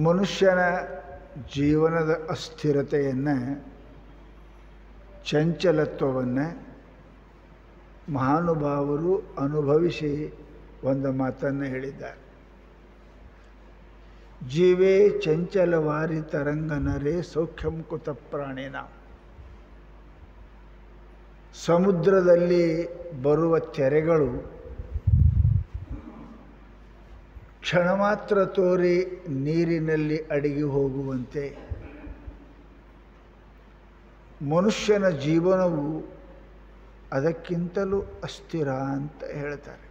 ಮನುಷ್ಯನ ಜೀವನದ ಅಸ್ಥಿರತೆಯನ್ನು, ಚಂಚಲತ್ವವನ್ನು ಮಹಾನುಭಾವರು ಅನುಭವಿಸಿ ಒಂದು ಮಾತನ್ನು ಹೇಳಿದ್ದಾರೆ. ಜೀವೇ ಚಂಚಲವಾರಿ ತರಂಗನರೇ ಸೌಖ್ಯಂ ಕುತ ಪ್ರಾಣಿನ. ಸಮುದ್ರದಲ್ಲಿ ಬರುವ ತೆರೆಗಳು ಕ್ಷಣ ಮಾತ್ರ ತೋರಿ ನೀರಿನಲ್ಲಿ ಅಡಗಿ ಹೋಗುವಂತೆ ಮನುಷ್ಯನ ಜೀವನವು ಅದಕ್ಕಿಂತಲೂ ಅಸ್ಥಿರ ಅಂತ ಹೇಳ್ತಾರೆ.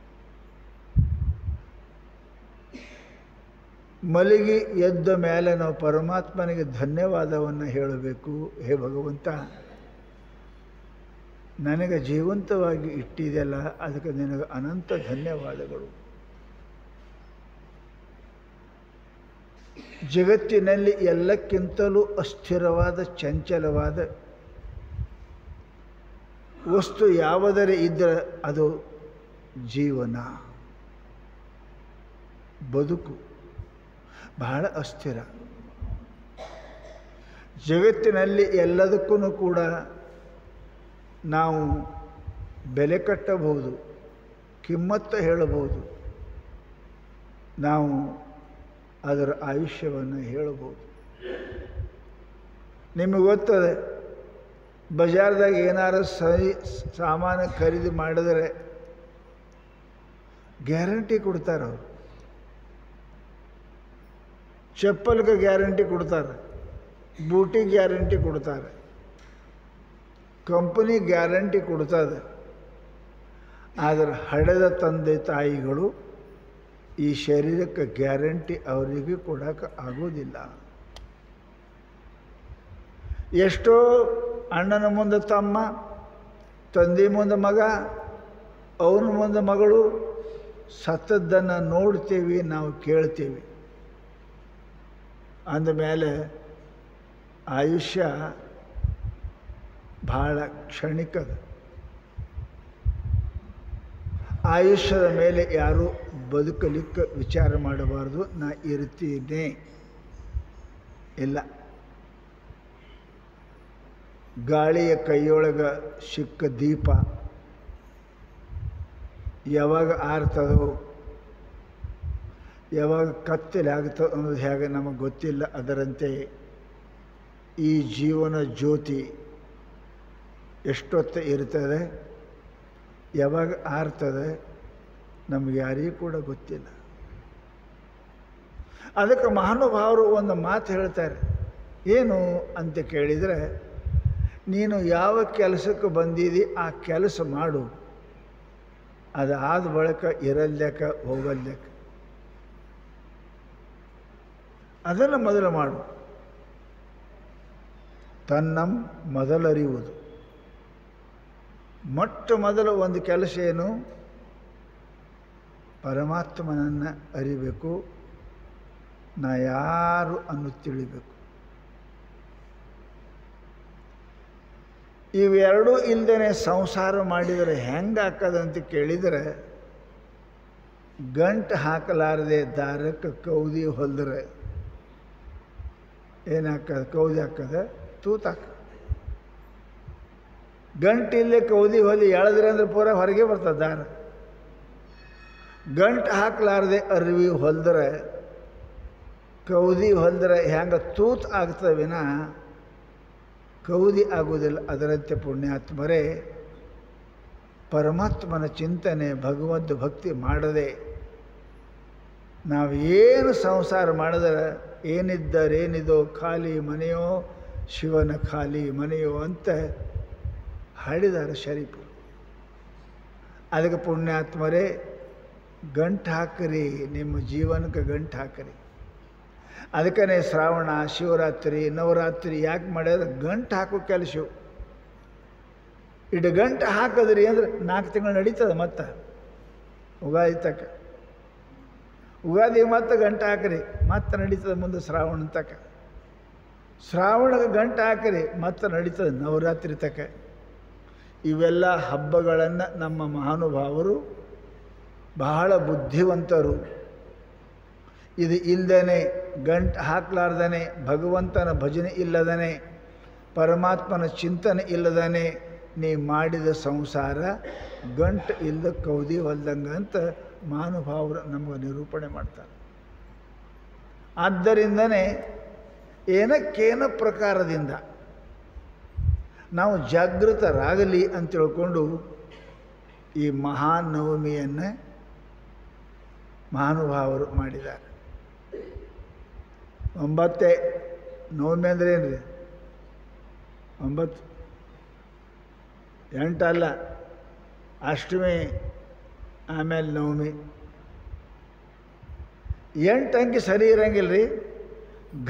ಮಲಗಿ ಎದ್ದ ಮೇಲೆ ನಾವು ಪರಮಾತ್ಮನಿಗೆ ಧನ್ಯವಾದವನ್ನು ಹೇಳಬೇಕು. ಹೇ ಭಗವಂತ, ನನಗೆ ಜೀವಂತವಾಗಿ ಇಟ್ಟಿದೆಯಲ್ಲ, ಅದಕ್ಕೆ ನಿನಗೆ ಅನಂತ ಧನ್ಯವಾದಗಳು. ಜಗತ್ತಿನಲ್ಲಿ ಎಲ್ಲಕ್ಕಿಂತಲೂ ಅಸ್ಥಿರವಾದ, ಚಂಚಲವಾದ ವಸ್ತು ಯಾವುದರ ಇದ್ದರೆ ಅದು ಜೀವನ, ಬದುಕು ಬಹಳ ಅಸ್ಥಿರ. ಜಗತ್ತಿನಲ್ಲಿ ಎಲ್ಲದಕ್ಕೂ ಕೂಡ ನಾವು ಬೆಲೆ ಕಟ್ಟಬಹುದು, ಕಿಮ್ಮತ್ತು ಹೇಳಬಹುದು, ನಾವು ಅದರ ಆಯುಷ್ಯವನ್ನು ಹೇಳಬಹುದು. ನಿಮಗೆ ಗೊತ್ತದೆ, ಬಜಾರ್ದಾಗ ಏನಾರು ಸಾಮಾನು ಖರೀದಿ ಮಾಡಿದರೆ ಗ್ಯಾರಂಟಿ ಕೊಡ್ತಾರೆ. ಅವರು ಚಪ್ಪಲ್ಗೆ ಗ್ಯಾರಂಟಿ ಕೊಡ್ತಾರೆ, ಬೂಟಿಗೆ ಗ್ಯಾರಂಟಿ ಕೊಡ್ತಾರೆ, ಕಂಪನಿ ಗ್ಯಾರಂಟಿ ಕೊಡ್ತದೆ. ಆದರೆ ಹಡೆದ ತಂದೆ ತಾಯಿಗಳು ಈ ಶರೀರಕ್ಕೆ ಗ್ಯಾರಂಟಿ ಅವರಿಗೆ ಕೊಡೋಕೆ ಆಗೋದಿಲ್ಲ. ಎಷ್ಟೋ ಅಣ್ಣನ ಮುಂದೆ ತಮ್ಮ, ತಂದೆ ಮುಂದೆ ಮಗ, ಅವನ ಮುಂದೆ ಮಗಳು ಸತ್ತದ್ದನ್ನು ನೋಡ್ತೀವಿ, ನಾವು ಕೇಳ್ತೀವಿ. ಅಂದಮೇಲೆ ಆಯುಷ್ಯ ಭಾಳ ಕ್ಷಣಿಕದ. ಆಯುಷ್ಯದ ಮೇಲೆ ಯಾರೂ ಬದುಕಲಿಕ್ಕೆ ವಿಚಾರ ಮಾಡಬಾರ್ದು. ನಾ ಇರ್ತೀನಿ ಇಲ್ಲ. ಗಾಳಿಯ ಕೈಯೊಳಗೆ ಸಿಕ್ಕ ದೀಪ ಯಾವಾಗ ಆರ್ತದೋ, ಯಾವಾಗ ಕತ್ತಲೆ ಆಗ್ತದೋ ಅನ್ನೋದು ಹೇಗೆ ನಮಗೆ ಗೊತ್ತಿಲ್ಲ. ಅದರಂತೆ ಈ ಜೀವನ ಜ್ಯೋತಿ ಎಷ್ಟೊತ್ತು ಇರ್ತದೆ, ಯಾವಾಗ ಆರ್ತದೆ, ನಮಗೆ ಯಾರಿಗೂ ಕೂಡ ಗೊತ್ತಿಲ್ಲ. ಅದಕ್ಕೆ ಮಹಾನುಭಾವರು ಒಂದು ಮಾತು ಹೇಳ್ತಾರೆ. ಏನು ಅಂತ ಕೇಳಿದರೆ, ನೀನು ಯಾವ ಕೆಲಸಕ್ಕೆ ಬಂದಿದ್ದಿ ಆ ಕೆಲಸ ಮಾಡು, ಅದಾದ ಬಳಿಕ ಇರಲ್ಯಕ ಹೋಗಲ್ಯಕ ಅದನ್ನು ಮೊದಲು ಮಾಡು. ತನ್ನಂ ಮೊದಲರಿಯುವುದು. ಮೊಟ್ಟ ಮೊದಲು ಒಂದು ಕೆಲಸ ಏನು? ಪರಮಾತ್ಮನನ್ನು ಅರಿಬೇಕು, ನಾ ಯಾರು ಅನ್ನೋದು ತಿಳಿಬೇಕು. ಇವೆರಡೂ ಇಲ್ಲದೇ ಸಂಸಾರ ಮಾಡಿದರೆ ಹೆಂಗಾಕದಂತ ಕೇಳಿದರೆ, ಗಂಟು ಹಾಕಲಾರದೆ ದಾರಕ್ಕೆ ಕೌದಿ ಹೊಲಿದ್ರೆ ಏನಾಗ್ತದೆ? ಕೌದಿ ಹಾಕದ ತೂತಾಕ. ಗಂಟಿಲ್ಲೇ ಕೌದಿ ಹೊಲಿ ಎಳೆದ್ರೆ ಅಂದ್ರೆ ಪೂರ ಹೊರಗೆ ಬರ್ತದೆ ದಾರ. ಗಂಟು ಹಾಕಲಾರದೆ ಅರಿವಿ ಹೊಲಿದ್ರೆ, ಕೌದಿ ಹೊಲಿದ್ರೆ ಹೆಂಗೆ ತೂತು ಆಗ್ತದೆ ವಿನ ಕೌದಿ ಆಗೋದಿಲ್ಲ. ಅದರಂತೆ ಪುಣ್ಯಾತ್ಮರೇ, ಪರಮಾತ್ಮನ ಚಿಂತನೆ, ಭಗವಂತ ಭಕ್ತಿ ಮಾಡದೆ ನಾವು ಏನು ಸಂಸಾರ ಮಾಡಿದ್ರೆ ಏನಿದ್ದರೇನಿದೋ ಖಾಲಿ ಮನೆಯೋ ಶಿವನ ಖಾಲಿ ಮನೆಯೋ ಅಂತ ಹಾಡಿದ್ದಾರೆ ಶರೀಫರು. ಅದಕ್ಕೆ ಪುಣ್ಯಾತ್ಮರೇ, ಗಂಟು ಹಾಕಿರಿ, ನಿಮ್ಮ ಜೀವನಕ್ಕೆ ಗಂಟು ಹಾಕಿರಿ. ಅದಕ್ಕೇ ಶ್ರಾವಣ, ಶಿವರಾತ್ರಿ, ನವರಾತ್ರಿ ಯಾಕೆ ಮಾಡ್ಯಾರ? ಗಂಟು ಹಾಕೋ ಕೆಲಸ. ಇಡು ಗಂಟು ಹಾಕಿದ್ರಿ ಅಂದ್ರೆ 4 ತಿಂಗಳು ನಡೀತದೆ. ಮತ್ತು ಉಗಾದಿ ತಕ್ಕ, ಉಗಾದಿ ಮತ್ತು ಗಂಟು ಹಾಕಿರಿ, ಮತ್ತೆ ನಡೀತದೆ ಮುಂದೆ ಶ್ರಾವಣ ತಕ. ಶ್ರಾವಣಕ್ಕೆ ಗಂಟು ಹಾಕಿರಿ, ಮತ್ತೆ ನಡೀತದೆ ನವರಾತ್ರಿ ತಕ. ಇವೆಲ್ಲ ಹಬ್ಬಗಳನ್ನು ನಮ್ಮ ಮಹಾನುಭಾವರು ಬಹಳ ಬುದ್ಧಿವಂತರು. ಇದು ಇಲ್ಲದೇ ಗಂಟು ಹಾಕಲಾರ್ದನೆ, ಭಗವಂತನ ಭಜನೆ ಇಲ್ಲದನೆ, ಪರಮಾತ್ಮನ ಚಿಂತನೆ ಇಲ್ಲದನೆ ನೀ ಮಾಡಿದ ಸಂಸಾರ ಗಂಟು ಇಲ್ಲದ ಕೌದಿ ಹೊಲ್ದಂಗೆ ಅಂತ ಮಹಾನುಭಾವರು ನಮಗೆ ನಿರೂಪಣೆ ಮಾಡ್ತಾರೆ. ಆದ್ದರಿಂದನೇ ಏನಕ್ಕೇನ ಪ್ರಕಾರದಿಂದ ನಾವು ಜಾಗೃತರಾಗಲಿ ಅಂತ ತಿಳ್ಕೊಂಡು ಈ ಮಹಾನವಮಿಯನ್ನು ಮಹಾನುಭಾವರು ಮಾಡಿದ್ದಾರೆ. 9 ನವಮಿ ಅಂದ್ರೆ ಏನು ರೀ? 9 8 ಅಲ್ಲ, ಅಷ್ಟಮಿ ಆಮೇಲೆ ನವಮಿ. 8 ಅಂಕಿ ಸರಿ ಇರಂಗಿಲ್ಲ ರೀ.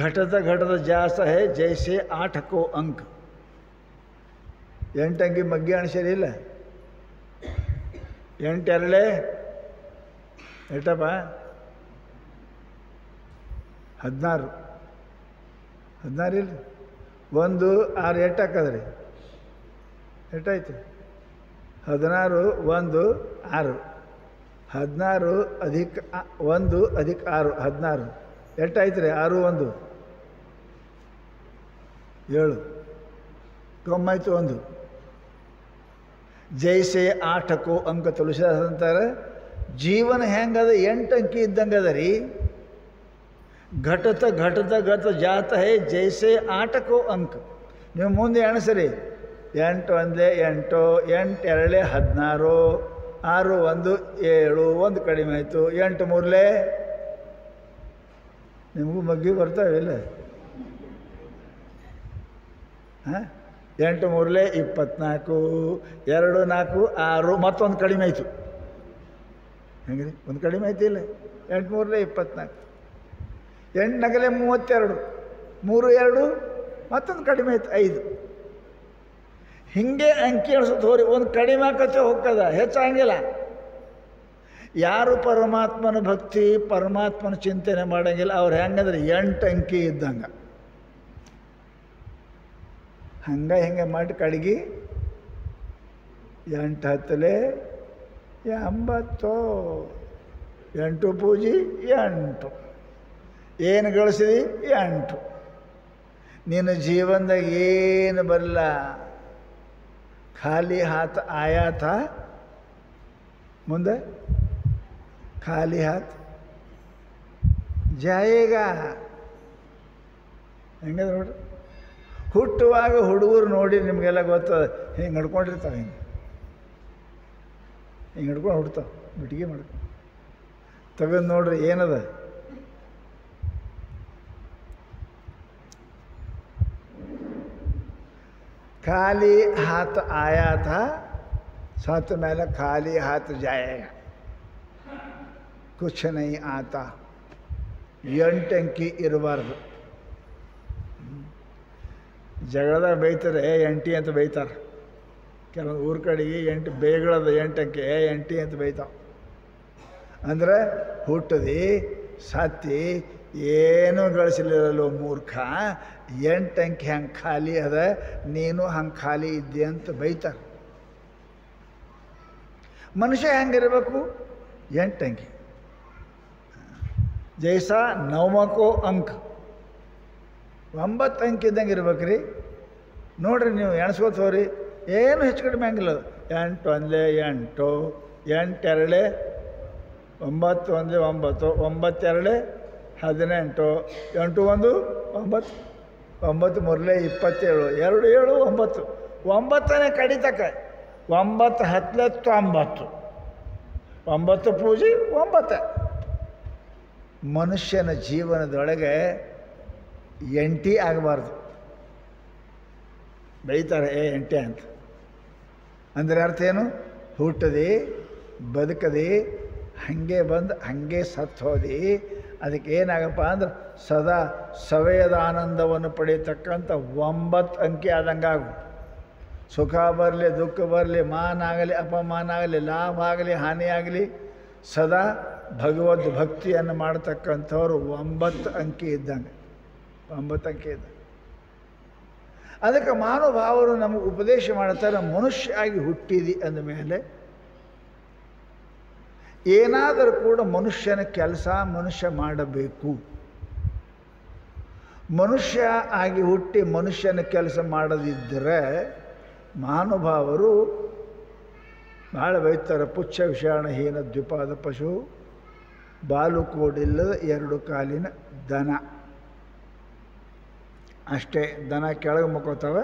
ಘಟದ ಜಾಸ ಹೇ ಜೈಸೆ 8 ಕೋ ಅಂಕ. 8 ಅಂಕಿ ಮಗ್ಗಿ ಅಣಿಸರಿ ಇಲ್ಲ. 8 2 ಎಷ್ಟಪ್ಪ? 16. 16 ಇಲ್ರಿ. 1 6 8 ಹಾಕದ್ರಿ. ಎಷ್ಟಾಯ್ತು? 16 1 6. 16 ಅಧಿಕ 1 ಅಧಿಕ 6 16. ಎಷ್ಟಾಯ್ತು ರೀ? 6 1 7. ಕಮ್ಮಾಯ್ತು 1. ಜೈಸೆ 8 ಕೋ ಅಂಕ ತುಳಸಿದಾಸ್ ಅಂತಾರೆ. ಜೀವನ ಹೆಂಗದ? 8 ಅಂಕಿ ಇದ್ದಂಗೆ ಅದ ರೀ. ಘಟತ ಜಾತ ಹೇ ಜೈಸೆ 8 ಕೋ ಅಂಕ. ನೀವು ಮುಂದೆ ಎಣಸ್ರಿ. 8 1 8, 8 2 16, 6 1 7, 1 ಕಡಿಮೆ ಆಯಿತು. 8 3 ನಿಮಗೂ ಮಗ್ಗಿ ಬರ್ತಾವೆ ಇಲ್ಲ? ಹಾಂ, 8 3 24, 2 4 6, ಮತ್ತೊಂದು ಕಡಿಮೆ ಆಯಿತು. ಹೆಂಗ್ರಿ? ಒಂದು ಕಡಿಮೆ ಆಯ್ತು ಇಲ್ಲ? 8 3 24, 8 ನಗಲೆ 32, 3 2 ಮತ್ತೊಂದು ಕಡಿಮೆ ಆಯ್ತು 5. ಹಿಂಗೆ ಅಂಕಿ ಎಣಿಸೋದು ಹೋರಿ. ಒಂದು ಕಡಿಮೆ ಆಕತ್ತೆ ಹೋಗ್ತದ, ಹೆಚ್ಚಾಗಿಲ್ಲ. ಯಾರು ಪರಮಾತ್ಮನ ಭಕ್ತಿ, ಪರಮಾತ್ಮನ ಚಿಂತನೆ ಮಾಡೋಂಗಿಲ್ಲ ಅವ್ರು ಹೆಂಗಂದ್ರೆ 8 ಅಂಕಿ ಇದ್ದಂಗೆ. ಹಿಂಗೆ ಮಾಡಿ ಕಡಿಗೆ 8 10 80, 8 ಪೂಜಿ 8. ಏನು ಗಳಿಸಿದಿ? 8. ನಿನ್ನ ಜೀವನದಾಗ ಏನು ಬರಲ್ಲ. ಖಾಲಿ ಹಾತ್ ಆಯಾ ಥಾ, ಮುಂದೆ ಖಾಲಿ ಹಾತ್ ಜಾಯೇಗಾ. ಹೆಂಗದ ನೋಡ್ರಿ. ಹುಟ್ಟುವಾಗ ಹುಡುಗರು ನೋಡಿ ನಿಮಗೆಲ್ಲ ಗೊತ್ತದ, ಹಿಂಗೆ ನಡ್ಕೊಂಡಿರ್ತಾವೆ. ಹಿಂಗೆ ಹಿಡ್ಕೊಂಡು ಹುಡ್ತಾವೆ, ಬಿಟ್ಟಿಗೆ ಮಾಡ್ಕೊಂಡು ತೆಗೆದು ನೋಡ್ರಿ ಏನದ. ಖಾಲಿ ಹಾತ್ ಆಯಾ ಥಾ, ಸತ್ತ ಮೇಲೆ ಖಾಲಿ ಹಾತ್ ಜಾಯೇಗಾ, ಕುछ नहीं आता. 8 ಅಂಕಿ ಇರಬಾರ್ದು. ಜಗಳದಾಗ ಬೈತಾರೆ 8 ಅಂತ ಬೈತಾರೆ. ಕೆಲವೊಂದು ಊರ ಕಡೆಗೆ 8 ಬೇಗಳದ 8 ಅಂಕಿ 8 ಅಂತ ಬೈತಾವೆ. ಅಂದರೆ ಹುಟ್ಟದಿ ಸತ್ತಿ ಏನೂ ಗಳಿಸಲಿರಲು ಮೂರ್ಖ, 8 ಅಂಕಿ ಹಂಗೆ ಖಾಲಿ ಅದ, ನೀನು ಹಂಗೆ ಖಾಲಿ ಇದ್ದೆ ಅಂತ ಬೈತಾರೆ. ಮನುಷ್ಯ ಹೆಂಗಿರಬೇಕು? 8 ಅಂಕಿ. ಜೈಸಾ 9 ಕೋ ಅಂಕ, 9 ಅಂಕಿ ಇದ್ದಂಗೆ ಇರ್ಬೇಕ್ರಿ. ನೋಡ್ರಿ ನೀವು ಎಣಿಸ್ಕೋತವ್ರಿ, ಏನು ಹೆಚ್ಚು ಕಡಿಮೆ ಹಂಗಿಲ್ಲ. 8 1 8, 8 2 9 1 9, 9 2 18, 8 1 9, 9 3 27, 2 7 9. 9ನೇ ಕಡಿತಕ್ಕ 9 10 90, 9 ಪೂಜಿ 9. ಮನುಷ್ಯನ ಜೀವನದೊಳಗೆ 8 ಆಗಬಾರ್ದು. ಬೈತಾರೆ 8 ಅಂತ. ಅಂದರೆ ಅರ್ಥ ಏನು? ಹುಟ್ಟದಿ ಬದುಕದಿ ಹಾಗೆ ಬಂದು ಹಾಗೆ ಸತ್ತು ಹೋದಿ. ಅದಕ್ಕೆ ಏನಾಗಪ್ಪ ಅಂದ್ರೆ ಸದಾ ಸವೆಯದ ಆನಂದವನ್ನು ಪಡೆಯತಕ್ಕಂಥ 9 ಅಂಕಿ ಆದಂಗಾಗು. ಸುಖ ಬರಲಿ ದುಃಖ ಬರಲಿ, ಮಾನ ಆಗಲಿ ಅಪಮಾನ ಆಗಲಿ, ಲಾಭ ಆಗಲಿ ಹಾನಿ ಆಗಲಿ, ಸದಾ ಭಗವದ್ ಭಕ್ತಿಯನ್ನು ಮಾಡ್ತಕ್ಕಂಥವ್ರು 9 ಅಂಕಿ ಇದ್ದಂಗೆ. 9 ಅಂಕಿ ಇದ್ದಂಗೆ. ಅದಕ್ಕೆ ಮಹಾನುಭಾವರು ನಮಗೆ ಉಪದೇಶ ಮಾಡ್ತಾರೆ, ಮನುಷ್ಯ ಆಗಿ ಹುಟ್ಟಿದಿ ಅಂದಮೇಲೆ ಏನಾದರೂ ಕೂಡ ಮನುಷ್ಯನ ಕೆಲಸ ಮನುಷ್ಯ ಮಾಡಬೇಕು. ಮನುಷ್ಯ ಆಗಿ ಹುಟ್ಟಿ ಮನುಷ್ಯನ ಕೆಲಸ ಮಾಡದಿದ್ದರೆ ಮಹಾನುಭಾವರು ಭಾಳ ಬೈತಾರೆ. ಪುಚ್ಛ ವಿಷಾಣಹೀನ ದ್ವಿಪಾದ ಪಶು, ಬಾಲು ಕೋಡಿಲ್ಲದ 2 ಕಾಲಿನ ದನ. ಅಷ್ಟೇ, ದನ ಕೆಳಗೆ ಮುಕ್ಕೋತಾವೆ,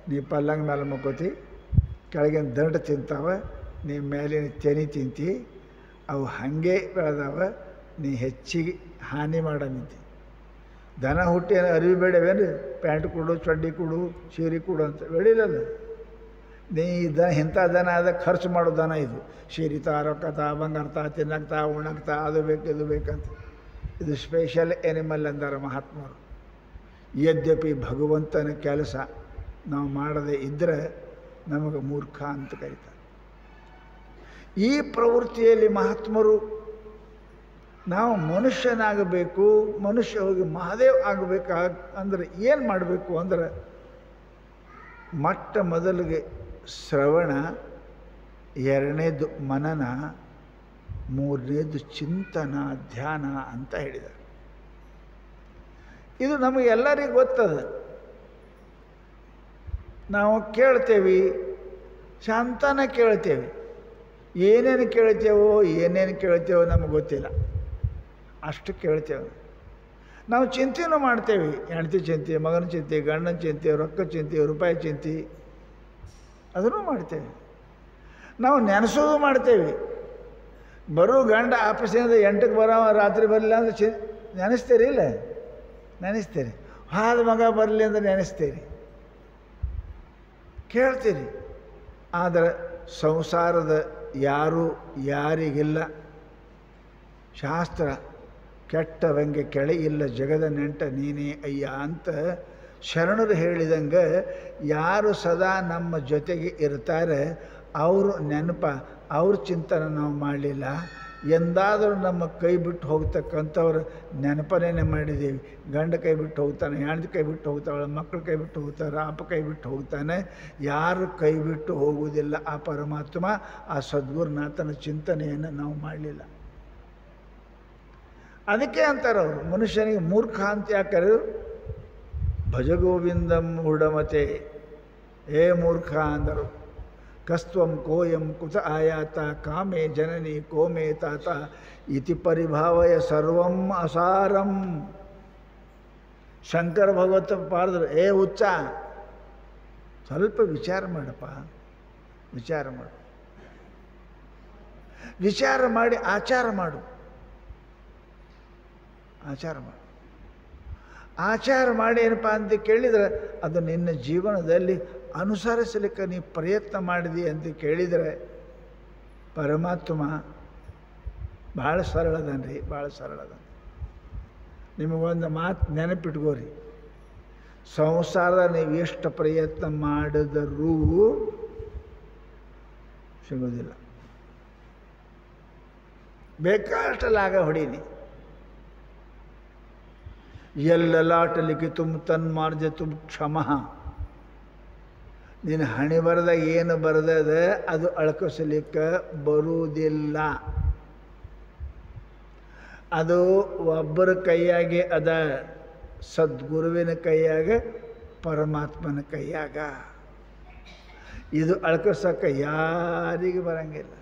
ನೀ ಪಲ್ಲಂಗ ಮೇಲೆ ಮುಕ್ಕೋತಿ. ಕೆಳಗಿನ ದಂಡು ತಿಂತಾವೆ, ನೀ ಮೇಲಿನ ತೆನಿ ತಿಂತಿ. ಅವು ಹಾಗೆ ಬೆಳೆದಾವ, ನೀ ಹೆಚ್ಚಿಗೆ ಹಾನಿ ಮಾಡ ನಿಂತಿ. ದನ ಹುಟ್ಟಿ ಏನು ಅರಿವಿ ಬೇಡವೇನು? ಪ್ಯಾಂಟ್ ಕೊಡು, ಚಡ್ಡಿ ಕೊಡು, ಸೀರೆ ಕೊಡು ಅಂತ ಬೆಳಿಲಲ್ಲ. ನೀ ಇಂಥ ದನ ಅದ ಖರ್ಚು ಮಾಡೋ ದನ ಇದು. ಸೀರಿತಾ, ರೊಕ್ಕತಾ, ಬಂಗಾರತಾ, ತಿನ್ನಕ್ತಾ, ಉಣ್ಣಕ್ತಾ, ಅದು ಬೇಕು ಇದು ಬೇಕಂತ. ಇದು ಸ್ಪೆಷಲ್ ಎನಿಮಲ್ ಅಂದಾರ ಮಹಾತ್ಮರು. ಯದ್ಯಪಿ ಭಗವಂತನ ಕೆಲಸ ನಾವು ಮಾಡದೇ ಇದ್ದರೆ ನಮಗೆ ಮೂರ್ಖ ಅಂತ ಕರೀತಾರೆ. ಈ ಪ್ರವೃತ್ತಿಯಲ್ಲಿ ಮಹಾತ್ಮರು ನಾವು ಮನುಷ್ಯನಾಗಬೇಕು, ಮನುಷ್ಯ ಹೋಗಿ ಮಹಾದೇವ್ ಆಗಬೇಕು ಅಂದರೆ ಏನು ಮಾಡಬೇಕು ಅಂದರೆ, ಮೊಟ್ಟ ಮೊದಲಿಗೆ ಶ್ರವಣ, 2ನೇದು ಮನನ, 3ನೇದು ಚಿಂತನ ಧ್ಯಾನ ಅಂತ ಹೇಳಿದ್ದಾರೆ. ಇದು ನಮಗೆಲ್ಲರಿಗೂ ಗೊತ್ತದ. ನಾವು ಕೇಳ್ತೇವೆ, ಶಾಂತನ ಕೇಳ್ತೇವೆ. ಏನೇನು ಕೇಳ್ತೇವೋ ನಮಗೆ ಗೊತ್ತಿಲ್ಲ, ಅಷ್ಟು ಕೇಳ್ತೇವೆ. ನಾವು ಚಿಂತೆನೂ ಮಾಡ್ತೇವೆ. ಹೆಂಡತಿ ಚಿಂತೆ, ಮಗನ ಚಿಂತೆ, ಗಂಡನ ಚಿಂತೆ, ರೊಕ್ಕ ಚಿಂತೆ, ರೂಪಾಯಿ ಚಿಂತೆ, ಅದನ್ನು ಮಾಡ್ತೇವೆ. ನಾವು ನೆನೆಸೋದು ಮಾಡ್ತೇವೆ. ಬರೋ ಗಂಡ ಆಫೀಸಿನಿಂದ 8ಕ್ಕೆ ಬರೋ, ರಾತ್ರಿ ಬರಲಿಲ್ಲ ಅಂದರೆ ನೆನೆಸ್ತೀರಿ ಇಲ್ಲ? ನೆನೆಸ್ತೀರಿ. ಹಾದ ಮಗ ಬರಲಿ ಅಂದರೆ ನೆನೆಸ್ತೀರಿ, ಕೇಳ್ತೀರಿ. ಆದರೆ ಸಂಸಾರದ ಯಾರೂ ಯಾರಿಗಿಲ್ಲ. ಶಾಸ್ತ್ರ ಕೆಟ್ಟವಂಗೆ ಕೆಳೆ ಇಲ್ಲ, ಜಗದ ನೆಂಟ ನೀನೇ ಅಯ್ಯ ಅಂತ ಶರಣರು ಹೇಳಿದಂಗೆ ಯಾರು ಸದಾ ನಮ್ಮ ಜೊತೆಗೆ ಇರ್ತಾರೆ ಅವರು ನೆನಪ, ಅವ್ರ ಚಿಂತನೆ ನಾವು ಮಾಡಲಿಲ್ಲ. ಎಂದಾದರೂ ನಮ್ಮ ಕೈ ಬಿಟ್ಟು ಹೋಗ್ತಕ್ಕಂಥವ್ರು ನೆನಪನೇ ಮಾಡಿದ್ದೀವಿ. ಗಂಡ ಕೈ ಬಿಟ್ಟು ಹೋಗ್ತಾನೆ, ಹೆಂಡತಿ ಕೈ ಬಿಟ್ಟು ಹೋಗ್ತಾಳೆ, ಮಕ್ಕಳು ಕೈ ಬಿಟ್ಟು ಹೋಗ್ತಾರೆ, ಅಪ್ಪ ಕೈ ಬಿಟ್ಟು ಹೋಗ್ತಾನೆ. ಯಾರು ಕೈ ಬಿಟ್ಟು ಹೋಗುವುದಿಲ್ಲ ಆ ಪರಮಾತ್ಮ. ಆ ಸದ್ಗುರುನಾಥನ ಚಿಂತನೆಯನ್ನು ನಾವು ಮಾಡಲಿಲ್ಲ. ಅದಕ್ಕೆ ಅಂತಾರೆ ಅವರು, ಮನುಷ್ಯನಿಗೆ ಮೂರ್ಖ ಅಂತ ಯಾಕರು? ಭಜಗೋವಿಂದಂ ಮೂಢಮತೆ, ಏ ಮೂರ್ಖ ಅಂದರು. ಕಸ್ತ್ವಂ ಕೋಯಂ ಕುತ ಆಯಾತ ಕಾಮೇ ಜನನಿ ಕೋಮೇ ತಾತ ಇತಿ ಪರಿಭಾವಯ ಸರ್ವಂ ಅಸಾರಂ. ಶಂಕರ ಭಗವತ ಪಾಡಿದ್ರು, ಏ ಹುಚ್ಚ, ಸ್ವಲ್ಪ ವಿಚಾರ ಮಾಡಪ್ಪ, ವಿಚಾರ ಮಾಡು, ವಿಚಾರ ಮಾಡಿ ಆಚಾರ ಮಾಡು, ಆಚಾರ ಮಾಡು. ಆಚಾರ ಮಾಡಿ ಏನಪ್ಪ ಅಂತ ಕೇಳಿದರೆ ಅದು ನಿನ್ನ ಜೀವನದಲ್ಲಿ ಅನುಸರಿಸಲಿಕ್ಕೆ ನೀ ಪ್ರಯತ್ನ ಮಾಡಿದಿ ಅಂತ ಕೇಳಿದರೆ ಪರಮಾತ್ಮ ಭಾಳ ಸರಳದನ್ರಿ, ಭಾಳ ಸರಳದ. ನಿಮಗೊಂದು ಮಾತು ನೆನಪಿಟ್ಕೋರಿ, ಸಂಸಾರದ ನೀವು ಎಷ್ಟು ಪ್ರಯತ್ನ ಮಾಡಿದರೂ ಸಿಗೋದಿಲ್ಲ. ಬೇಕಾಷ್ಟು ಲಾಗ ಹೊಡೀನಿ. ಎಲ್ಲಲಾಟ ಲಿಖಿತುಂ ತನ್ಮಾರ್ಜತುಂ ಕ್ಷಮಃ. ನಿನ್ನ ಹಣೆ ಬರದ ಏನು ಬರೆದದ ಅದು ಅಳ್ಕಿಸ್ಲಿಕ್ಕೆ ಬರುವುದಿಲ್ಲ. ಅದು ಒಬ್ಬರ ಕೈಯಾಗೆ ಅದ, ಸದ್ಗುರುವಿನ ಕೈಯಾಗ, ಪರಮಾತ್ಮನ ಕೈಯಾಗ. ಇದು ಅಳ್ಕಿಸಕ್ಕೆ ಯಾರಿಗೂ ಬರಂಗಿಲ್ಲ.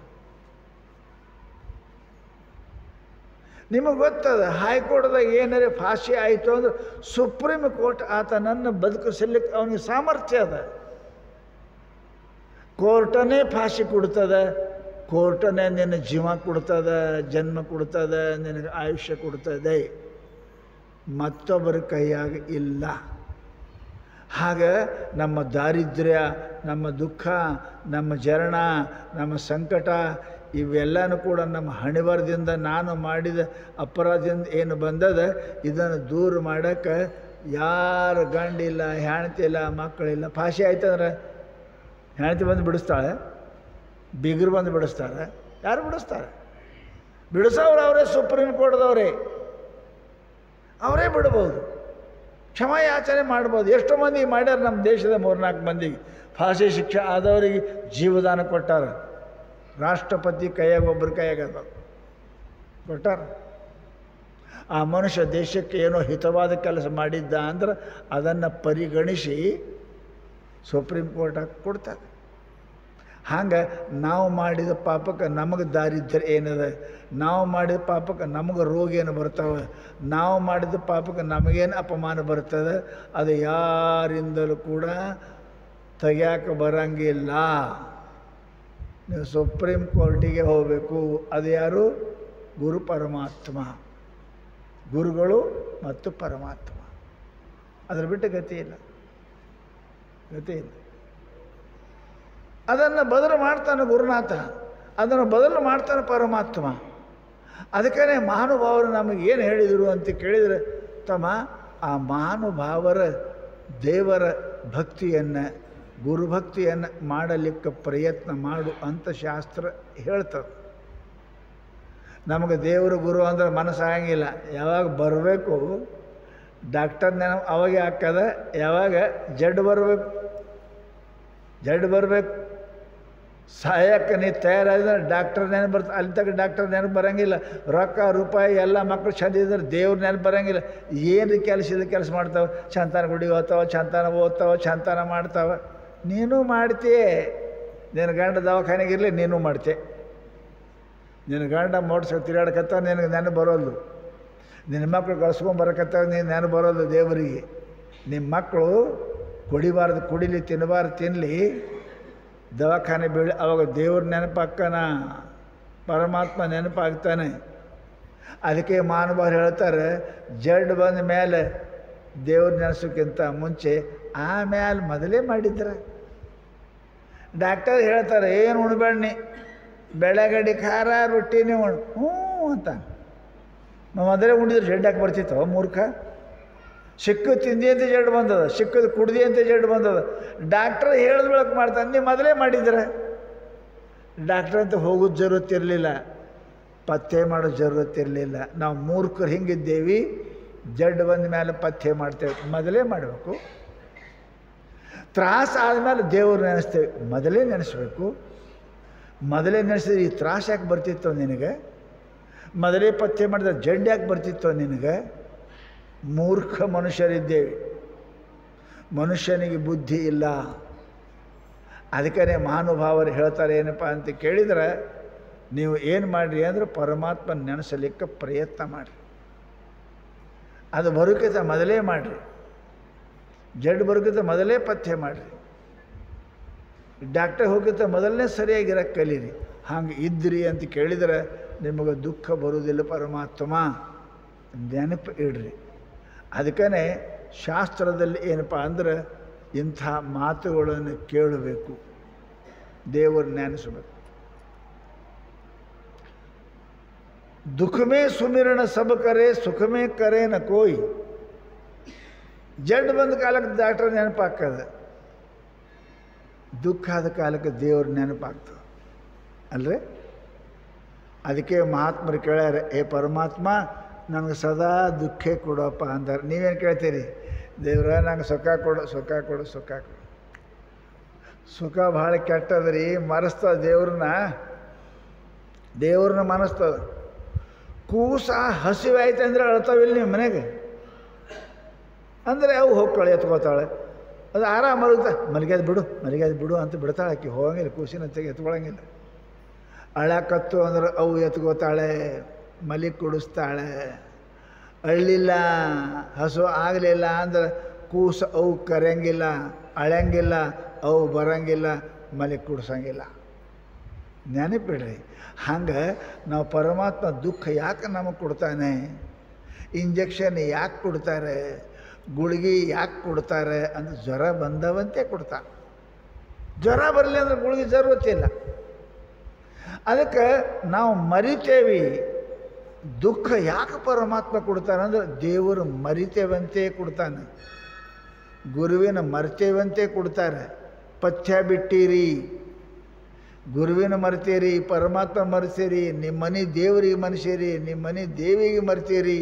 ನಿಮಗೆ ಗೊತ್ತದ, ಹೈಕೋರ್ಟ್ದಾಗ ಏನಾರೇ ಫಾಶಿ ಆಯಿತು ಅಂದ್ರೆ ಸುಪ್ರೀಂ ಕೋರ್ಟ್ ಆತನನ್ನು ಬದುಕಿಸಲಿಕ್ಕೆ ಅವನಿಗೆ ಸಾಮರ್ಥ್ಯ ಅದ. ಕೋರ್ಟನೇ ಫಾಶಿ ಕೊಡ್ತದೆ, ಕೋರ್ಟನೇ ನಿನ್ನ ಜೀವ ಕೊಡ್ತದೆ, ಜನ್ಮ ಕೊಡ್ತದೆ, ನಿನಗೆ ಆಯುಷ್ಯ ಕೊಡ್ತದೆ. ಮತ್ತೊಬ್ಬರ ಕೈಯಾಗ ಇಲ್ಲ. ಹಾಗೆ ನಮ್ಮ ದಾರಿದ್ರ್ಯ, ನಮ್ಮ ದುಃಖ, ನಮ್ಮ ಜರಣ, ನಮ್ಮ ಸಂಕಟ ಇವೆಲ್ಲನೂ ಕೂಡ ನಮ್ಮ ಹಣೆಬರದಿಂದ ನಾನು ಮಾಡಿದ ಅಪರಾಧದಿಂದ ಏನು ಬಂದದ ಇದನ್ನು ದೂರ ಮಾಡೋಕ್ಕೆ ಯಾರು ಗಂಡಿಲ್ಲ, ಹೆಣ್ತಿ ಇಲ್ಲ, ಮಕ್ಕಳಿಲ್ಲ. ಫಾಶಿ ಆಯ್ತಂದ್ರೆ ಹೆಣ್ತಿ ಬಂದು ಬಿಡಿಸ್ತಾಳೆ, ಬೀಗರು ಬಂದು ಬಿಡಿಸ್ತಾರೆ. ಯಾರು ಬಿಡಿಸ್ತಾರೆ? ಬಿಡಿಸೋರು ಅವರೇ, ಸುಪ್ರೀಂ ಕೋರ್ಟ್ದವರೇ, ಅವರೇ ಬಿಡ್ಬೋದು, ಕ್ಷಮಾಯಾಚನೆ ಮಾಡ್ಬೋದು. ಎಷ್ಟೋ ಮಂದಿಗೆ ಮಾಡ್ಯಾರ ನಮ್ಮ ದೇಶದ 3-4 ಮಂದಿಗೆ ಫಾಶಿ ಶಿಕ್ಷೆ ಆದವರಿಗೆ ಜೀವದಾನ ಕೊಟ್ಟಾರ. ರಾಷ್ಟ್ರಪತಿ ಕೈಯಾಗ, ಒಬ್ಬರ ಕೈಯಾಗ ಅದ. ಕೊಟ್ಟಾರ. ಆ ಮನುಷ್ಯ ದೇಶಕ್ಕೆ ಏನೋ ಹಿತವಾದ ಕೆಲಸ ಮಾಡಿದ್ದ ಅಂದ್ರೆ ಅದನ್ನು ಪರಿಗಣಿಸಿ ಸುಪ್ರೀಂ ಕೋರ್ಟಾಗಿ ಕೊಡ್ತಾರೆ. ಹಂಗೆ ನಾವು ಮಾಡಿದ ಪಾಪಕ್ಕೆ ನಮಗೆ ದಾರಿದ್ರ್ಯ ಏನದ, ನಾವು ಮಾಡಿದ ಪಾಪಕ್ಕೆ ನಮಗೆ ರೋಗ ಏನು ಬರ್ತಾವೆ, ನಾವು ಮಾಡಿದ ಪಾಪಕ್ಕೆ ನಮಗೇನು ಅಪಮಾನ ಬರ್ತದೆ, ಅದು ಯಾರಿಂದಲೂ ಕೂಡ ತೆಗಿಯಾಕೆ ಬರಂಗಿಲ್ಲ. ನೀವು ಸುಪ್ರೀಂ ಕೋರ್ಟಿಗೆ ಹೋಗಬೇಕು. ಅದು ಯಾರು? ಗುರು ಪರಮಾತ್ಮ, ಗುರುಗಳು ಮತ್ತು ಪರಮಾತ್ಮ. ಅದರ ಬಿಟ್ಟು ಗತಿ ಇಲ್ಲ, ಗತಿ ಇಲ್ಲ. ಅದನ್ನು ಬದಲು ಮಾಡ್ತಾನೆ ಗುರುನಾಥ, ಅದನ್ನು ಬದಲು ಮಾಡ್ತಾನೆ ಪರಮಾತ್ಮ. ಅದಕ್ಕೇ ಮಹಾನುಭಾವರು ನಮಗೆ ಏನು ಹೇಳಿದರು ಅಂತ ಕೇಳಿದರೆ, ತಮ್ಮ ಆ ಮಹಾನುಭಾವರ ದೇವರ ಭಕ್ತಿಯನ್ನು, ಗುರುಭಕ್ತಿಯನ್ನು ಮಾಡಲಿಕ್ಕೆ ಪ್ರಯತ್ನ ಮಾಡು ಅಂತ ಶಾಸ್ತ್ರ ಹೇಳ್ತದೆ. ನಮಗೆ ದೇವರು ಗುರು ಅಂದ್ರೆ ಮನಸ್ಸಾಗಂಗಿಲ್ಲ. ಯಾವಾಗ ಬರಬೇಕು ಡಾಕ್ಟರ್ ನೆನಪು ಅವಾಗೆ ಹಾಕದ, ಯಾವಾಗ ಜಡ್ ಬರಬೇಕು, ಜಡ್ ಬರಬೇಕು. ಸಹಾಯಕ್ಕೆ ನೀ ತಯಾರಾದ್ರೆ ಡಾಕ್ಟರ್ ನೆನಪು ಬರ್ತದೆ, ಅಲ್ಲಿ ತನಕ ಡಾಕ್ಟರ್ ನೆನಪು ಬರೋಂಗಿಲ್ಲ. ರೊಕ್ಕ ರೂಪಾಯಿ ಎಲ್ಲ ಮಕ್ಕಳು ಚಂದ ಇದ್ರೆ ದೇವ್ರ ನೆನಪು ಬರೋಂಗಿಲ್ಲ. ಏನು ಕೆಲಸ ಮಾಡ್ತಾವೆ, ಚಂತಾನ ಗುಡಿಗೆ ಹೋಗ್ತಾವೆ, ಚಂತಾನ ಓದ್ತಾವೆ, ಚಂತಾನ ಮಾಡ್ತಾವೆ. ನೀನು ಮಾಡ್ತೀಯ, ನಿನ್ನ ಗಂಡ ದವಾಖಾನೆಗಿರಲಿ ನೀನು ಮಾಡ್ತೆ. ನಿನ್ನ ಗಂಡ ಮೋಟ್ರ್ ತಿರುಗಾಡಕತ್ತ ನಿನಗೆ ನೆನಪು ಬರೋದು, ನಿನ್ನ ಮಕ್ಕಳು ಗಳಿಸ್ಕೊಂಬರಕತ್ತ ನೀನು ನೆನಪು ಬರೋದು ದೇವರಿಗೆ. ನಿಮ್ಮ ಮಕ್ಕಳು ಕುಡಿಬಾರ್ದು ಕುಡಿಲಿ, ತಿನ್ನಬಾರ್ದು ತಿನ್ನಲಿ, ದವಾಖಾನೆ ಬೀಳಿ, ಅವಾಗ ದೇವ್ರ ನೆನಪಾಗ್ತಾನ, ಪರಮಾತ್ಮ ನೆನಪಾಗ್ತಾನೆ. ಅದಕ್ಕೆ ಮಹಾನುಭಾವರು ಹೇಳ್ತಾರೆ, ಜಡ್ ಬಂದ ಮೇಲೆ ದೇವ್ರ ನೆನೆಸೋಕ್ಕಿಂತ ಮುಂಚೆ ಆಮೇಲೆ ಮೊದಲೇ ಮಾಡಿದ್ರೆ. ಡಾಕ್ಟರ್ ಹೇಳ್ತಾರೆ ಏನು ಉಣ್ಬೇಡಿ, ಬೆಳಗಡೆ ಖಾರ ರೊಟ್ಟಿನೇ ಉಣ್ಣು. ಹ್ಞೂ ಅಂತ ಮೊದಲೇ ಉಂಡಿದ್ರೆ ಜಡ್ ಯಾಕೆ ಬರ್ತಿತ್ತವ ಮೂರ್ಖ? ಸಿಕ್ಕು ತಿಂದಿ ಅಂತ ಜಡ್ ಬಂದದ, ಸಿಕ್ಕದು ಕುಡ್ದಿ ಅಂತ ಜಡ್ ಬಂದದ. ಡಾಕ್ಟ್ರ್ ಹೇಳಿದ ಬೆಳಕು ಮಾಡ್ತಾನೆ, ನೀವು ಮೊದಲೇ ಮಾಡಿದ್ರೆ. ಡಾಕ್ಟ್ರ್ ಅಂತ ಹೋಗೋದು ಜರುರತ್ತಿರಲಿಲ್ಲ, ಪತ್ತೆ ಮಾಡೋ ಜರುರತ್ತಿರಲಿಲ್ಲ. ನಾವು ಮೂರ್ಖರು ಹಿಂಗಿದ್ದೇವೆ, ಜಡ್ ಬಂದ ಮೇಲೆ ಪತ್ತೆ ಮಾಡ್ತೇವೆ. ಮೊದಲೇ ಮಾಡಬೇಕು. ತ್ರಾಸ ಆದಮೇಲೆ ದೇವ್ರು ನೆನೆಸ್ತೇವೆ, ಮೊದಲೇ ನೆನೆಸ್ಬೇಕು. ಮೊದಲೇ ನೆನೆಸಿದ್ರೆ ಈ ತ್ರಾಸ ಯಾಕೆ ಬರ್ತಿತ್ತೋ ನಿನಗೆ? ಮೊದಲೇ ಪತ್ತೆ ಮಾಡಿದ್ರೆ ಜಡ್ ಯಾಕೆ ಬರ್ತಿತ್ತೋ ನಿನಗೆ? ಮೂರ್ಖ ಮನುಷ್ಯರಿದ್ದೇವೆ, ಮನುಷ್ಯನಿಗೆ ಬುದ್ಧಿ ಇಲ್ಲ. ಅದಕ್ಕೇ ಮಹಾನುಭಾವರು ಹೇಳ್ತಾರೆ ಏನಪ್ಪ ಅಂತ ಕೇಳಿದರೆ, ನೀವು ಏನು ಮಾಡಿರಿ ಅಂದರೆ ಪರಮಾತ್ಮ ನೆನೆಸಲಿಕ್ಕೆ ಪ್ರಯತ್ನ ಮಾಡಿರಿ. ಅದು ಬರೋಕ್ಕಿಂತ ಮೊದಲೇ ಮಾಡಿರಿ, ಜಡ್ ಬರೋಕ್ಕಿಂತ ಮೊದಲೇ ಪತ್ತೆ ಮಾಡಿರಿ. ಡಾಕ್ಟರ್ ಹೋಗಿಂತ ಮೊದಲನೇ ಸರಿಯಾಗಿರಕ್ಕೆ ಕಲೀರಿ. ಹಂಗೆ ಇದ್ರಿ ಅಂತ ಕೇಳಿದರೆ ನಿಮಗೆ ದುಃಖ ಬರುವುದಿಲ್ಲ. ಪರಮಾತ್ಮ ನೆನಪು ಇಡ್ರಿ. ಅದಕ್ಕೇ ಶಾಸ್ತ್ರದಲ್ಲಿ ಏನಪ್ಪ ಅಂದ್ರೆ ಇಂಥ ಮಾತುಗಳನ್ನು ಕೇಳಬೇಕು, ದೇವರು ನೆನೆಸಬೇಕು. ದುಃಖಮೇ ಸುಮಿರಣ ಸಬ ಕರೆ, ಸುಖಮೇ ಕರೆ ನ ಕೋಯ್. ಜಡ್ ಬಂದ ಕಾಲಕ್ಕೆ ಡಾಕ್ಟರ್ ನೆನಪಾಗ್ತದೆ, ದುಃಖ ಆದ ಕಾಲಕ್ಕೆ ದೇವ್ರ ನೆನಪಾಗ್ತದೆ ಅಲ್ರಿ. ಅದಕ್ಕೆ ಮಹಾತ್ಮರು ಕೇಳ್ಯಾರ, ಏ ಪರಮಾತ್ಮ ನನಗೆ ಸದಾ ದುಃಖ ಕೊಡಪ್ಪ ಅಂತಾರೆ. ನೀವೇನು ಕೇಳ್ತೀರಿ? ದೇವ್ರ ನಂಗೆ ಸುಖ ಕೊಡು, ಸುಖ ಕೊಡು, ಸುಖ ಕೊಡು. ಸುಖ ಭಾಳ ಕೆಟ್ಟದ್ರಿ, ಮರೆಸ್ತದೆ ದೇವ್ರನ್ನ ಮನಸ್ತದೆ. ಕೂಸ ಹಸಿವೆ ಆಯ್ತು ಅಂದರೆ ಅಳ್ತಾವಿಲ್ಲ ನಿಮ್ಮ ಮನೆಗೆ ಅಂದರೆ ಅವು ಹೋಗ್ತಾಳೆ, ಎತ್ಕೋತಾಳೆ. ಅದು ಆರಾಮ ಮಲಗ್ಯಾದ ಬಿಡು ಅಂತ ಬಿಡ್ತಾಳೆ. ಆಕೆ ಹೋಗಂಗಿಲ್ಲ, ಕೂಸಿನಂತೆಗೆ ಎತ್ಕೊಳಂಗಿಲ್ಲ. ಅಳಕತ್ತು ಅಂದ್ರೆ ಅವು ಎತ್ಕೋತಾಳೆ, ಮಲಿ ಕುಡಿಸ್ತಾಳೆ. ಅಳ್ಳಿಲ್ಲ, ಹಸು ಆಗಲಿಲ್ಲ ಅಂದ್ರೆ ಕೂಸು ಅವು ಕರೆಯಂಗಿಲ್ಲ, ಅಳಂಗಿಲ್ಲ, ಅವು ಬರಂಗಿಲ್ಲ, ಮಲಿ ಕುಡಿಸಂಗಿಲ್ಲ. ನೆನಪಿಡ್ರಿ. ಹಂಗೆ ನಾವು ಪರಮಾತ್ಮ ದುಃಖ ಯಾಕೆ ನಮಗೆ ಕೊಡ್ತಾನೆ, ಇಂಜೆಕ್ಷನ್ ಯಾಕೆ ಕೊಡ್ತಾರೆ, ಗುಳಿಗೆ ಯಾಕೆ ಕೊಡ್ತಾರೆ ಅಂದ್ರೆ ಜ್ವರ ಬಂದವಂತೆ ಕೊಡ್ತಾರೆ. ಜ್ವರ ಬರಲಿ ಅಂದ್ರೆ ಗುಳಿಗೆ ಜರುರತ್ತಿಲ್ಲ. ಅದಕ್ಕೆ ನಾವು ಮರಿತೇವೆ. ದುಃಖ ಯಾಕೆ ಪರಮಾತ್ಮ ಕೊಡ್ತಾನೆ ಅಂದ್ರೆ ದೇವರು ಮರಿತೇವಂತೆ ಕೊಡ್ತಾನೆ, ಗುರುವಿನ ಮರ್ತೇವಂತೆ ಕೊಡ್ತಾರೆ. ಪಥ್ಯ ಬಿಟ್ಟಿರಿ, ಗುರುವಿನ ಮರ್ತೀರಿ, ಪರಮಾತ್ಮ ಮರೆತೀರಿ, ನಿಮ್ಮ ಮನೆ ದೇವರಿಗೆ ಮನಸೀರಿ, ನಿಮ್ಮ ಮನೆ ದೇವಿಗೆ ಮರ್ತೀರಿ.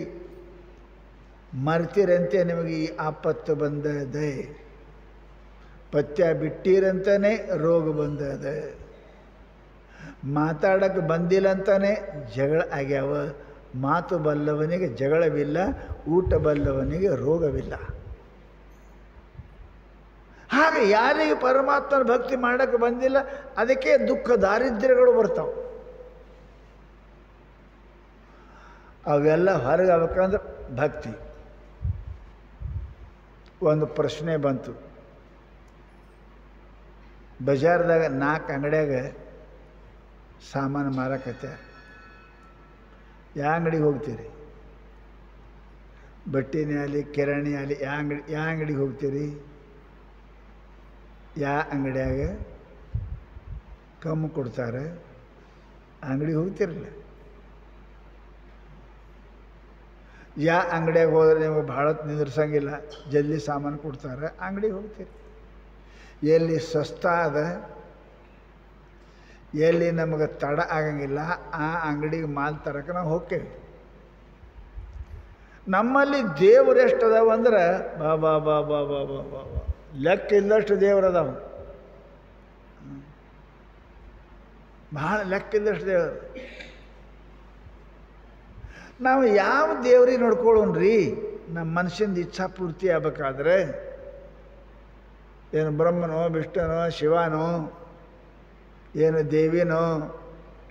ಮರ್ತೀರಂತೆ ನಿಮಗೆ ಈ ಆಪತ್ತು ಬಂದದೆ. ಪಥ್ಯ ಬಿಟ್ಟಿರಂತಾನೆ ರೋಗ ಬಂದದೆ. ಮಾತಾಡೋಕ್ಕೆ ಬಂದಿಲ್ಲ ಅಂತಾನೆ ಜಗಳ ಆಗ್ಯಾವ, ಮಾತು ಬಲ್ಲವನಿಗೆ ಜಗಳವಿಲ್ಲ, ಊಟ ಬಲ್ಲವನಿಗೆ ರೋಗವಿಲ್ಲ. ಹಾಗೆ ಯಾರಿಗೆ ಪರಮಾತ್ಮನ ಭಕ್ತಿ ಮಾಡೋಕ್ಕೆ ಬಂದಿಲ್ಲ ಅದಕ್ಕೆ ದುಃಖ ದಾರಿದ್ರ್ಯಗಳು ಬರ್ತಾವೆ. ಅವೆಲ್ಲ ಹೊರಗೆ ಆಗ್ಬೇಕಂದ್ರೆ ಭಕ್ತಿ. ಒಂದು ಪ್ರಶ್ನೆ ಬಂತು, ಬಜಾರ್ದಾಗ 4 ಅಂಗಡಿಯಾಗ ಸಾಮಾನು ಮಾರಕತ್ಯಾರ, ಯಾವ ಅಂಗಡಿಗೆ ಹೋಗ್ತೀರಿ? ಬಟ್ಟೆನೇ ಆಗಲಿ ಕಿರಾಣಿ ಆಗಲಿ ಯಾವ ಅಂಗಡಿಗೆ ಹೋಗ್ತೀರಿ? ಯಾವ ಅಂಗಡಿಯಾಗ ಕಮ್ಮಿ ಕೊಡ್ತಾರೆ ಅಂಗಡಿಗೆ ಹೋಗ್ತಿರಲಿಲ್ಲ. ಯಾವ ಅಂಗಡಿಯಾಗ ಹೋದ್ರೆ ನಿಮಗೆ ಭಾಳ ನಿಂದ್ರಿಸಂಗಿಲ್ಲ, ಜಲ್ದಿ ಸಾಮಾನು ಕೊಡ್ತಾರೆ, ಅಂಗಡಿಗೆ ಹೋಗ್ತೀರಿ. ಎಲ್ಲಿ ಸಸ್ತ ಅದ, ಎಲ್ಲಿ ನಮಗೆ ತಡ ಆಗಂಗಿಲ್ಲ ಆ ಅಂಗಡಿಗೆ ಮಾಲ್ ತರಕ್ಕೆ ನಾವು ಹೋಗ್ತೇವೆ. ನಮ್ಮಲ್ಲಿ ದೇವರು ಎಷ್ಟು ಅದಾವ ಅಂದ್ರೆ ಬಾ ಬಾ ಬಾ ಬಾ ಬಾ ಬಾ ಬಾ ಬಾ ಲೆಕ್ಕ ಇಲ್ಲದಷ್ಟು ದೇವರು ಅದಾವ, ಭಾಳ ಲೆಕ್ಕ ಇಲ್ಲದಷ್ಟು ದೇವರು. ನಾವು ಯಾವ ದೇವ್ರಿಗೆ ನೋಡ್ಕೊಳ್ಳೋಣ್ರಿ? ನಮ್ಮ ಮನುಷ್ಯನ ಇಚ್ಛಾ ಪೂರ್ತಿ ಆಗ್ಬೇಕಾದ್ರೆ ಏನು ಬ್ರಹ್ಮನೋ ವಿಷ್ಣುನೋ ಶಿವನೋ ಏನು ದೇವಿನೋ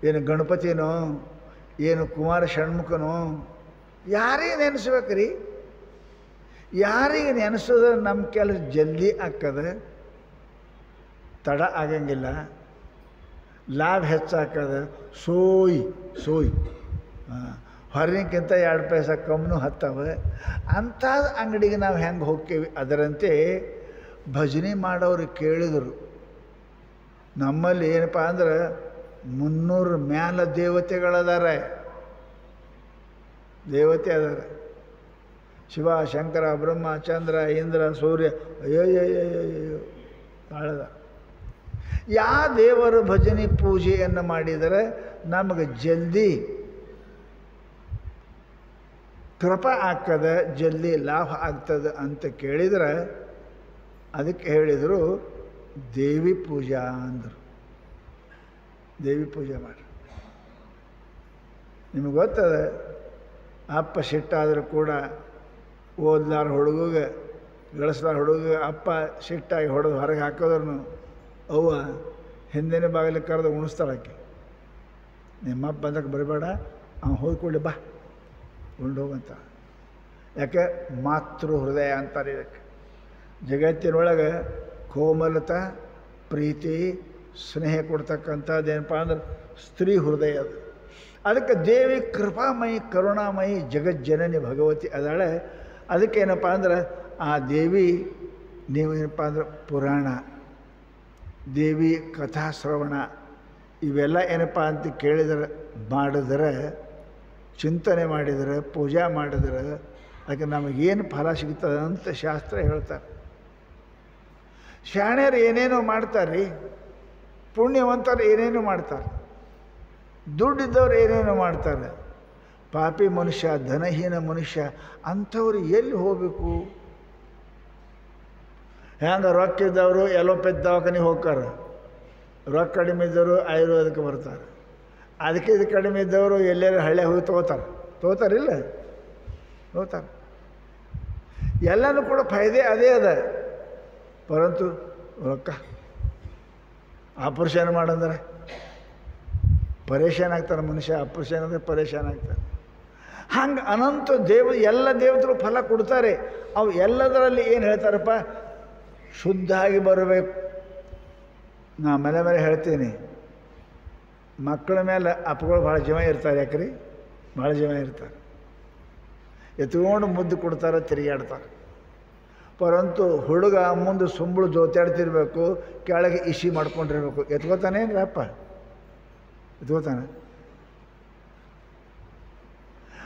ಏನು ಗಣಪತಿನೋ ಏನು ಕುಮಾರ ಷಣ್ಮುಖನೋ ಯಾರಿಗೆ ನೆನೆಸ್ಬೇಕ್ರಿ? ಯಾರಿಗೆ ನೆನೆಸೋದ್ರೆ ನಮ್ಮ ಕೆಲಸ ಜಲ್ದಿ ಆಗ್ತದೆ, ತಡ ಆಗಂಗಿಲ್ಲ, ಲಾಭ ಹೆಚ್ಚಾಕದ, ಸೋಯ್ ಹೊರಗಿಂತ 2 ಪೈಸೆ ಕಮ್ಮನೂ ಹತ್ತವೆ. ಅಂಥ ಅಂಗಡಿಗೆ ನಾವು ಹೆಂಗೆ ಹೋಗ್ತೀವಿ? ಅದರಂತೆ ಭಜನೆ ಮಾಡೋರು ಕೇಳಿದರು, ನಮ್ಮಲ್ಲಿ ಏನಪ್ಪ ಅಂದ್ರೆ 300 ಮ್ಯಾಲ ದೇವತೆಗಳದಾರೆ, ದೇವತೆ ಅದಾರೆ. ಶಿವ, ಶಂಕರ, ಬ್ರಹ್ಮ, ಚಂದ್ರ, ಇಂದ್ರ, ಸೂರ್ಯ, ಅಯ್ಯೋ ಭಾಳದ. ಯಾವ ದೇವರ ಭಜನೆ ಪೂಜೆಯನ್ನು ಮಾಡಿದರೆ ನಮಗೆ ಜಲ್ದಿ ಕೃಪಾ ಆಗ್ತದೆ, ಜಲ್ದಿ ಲಾಭ ಆಗ್ತದೆ ಅಂತ ಕೇಳಿದ್ರೆ ಅದಕ್ಕೆ ಹೇಳಿದರು ದೇವಿ ಪೂಜಾ ಅಂದರು. ದೇವಿ ಪೂಜೆ ಮಾಡಿ. ನಿಮಗೆ ಗೊತ್ತದ, ಅಪ್ಪ ಸಿಟ್ಟಾದರೂ ಕೂಡ ಓದ್ಲಾರ ಹುಡುಗಿಗೆ ಗಳಿಸ್ಲಾರ ಹುಡುಗ ಅಪ್ಪ ಸಿಟ್ಟಾಗಿ ಹೊಡೆದು ಹೊರಗೆ ಹಾಕೋದ್ರೂ ಅವ್ವ ಹಿಂದಿನ ಬಾಗಿಲಿಗೆ ಕರೆದು ಉಣಿಸ್ತಾಳಕ್ಕೆ, ನಿಮ್ಮಪ್ಪ ಬಂದಕ್ಕೆ ಬರಬೇಡ, ಅವ್ನು ಹೋಗ್ಕೊಳ್ಳಿ ಬಾ ಉಂಡೋಗಂತ. ಯಾಕೆ? ಮಾತೃ ಹೃದಯ ಅಂತಾರೆ ಇದಕ್ಕೆ. ಜಗತ್ತಿನೊಳಗೆ ಕೋಮಲತೆ, ಪ್ರೀತಿ, ಸ್ನೇಹ ಕೊಡ್ತಕ್ಕಂಥದ್ದೇನಪ್ಪ ಅಂದ್ರೆ ಸ್ತ್ರೀ ಹೃದಯ ಅದು. ಅದಕ್ಕೆ ದೇವಿ ಕೃಪಾಮಯಿ, ಕರುಣಾಮಯಿ, ಜಗಜ್ಜನನಿ ಭಗವತಿ ಅದಾಳೆ. ಅದಕ್ಕೇನಪ್ಪ ಅಂದ್ರೆ ಆ ದೇವಿ ನೀವೇನಪ್ಪ ಅಂದ್ರೆ ಪುರಾಣ, ದೇವಿ ಕಥಾಶ್ರವಣ ಇವೆಲ್ಲ ಏನಪ್ಪ ಅಂತ ಕೇಳಿದರೆ, ಮಾಡಿದರೆ, ಚಿಂತನೆ ಮಾಡಿದರೆ, ಪೂಜೆ ಮಾಡಿದರೆ ಅದಕ್ಕೆ ನಮಗೇನು ಫಲ ಸಿಗ್ತದೆ ಅಂತ ಶಾಸ್ತ್ರ ಹೇಳ್ತಾರೆ. ಶಾಣ್ಯರು ಏನೇನೋ ಮಾಡ್ತಾರೆ, ಪುಣ್ಯವಂತರು ಏನೇನೋ ಮಾಡ್ತಾರೆ, ದುಡ್ಡಿದ್ದವ್ರು ಏನೇನೋ ಮಾಡ್ತಾರೆ. ಪಾಪಿ ಮನುಷ್ಯ, ಧನಹೀನ ಮನುಷ್ಯ ಅಂಥವ್ರು ಎಲ್ಲಿ ಹೋಗಬೇಕು? ಹೆಂಗೆ ರೊಕ್ಕ ಇದ್ದವರು ಎಲೋಪೆತ್ ದವಾಖಾನೆಗೆ ಹೋಗ್ತಾರೆ, ರೊಕ್ಕ ಕಡಿಮೆ ಇದ್ದವರು ಆಯುರ್ವೇದಕ್ಕೆ ಬರ್ತಾರೆ. ಅದಕ್ಕೆ ಇದು ಕಡಿಮೆ ಇದ್ದವರು ಎಲ್ಲೆಲ್ಲ ಹಳ್ಳಿ ಹೋಗಿ ತೊಗೋತಾರಿಲ್ಲ, ತೊಗೋತಾರೆ. ಎಲ್ಲನೂ ಕೂಡ ಫಾಯ್ದೆ ಅದೇ ಅದ. ಪರಂತು ರೊಕ್ಕ ಆಪರೇಷನ್ ಮಾಡಂದ್ರೆ ಪರೇಶಾನ್ ಆಗ್ತಾರೆ ಮನುಷ್ಯ, ಆಪರೇಷನ್ ಅಂದರೆ ಪರೇಶಾನ್ ಆಗ್ತಾರೆ. ಹಂಗೆ ಅನಂತ ಎಲ್ಲ ದೇವತೆಗಳು ಫಲ ಕೊಡ್ತಾರೆ. ಅವು ಎಲ್ಲದರಲ್ಲಿ ಏನು ಹೇಳ್ತಾರಪ್ಪ? ಶುದ್ಧ ಆಗಿ ಬರಬೇಕು. ನಾ ಮೇಲೆ ಮೇಲೆ ಹೇಳ್ತೀನಿ, ಮಕ್ಕಳ ಮೇಲೆ ಅಪ್ಪಗಳು ಭಾಳ ಜೀವ ಇರ್ತಾರೆ. ಯಾಕ್ರಿ? ಭಾಳ ಜೀವ ಇರ್ತಾರೆ. ಎತ್ಕೊಂಡು ಮುದ್ದು ಕೊಡ್ತಾರೆ, ತಿರುಗಾಡ್ತಾರೆ. ಪರಂತು ಹುಡುಗ ಮುಂದೆ ಸುಂಬಳು ಜೋತಾಡ್ತಿರ್ಬೇಕು, ಕೆಳಗೆ ಇಸಿ ಮಾಡ್ಕೊಂಡಿರ್ಬೇಕು. ಎತ್ಕೋತಾನೇನ್ರಿ ಅಪ್ಪ? ಎತ್ಕೋತಾನೆ.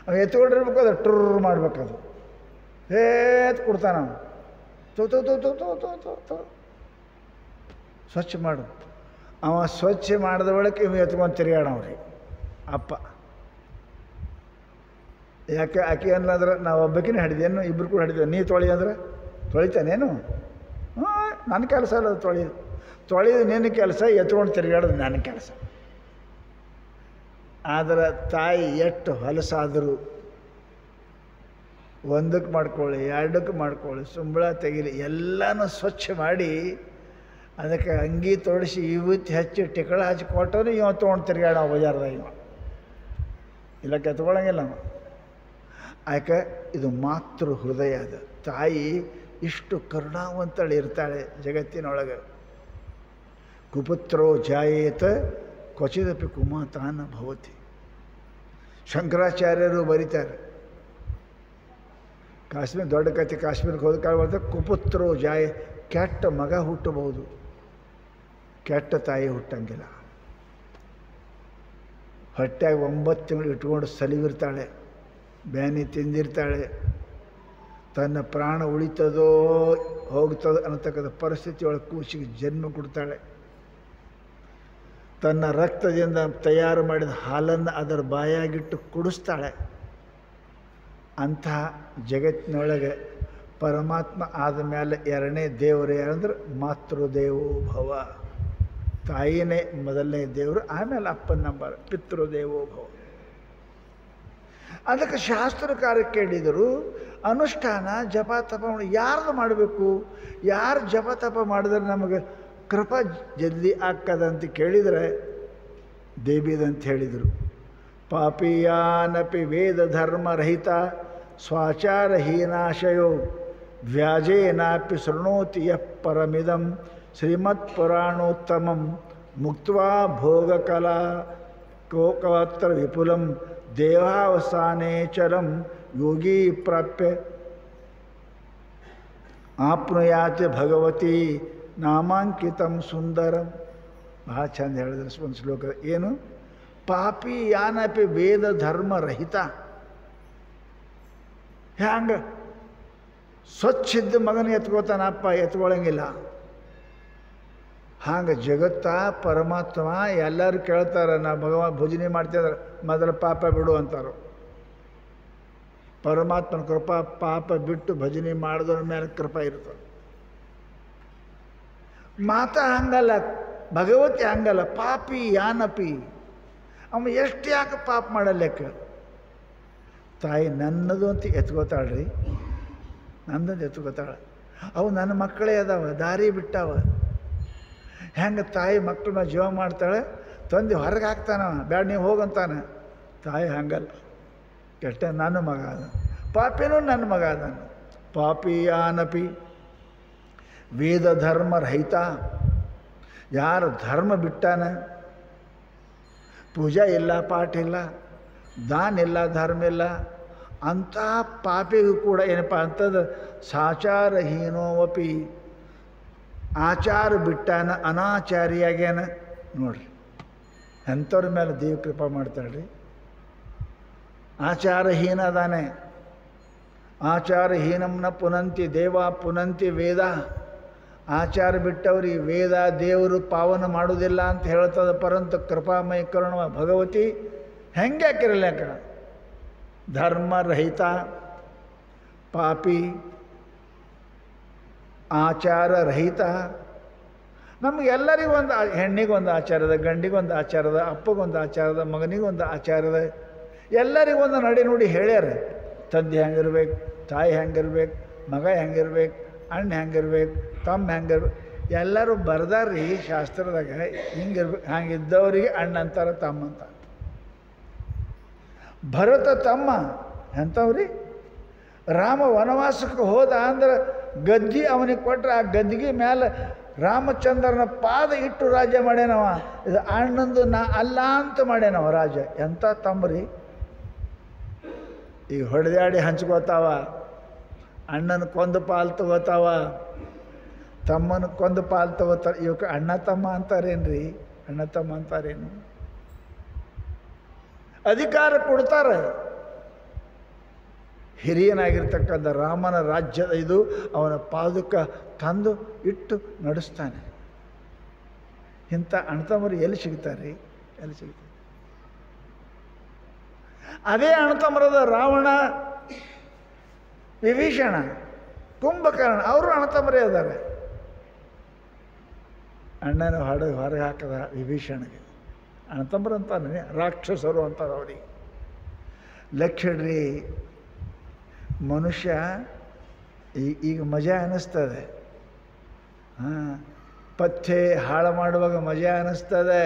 ಅವ ಎತ್ಕೊಂಡಿರ್ಬೇಕು, ಅದು ಟುರ್ ಮಾಡ್ಬೇಕದು, ಏತ್ ಕೊಡ್ತಾನೆ ಅವನು. ತೋ ಸ್ವಚ್ಛ ಮಾಡು. ಅವ ಸ್ವಚ್ಛ ಮಾಡಿದ ಬಳಿಕ ಇವು ಎತ್ಕೊಂಡು ತಿರುಗಾಡವ್ರಿ ಅಪ್ಪ. ಯಾಕೆ? ಆಕೆ ಅನ್ನಂದ್ರೆ ನಾವು ಒಬ್ಬಕಿನೇ ಹಿಡಿದೇನು, ಇಬ್ಬರು ಕೂಡ ಹಿಡಿದೇವೆ. ನೀ ತೊಳಿ ಅಂದ್ರೆ ತೊಳಿತಾನೇನು? ಹಾಂ, ನನ್ನ ಕೆಲಸ ಅಲ್ಲ ತೊಳೆಯೋದು. ನಿನ್ನ ಕೆಲಸ, ಎತ್ಕೊಂಡು ತಿರುಗಾಡೋದು ನನ್ನ ಕೆಲಸ. ಆದರೆ ತಾಯಿ ಎಷ್ಟು ಹೊಲಸಾದರೂ ಒಂದಕ್ಕೆ ಮಾಡ್ಕೊಳ್ಳಿ, ಎರಡಕ್ಕೆ ಮಾಡ್ಕೊಳ್ಳಿ, ಸುಂಬಳ ತೆಗೀಲಿ, ಎಲ್ಲನೂ ಸ್ವಚ್ಛ ಮಾಡಿ ಅದಕ್ಕೆ ಅಂಗಿ ತೊಡಿಸಿ ಇವತ್ತು ಹಚ್ಚಿ ಟಿಕಳ ಹಚ್ಚಿ ಕೊಟ್ಟರು ಇವ ತೊಗೊಂಡು ತಿರ್ಗಾಡ ಬಜಾರ್ದಾಗ ಇವ ಇಲ್ಲ ಕೆತ್ಕೊಳ್ಳಂಗಿಲ್ಲ ನಾವು. ಯಾಕೆ ಇದು ಮಾತೃ ಹೃದಯ. ಅದು ತಾಯಿ ಇಷ್ಟು ಕರುಣಾವಂತಳು ಇರ್ತಾಳೆ ಜಗತ್ತಿನೊಳಗೆ. ಕುಪುತ್ರೋ ಜಾಯೇತ ಕ್ವಚಿದಪಿ ಕುಮಾತಾನ ಭವತಿ. ಶಂಕರಾಚಾರ್ಯರು ಬರೀತಾರೆ, ಕಾಶ್ಮೀರ ದೊಡ್ಡ ಕಥೆ, ಕಾಶ್ಮೀರಕ್ಕೆ ಹೋದ ಕಾಲ ಬರ್ತದೆ, ಕುಪುತ್ರೋ ಜಾಯ, ಕೆಟ್ಟ ಮಗ ಹುಟ್ಟಬಹುದು, ಕೆಟ್ಟ ತಾಯಿ ಹುಟ್ಟಂಗಿಲ್ಲ. ಹೊಟ್ಟೆಯಾಗ 9 ತಿಂಗಳು ಇಟ್ಕೊಂಡು ಸಲಿವಿರ್ತಾಳೆ, ಬ್ಯಾನಿ ತಿಂದಿರ್ತಾಳೆ, ತನ್ನ ಪ್ರಾಣ ಉಳಿತದೋ ಹೋಗ್ತದೋ ಅನ್ನತಕ್ಕಂಥ ಪರಿಸ್ಥಿತಿ ಒಳಗೆ ಕೂಸಿಗೆ ಜನ್ಮ ಕೊಡ್ತಾಳೆ. ತನ್ನ ರಕ್ತದಿಂದ ತಯಾರು ಮಾಡಿದ ಹಾಲನ್ನು ಅದರ ಬಾಯಾಗಿಟ್ಟು ಕುಡಿಸ್ತಾಳೆ. ಅಂತಹ ಜಗತ್ತಿನೊಳಗೆ ಪರಮಾತ್ಮ ಆದ ಮೇಲೆ ಎರಡನೇ ದೇವರು ಯಾರಂದ್ರೆ ಮಾತೃದೇವೋ ಭವ. ತಾಯಿನೇ ಮೊದಲನೇ ದೇವರು, ಆಮೇಲೆ ಅಪ್ಪನ ನಂಬರ್ ಪಿತೃದೇವೋ ಭವ. ಅದಕ್ಕೆ ಶಾಸ್ತ್ರಕಾರ ಕೇಳಿದರು, ಅನುಷ್ಠಾನ ಜಪ ತಪ ಯಾರ್ದು ಮಾಡಬೇಕು, ಯಾರು ಜಪ ತಪ ಮಾಡಿದ್ರೆ ನಮಗೆ ಕೃಪಾ ಜಲ್ದಿ ಆಗ್ತದಂತ ಕೇಳಿದರೆ ದೇವಿದಂತ ಹೇಳಿದರು. ಪಾಪಿಯಾನಪಿ ವೇದ ಧರ್ಮರಹಿತ ಸ್ವಾಚಾರಹೀನಾಶಯೋ ವ್ಯಾಜೇನಾಪಿ ಶೃಣೋತಿ ಯಃ ಪರಮಿದಂ ಶ್ರೀಮತ್ಪುರಾಣೋತ್ತಮಂ ಮುಕ್ತ್ವಾ ಭೋಗಕಲಾ ಕೋಕವತ್ರ ವಿಪುಲಂ ದೇಹಾವಸಾನೇ ಚಲಂ ಯೋಗಿ ಪ್ರಾಪ್ಯ ಆಪ್ನುಯಾತಿ ಭಗವತಿ ನಾಮಾಂಕಿತಂ ಸುಂದರಂ. ಭಾಳ ಚಂದ ಹೇಳಿದ್ರೆ ಒಂದು ಶ್ಲೋಕ. ಏನು? ಪಾಪಿ ಯಾನಪಿ ವೇದ ಧರ್ಮ ರಹಿತ. ಹ್ಯಾಂಗ ಸ್ವಚ್ಛಿದ್ದ ಮಗನ ಎತ್ಕೋತಾನಪ್ಪ, ಎತ್ಕೊಳ್ಳಂಗಿಲ್ಲ. ಹಾಗೆ ಜಗತ್ತ ಪರಮಾತ್ಮ ಎಲ್ಲರೂ ಕೇಳ್ತಾರೆ, ನಾ ಭಗವಾನ್ ಭೋಜನೆ ಮಾಡ್ತಿದ್ರೆ ಮೊದಲು ಪಾಪ ಬಿಡು ಅಂತಾರೋ. ಪರಮಾತ್ಮನ ಕೃಪಾ ಪಾಪ ಬಿಟ್ಟು ಭಜನೆ ಮಾಡಿದವ್ರ ಮೇಲೆ ಕೃಪಾ ಇರ್ತದೆ. ಮಾತಾ ಹಂಗಲ್ಲ, ಭಗವತಿ ಹಂಗಲ್ಲ. ಪಾಪಿ ಯಾನಪಿ, ಅವ ಎಷ್ಟು ಯಾಕೆ ಪಾಪ ಮಾಡಲೆಕ್ಕ. ತಾಯಿ ನನ್ನದು ಅಂತ ಎತ್ಕೋತಾಳ್ರಿ, ನನ್ನದು ಎತ್ಕೋತಾಳೆ. ಅವು ನನ್ನ ಮಕ್ಕಳೇ ಅದಾವ, ದಾರಿ ಬಿಟ್ಟಾವ. ಹೆಂಗೆ ತಾಯಿ ಮಕ್ಕಳನ್ನ ಜೀವ ಮಾಡ್ತಾಳೆ, ತಂದು ಹೊರಗೆ ಹಾಕ್ತಾನವ, ಬ್ಯಾಡ ನೀವು ಹೋಗಂತಾನೆ. ತಾಯಿ ಹಂಗಲ್ಲ, ಕೆಟ್ಟ ನನ್ನ ಮಗ ಅದ, ಪಾಪಿನೂ ನನ್ನ ಮಗ ಅದಾನು. ಪಾಪಿಯಾನಪಿ ವೇದ ಧರ್ಮ ರಹಿತ, ಯಾರು ಧರ್ಮ ಬಿಟ್ಟಾನ, ಪೂಜಾ ಇಲ್ಲ, ಪಾಠ ಇಲ್ಲ, ದಾನ ಇಲ್ಲ, ಧರ್ಮ ಇಲ್ಲ, ಅಂಥ ಪಾಪಿಗೂ ಕೂಡ ಏನಪ್ಪ ಅಂತಂದ್ರೆ ಸಾಚಾರಹೀನೋವಪಿ, ಆಚಾರ ಬಿಟ್ಟಾನ, ಅನಾಚಾರಿಯಾಗ್ಯಾನ. ನೋಡ್ರಿ ಎಂಥವ್ರ ಮೇಲೆ ದೇವ ಕೃಪಾ ಮಾಡ್ತಾಳ್ರಿ. ಆಚಾರಹೀನ ಅದಾನೆ. ಆಚಾರಹೀನಂನ ಪುನಂತಿ ದೇವ ಪುನಂತಿ ವೇದ. ಆಚಾರ ಬಿಟ್ಟವ್ರಿಗೆ ವೇದ ದೇವರು ಪಾವನ ಮಾಡೋದಿಲ್ಲ ಅಂತ ಹೇಳ್ತದೆ. ಪರಂತು ಕೃಪಾಮಯ ಕರುಣ ಭಗವತಿ ಹೆಂಗೆ ಹಾಕಿರಲ್ಯಾಕ? ಧರ್ಮರಹಿತ, ಪಾಪಿ, ಆಚಾರ ರಹಿತ. ನಮಗೆಲ್ಲರಿಗೂ ಒಂದು ಹೆಣ್ಣಿಗೊಂದು ಆಚಾರದ, ಗಂಡಿಗೊಂದು ಆಚಾರದ, ಅಪ್ಪಗೊಂದು ಆಚಾರದ, ಮಗನಿಗೊಂದು ಆಚಾರದ, ಎಲ್ಲರಿಗೊಂದು ನಡೆ ನೋಡಿ ಹೇಳ್ಯಾರ. ತಂದೆ ಹೆಂಗಿರ್ಬೇಕು, ತಾಯಿ ಹೆಂಗಿರ್ಬೇಕು, ಮಗ ಹೆಂಗಿರ್ಬೇಕು, ಅಣ್ಣ ಹೆಂಗಿರ್ಬೇಕು, ತಮ್ಮ ಹೆಂಗಿರ್ಬೇಕು, ಎಲ್ಲರೂ ಬರ್ದಾರ್ರಿ ಶಾಸ್ತ್ರದಾಗ. ಹಿಂಗಿರ್ಬೇಕು, ಹಂಗಿದ್ದವರಿಗೆ ಅಣ್ಣ ಅಂತಾರೆ, ತಮ್ಮ ಅಂತಾರೆ. ಭರತ ತಮ್ಮ ಎಂಥವ್ರಿ? ರಾಮ ವನವಾಸಕ್ಕೆ ಹೋದ ಅಂದ್ರೆ ಗದ್ದಿ ಅವನಿಗೆ ಕೊಟ್ಟರೆ ಆ ಗದ್ದಿಗೆ ಮೇಲೆ ರಾಮಚಂದ್ರನ ಪಾದ ಇಟ್ಟು ರಾಜ್ಯ ಮಾಡ್ಯಾನವ. ಇದು ಅಣ್ಣಂದು ನಾ ಅಲ್ಲ ಅಂತ ಮಾಡ್ಯಾನವ ರಾಜ. ಎಂಥ ತಮ್ಮರಿ. ಈಗ ಹೊಡೆದಾಡಿ ಹಂಚ್ಕೋತಾವ, ಅಣ್ಣನ ಕೊಂದು ಪಾಲು ತಗೋತಾವ, ತಮ್ಮನ ಕೊಂದು ಪಾಲು ತಗೋತಾರೆ. ಇವಕ್ಕೆ ಅಣ್ಣ ತಮ್ಮ ಅಂತಾರೇನ್ರಿ? ಅಣ್ಣ ತಮ್ಮ ಅಂತಾರೇನು? ಅಧಿಕಾರ ಕೊಡ್ತಾರೆ. ಹಿರಿಯನಾಗಿರ್ತಕ್ಕಂಥ ರಾಮನ ರಾಜ್ಯದ ಇದು ಅವನ ಪಾದಕ್ಕೆ ತಂದು ಇಟ್ಟು ನಡೆಸ್ತಾನೆ. ಇಂಥ ಅಣ್ಣತಮ್ಮರು ಎಲ್ಲಿ ಸಿಗ್ತಾರೆ? ಎಲ್ಲಿ ಸಿಗ್ತಾರೆ? ಅದೇ ಅಣ್ಣತಮ್ಮರದ ರಾವಣ, ವಿಭೀಷಣ, ಕುಂಭಕರ್ಣ, ಅವರು ಅಣ್ಣತಮ್ಮರೇ ಅದಾರೆ. ಅಣ್ಣನ ಹೊರಗೆ ಹಾಕದ ವಿಭೀಷಣಗೆ. ಅಣ್ಣತಂಬರು ಅಂತಾನೆ, ರಾಕ್ಷಸರು ಅಂತಾರೆ ಅವ್ರಿಗೆ. ಲಕ್ಷಡ್ರಿ ಮನುಷ್ಯ ಈಗ ಮಜಾ ಅನ್ನಿಸ್ತದೆ. ಹಾಂ, ಪಥ್ಯ ಹಾಳು ಮಾಡುವಾಗ ಮಜಾ ಅನ್ನಿಸ್ತದೆ,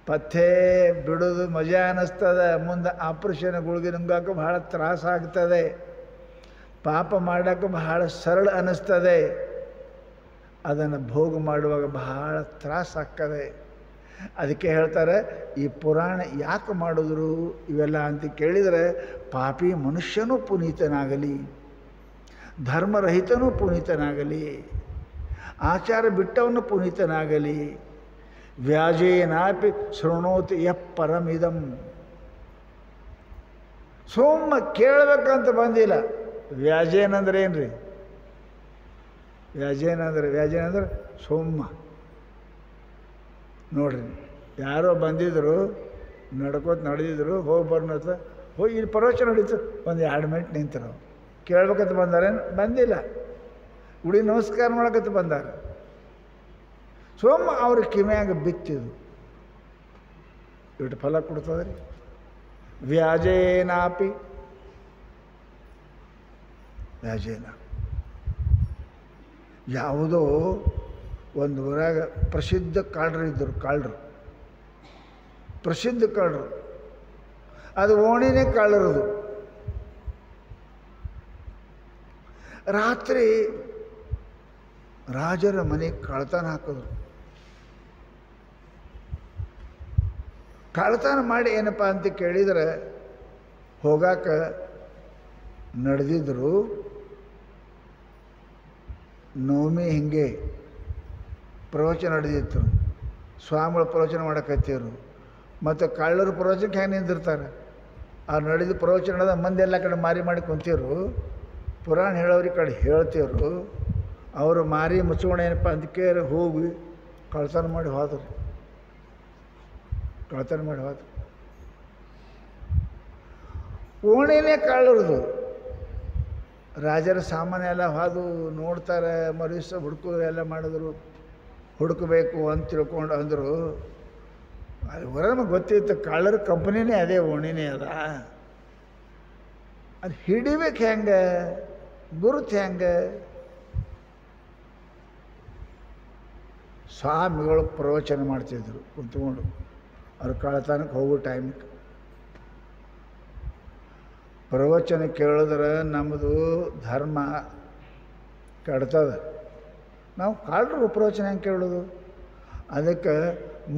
ಪಥ್ಯ ಬಿಡೋದು ಮಜಾ ಅನ್ನಿಸ್ತದೆ. ಮುಂದೆ ಆಪ್ರೇಷನ್ ಗುಳಿಗೆ ನುಂಗಾಕ ಭಾಳ ತ್ರಾಸಾಗ್ತದೆ, ಪಾಪ ಮಾಡೋಕ್ಕೆ ಬಹಳ ಸರಳ ಅನ್ನಿಸ್ತದೆ. ಅದನ್ನು ಭೋಗ ಮಾಡುವಾಗ ಬಹಳ ತ್ರಾಸಾಗ್ತದೆ. ಅದಕ್ಕೆ ಹೇಳ್ತಾರೆ, ಈ ಪುರಾಣ ಯಾಕೆ ಮಾಡಿದ್ರು ಇವೆಲ್ಲ ಅಂತ ಕೇಳಿದರೆ, ಪಾಪಿ ಮನುಷ್ಯನೂ ಪುನೀತನಾಗಲಿ, ಧರ್ಮರಹಿತನೂ ಪುನೀತನಾಗಲಿ, ಆಚಾರ ಬಿಟ್ಟವನು ಪುನೀತನಾಗಲಿ. ವ್ಯಾಜೇನಾಪಿ ಶೃಣೋತಿ ಯಃ ಪರಮಿದಂ. ಸೋಮ ಕೇಳಬೇಕಂತ ಬಂದಿಲ್ಲ. ವ್ಯಾಜೇನಂದ್ರೆ ಏನು ರೀ? ವ್ಯಾಜೇನಂದ್ರೆ ಸೋಮ. ನೋಡ್ರಿ, ಯಾರೋ ಬಂದಿದ್ರು, ನಡ್ಕೋತ ನಡೆದಿದ್ರು, ಹೋಗಿ ಬರ್ನತ್ತ ಹೋಗಿ ಇಲ್ಲಿ ಪ್ರವಚನ ನಡೀತು, ಒಂದು 2 ಮಿನಿಟ್ ನಿಂತರು. ಕೇಳ್ಬೇಕಂತ ಬಂದಾರೇನು? ಬಂದಿಲ್ಲ. ಉಡಿ ನಮಸ್ಕಾರ ಮಾಡಕತ್ತ ಬಂದಾರ. ಸೋಮ ಅವ್ರ ಕಿವ್ಯಾಗ ಬಿತ್ತಿದು ಇಟ್ಟು ಫಲ ಕೊಡ್ತದೆ ರೀ. ವ್ಯಾಜೇನಾಪಿ, ವ್ಯಾಜೇನ. ಯಾವುದೋ ಒಂದು ಊರಾಗ ಪ್ರಸಿದ್ಧ ಕಾಳ್ರು ಇದ್ದರು, ಪ್ರಸಿದ್ಧ ಕಾಳ್ರು. ಅದು ಓಣಿನೇ ಕಾಳರದು. ರಾತ್ರಿ ರಾಜರ ಮನೆಗೆ ಕಳ್ತನ ಹಾಕಿದ್ರು. ಕಳ್ತನ ಮಾಡಿ ಏನಪ್ಪ ಅಂತ ಕೇಳಿದರೆ, ಹೋಗಾಕ ನಡೆದಿದ್ರು. ನವಮಿ ಹಿಂಗೆ ಪ್ರವಚನ ನಡೆದಿತ್ತು. ಸ್ವಾಮಿಗಳು ಪ್ರವಚನ ಮಾಡಕತ್ತಿರು. ಮತ್ತು ಕಳ್ಳರು ಪ್ರವಚನಕ್ಕೆ ಹೆಂಗೆ ನಿಂತಿರ್ತಾರೆ. ಆ ನಡೆದ ಪ್ರವಚನದ ಮಂದಿ ಎಲ್ಲ ಕಡೆ ಮಾರಿ ಮಾಡಿ ಕುಂತಿರು. ಪುರಾಣ ಹೇಳೋರಿಗೆ ಕಡೆ ಹೇಳ್ತಿರು. ಅವರು ಮಾರಿ ಮುಚ್ಕೋಣ ಏನಪ್ಪ ಅಂತ ಕೇಳಿ ಹೋಗಿ ಕಳ್ತನ ಮಾಡಿ ಹೋದರು. ಓಣಿನೇ ಕಳ್ಳರದು. ರಾಜರ ಸಾಮಾನ್ಯ ಎಲ್ಲ ಹೋದು ನೋಡ್ತಾರೆ, ಮರೀಸ ಹುಡುಕೋದು ಎಲ್ಲ ಮಾಡಿದ್ರು. ಹುಡುಕಬೇಕು ಅಂತ ತಿಳ್ಕೊಂಡು ಅಂದರು. ಅದು ಹೊರ ನಮಗೆ ಗೊತ್ತಿತ್ತು, ಕಳ್ಳರ ಕಂಪ್ನಿನೇ ಅದೇ, ಓಣಿನೇ ಅದ. ಅದು ಹಿಡಿಬೇಕು ಹೆಂಗೆ, ಗುರುತು ಹೆಂಗೆ? ಸ್ವಾಮಿಗಳು ಪ್ರವಚನ ಮಾಡ್ತಿದ್ರು ಕುಂತ್ಕೊಂಡು. ಅವ್ರು ಕಳ್ತನಕ್ಕೆ ಹೋಗೋ ಟೈಮಿಗೆ ಪ್ರವಚನ ಕೇಳಿದ್ರೆ ನಮ್ಮದು ಧರ್ಮ ಕೆಡ್ತದೆ. ನಾವು ಕಳ್ಳರು ಪ್ರವಚನ ಹೆಂಗೆ ಕೇಳೋದು? ಅದಕ್ಕೆ